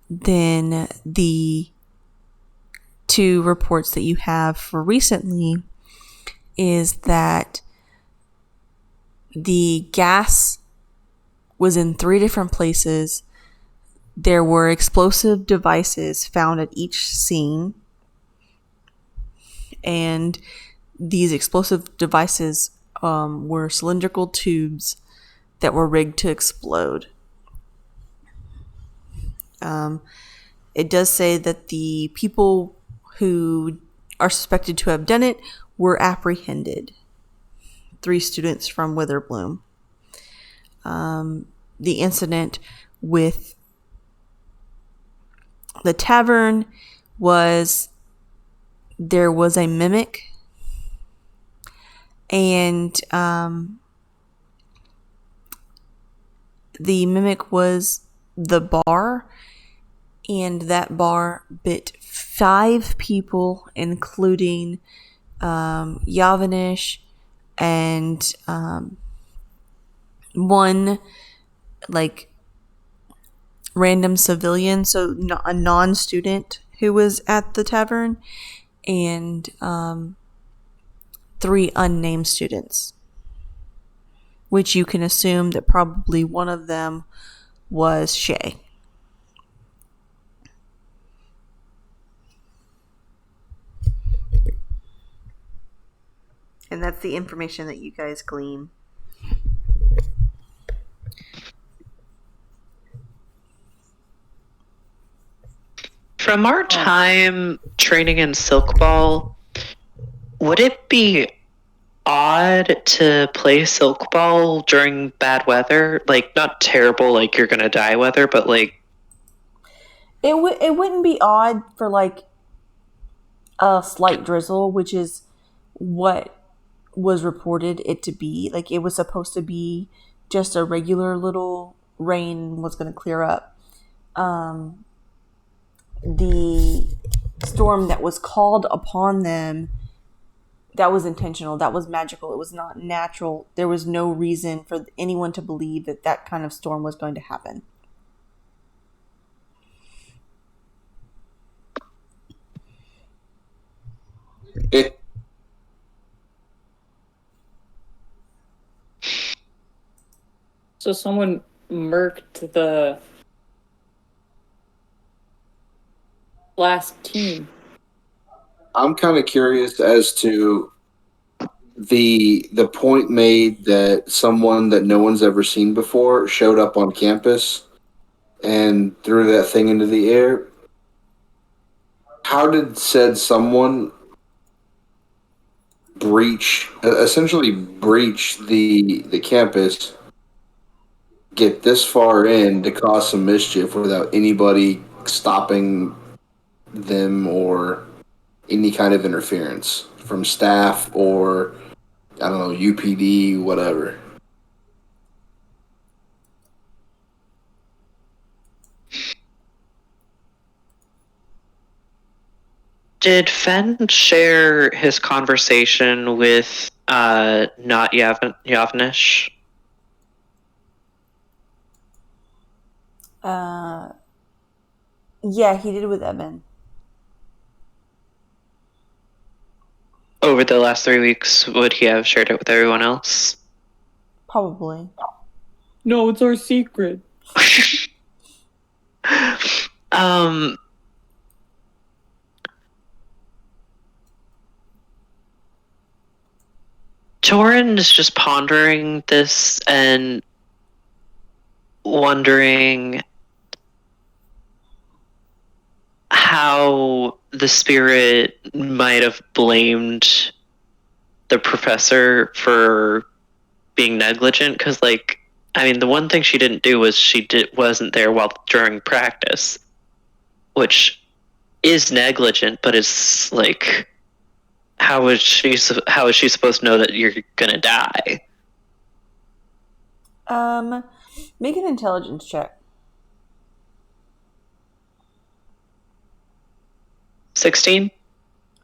Then the two reports that you have for recently is that the gas was in 3 different places. There were explosive devices found at each scene. And these explosive devices were cylindrical tubes that were rigged to explode. It does say that the people who are suspected to have done it were apprehended. 3 students from Witherbloom. The incident with the tavern was there was a mimic, and the mimic was the bar, and that bar bit 5 people, including Yavanish and one like random civilian, so a non-student who was at the tavern, and 3 unnamed students, which you can assume that probably one of them was Shay. And that's the information that you guys glean. From our time training in Silk Ball, would it be odd to play Silk Ball during bad weather. Like, not terrible, like you're gonna die weather, but like... It wouldn't be odd for, like, a slight drizzle, which is what was reported it to be. Like, it was supposed to be just a regular little rain was going to clear up. The storm that was called upon them, that was intentional. That was magical. It was not natural. There was no reason for anyone to believe that that kind of storm was going to happen. So someone murked the last team. I'm kind of curious as to the point made that someone that no one's ever seen before showed up on campus and threw that thing into the air. How did said someone essentially breach the campus, get this far in to cause some mischief without anybody stopping them or any kind of interference from staff or, I don't know, UPD, whatever? Did Fen share his conversation with not Yavnish? Yeah, he did with Evan. Over the last 3 weeks, would he have shared it with everyone else? Probably. No, it's our secret. Torin is just pondering this and wondering how the spirit might have blamed the professor for being negligent, because, like, I mean, the one thing she didn't do was wasn't there during practice, which is negligent, but it's like, how is she supposed to know that you're gonna die? Make an intelligence check. 16?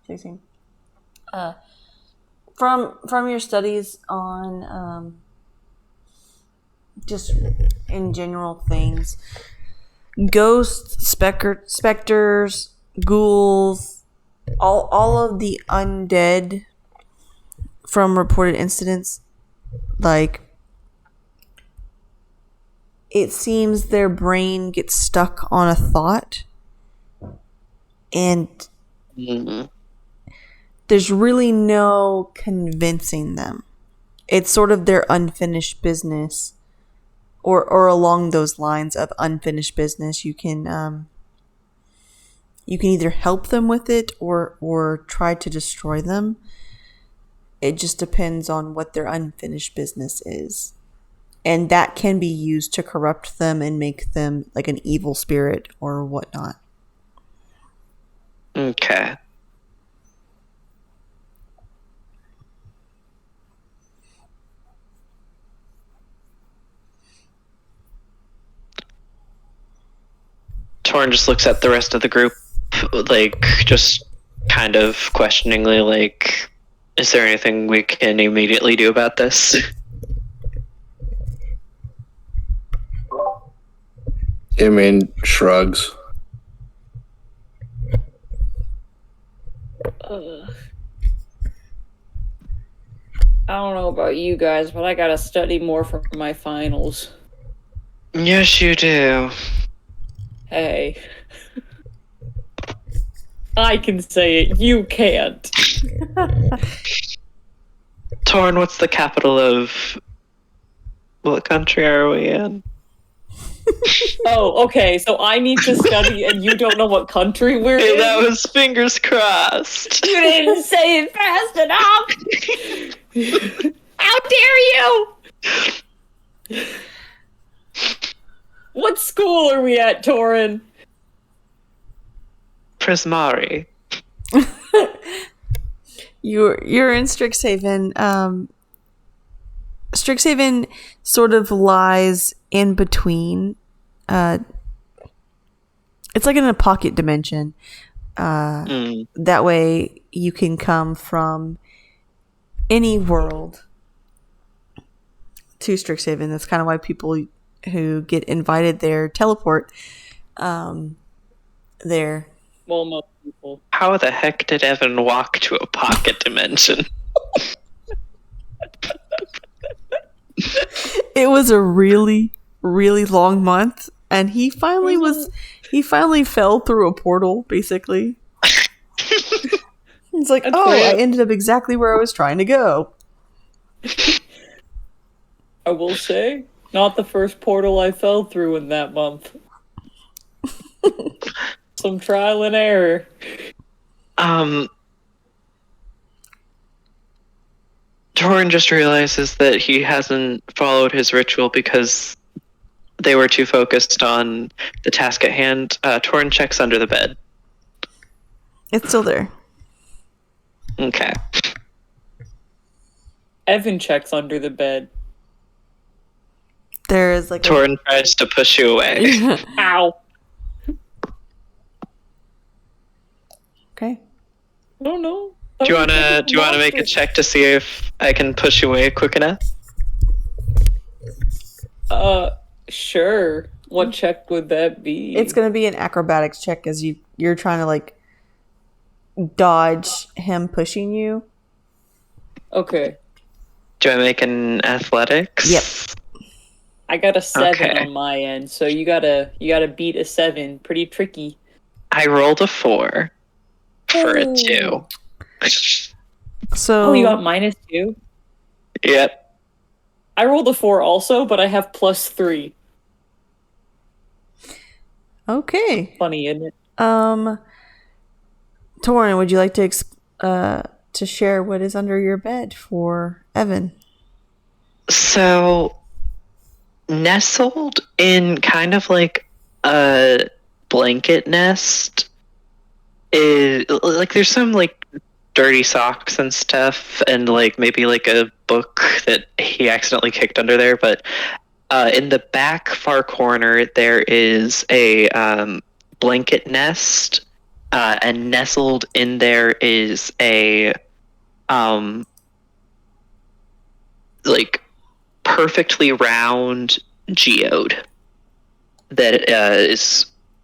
16. From your studies on just in general things, ghosts, specters, ghouls, all of the undead from reported incidents, like, it seems their brain gets stuck on a thought and there's really no convincing them. It's sort of their unfinished business, or along those lines of unfinished business. You can either help them with it or try to destroy them. It just depends on what their unfinished business is. And that can be used to corrupt them and make them like an evil spirit or whatnot. Okay. Torn just looks at the rest of the group, like, just kind of questioningly, like, is there anything we can immediately do about this? I mean, shrugs. I don't know about you guys, but I gotta study more for my finals. Yes, you do. Hey. I can say it, you can't. Torn, what's the capital of... what country are we in? Oh, okay, so I need to study and you don't know what country we're in? That was fingers crossed. You didn't say it fast enough! How dare you! What school are we at, Torin? Prismari. You're in Strixhaven. Strixhaven sort of lies in between. It's like in a pocket dimension. That way you can come from any world to Strixhaven. That's kind of why people who get invited there teleport there. Well, most people. How the heck did Evan walk to a pocket dimension? It was a really, really long month, and he finally fell through a portal, basically. It's like, I ended up exactly where I was trying to go. I will say, not the first portal I fell through in that month. Some trial and error. Torin just realizes that he hasn't followed his ritual because they were too focused on the task at hand. Torin checks under the bed. It's still there. Okay. Evan checks under the bed. There is like Torin tries to push you away. Ow. Okay. I don't know. Do you wanna make a check to see if I can push you away quick enough? Sure. What check would that be? It's gonna be an acrobatics check as you're trying to like dodge him pushing you. Okay. Do I make an athletics? Yep. I got a 7 Okay. on my end, so you gotta beat a 7. Pretty tricky. I rolled a 4 for a 2. So Oh, you got -2? Yep. I rolled a 4 also, but I have +3. okay. Funny, isn't it? Torin, would you like to share what is under your bed for Evan? So, nestled in kind of like a blanket nest is like there's some like dirty socks and stuff, and like maybe like a book that he accidentally kicked under there. But in the back far corner, there is a blanket nest, and nestled in there is a like perfectly round geode that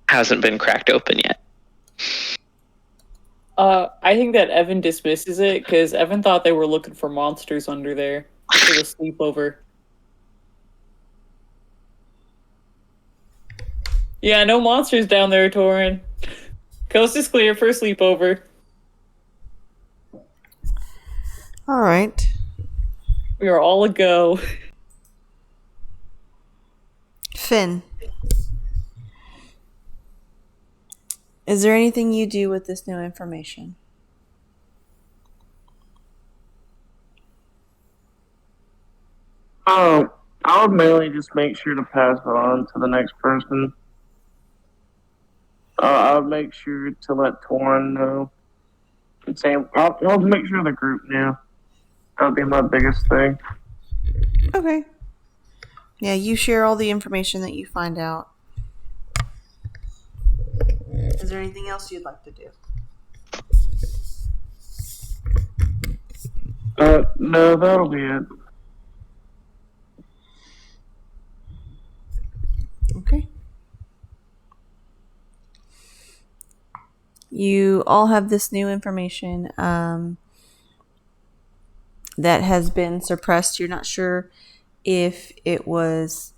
hasn't been cracked open yet. I think that Evan dismisses it because Evan thought they were looking for monsters under there for the sleepover. Yeah, no monsters down there, Torin. Coast is clear for sleepover. All right. We are all a go. Finn, is there anything you do with this new information? I would mainly just make sure to pass it on to the next person. I would make sure to let Torin know. And say, I'll make sure the group knew. That would be my biggest thing. Okay. Yeah, you share all the information that you find out. Is there anything else you'd like to do? No, that'll be it. Okay. You all have this new information that has been suppressed. You're not sure if it was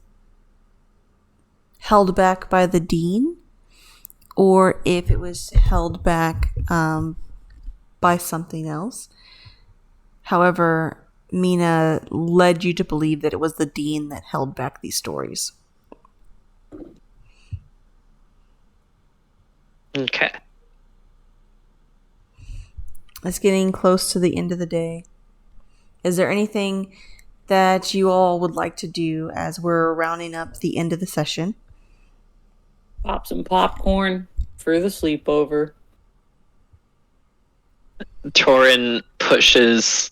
held back by the dean or if it was held back by something else. However, Mina led you to believe that it was the dean that held back these stories. Okay. It's getting close to the end of the day. Is there anything that you all would like to do as we're rounding up the end of the session? Pop some popcorn for the sleepover. Torin pushes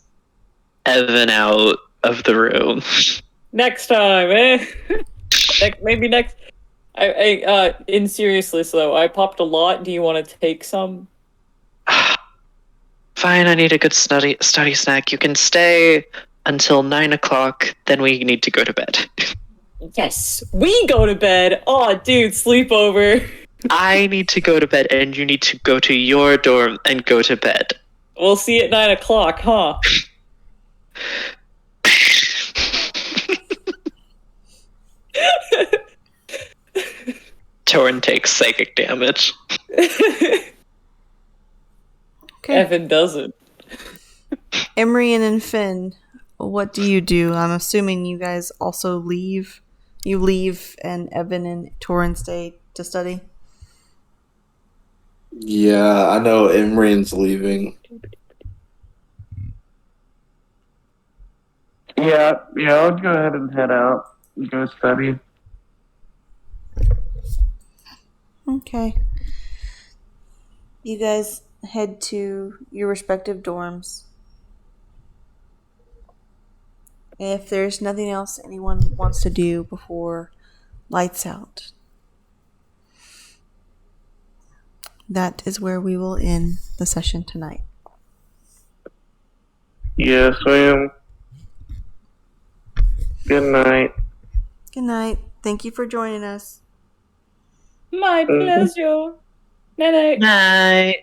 Evan out of the room. Next time, eh? Maybe next. In seriousness though, I popped a lot. Do you want to take some? Fine, I need a good study snack. You can stay until 9 o'clock, then we need to go to bed. Yes, we go to bed. Oh, dude, sleepover. I need to go to bed, and you need to go to your dorm and go to bed. We'll see at 9 o'clock, huh? Torin takes psychic damage. Okay. Evan doesn't. Emery and Finn, what do you do? I'm assuming you guys also leave. You leave, and Evan and Torin stay to study. Yeah, I know Imrian's leaving. Yeah, I'll go ahead and head out and go study. Okay. You guys head to your respective dorms. If there's nothing else anyone wants to do before lights out, that is where we will end the session tonight. Yes, ma'am. Good night. Good night. Thank you for joining us. My pleasure. Night night. Night.